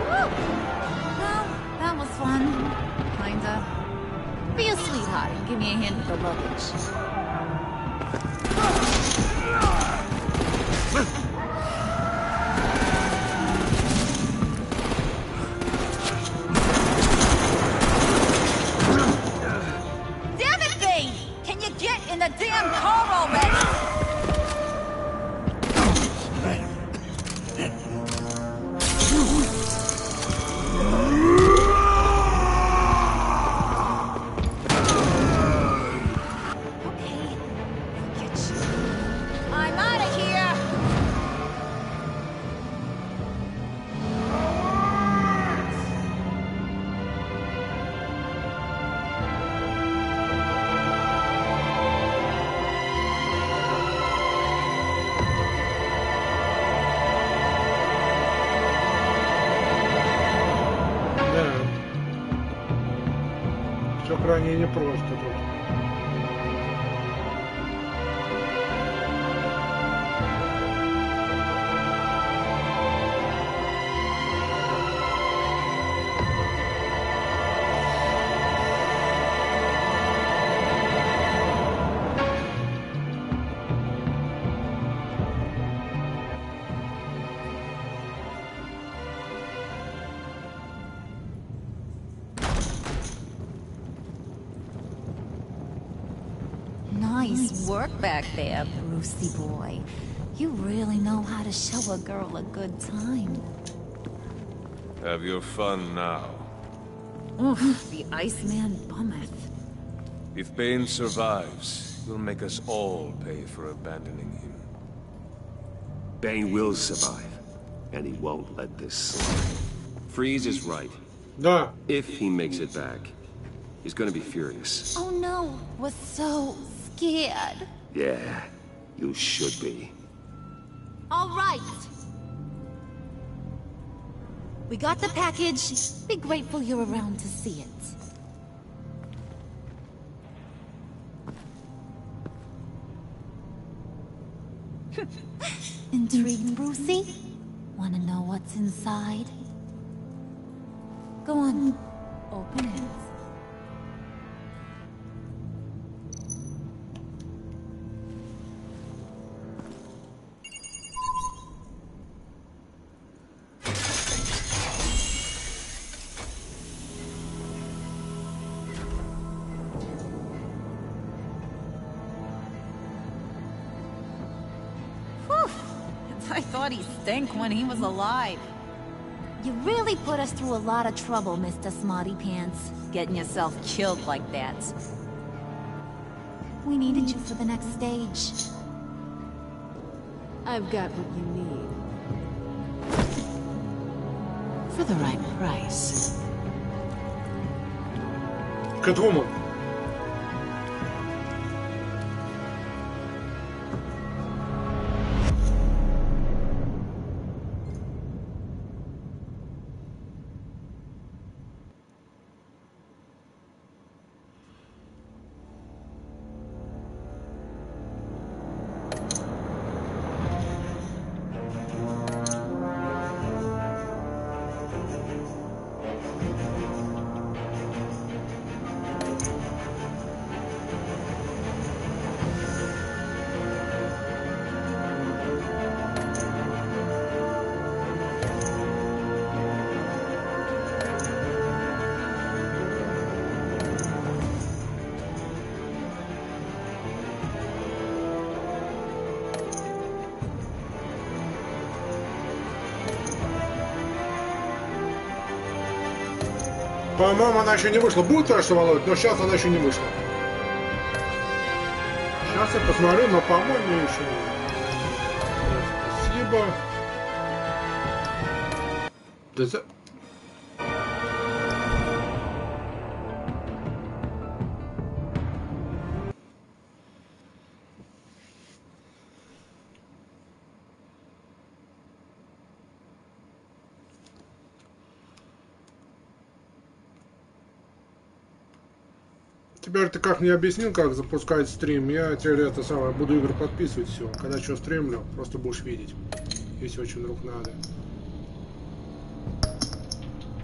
Woo! Well, that was fun. Kinda. Be a sweetheart and give me a hand with the luggage. Damn it, Bane! Can you get in the damn car already? I'm out of here! Да. Все крайне непросто тут. Nice work back there, Brucey boy. You really know how to show a girl a good time. Have your fun now. Oof, the Iceman bummeth. If Bane survives, he'll make us all pay for abandoning him. Bane will survive. And he won't let this slide. Freeze is right. Да. If he makes it back, he's gonna be furious. Oh no, was so scared. Yeah, you should be. All right. We got the package. Be grateful you're around to see it. Intrigued, Brucey? Wanna know what's inside? Go on, open it. I thought he stank when he was alive. You really put us through a lot of trouble, Mr. Smarty Pants. Getting yourself killed like that. We needed you for the next stage. I've got what you need. For the right price. Catwoman. По-моему, она еще не вышла. Будет, кажется, Володь, но сейчас она еще не вышла. Сейчас я посмотрю, но, по-моему, еще не. Спасибо. Да за... Теперь ты как мне объяснил, как запускать стрим, я теперь это самое буду игры подписывать, все. Когда что стримлю, просто будешь видеть, если очень вдруг надо.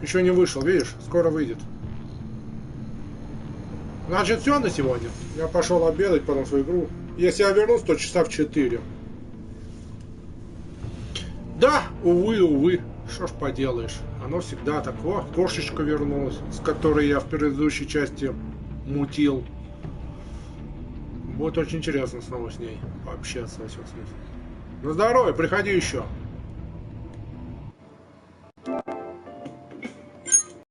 Еще не вышел, видишь? Скоро выйдет. Значит, все на сегодня. Я пошел обедать, потом свою игру. Если я вернусь, то часа в 4. Да, увы. Что ж поделаешь. Оно всегда так. О, кошечка вернулась, с которой я в предыдущей части мутил. Будет очень интересно снова с ней пообщаться во всем смысле. На здоровье, приходи еще.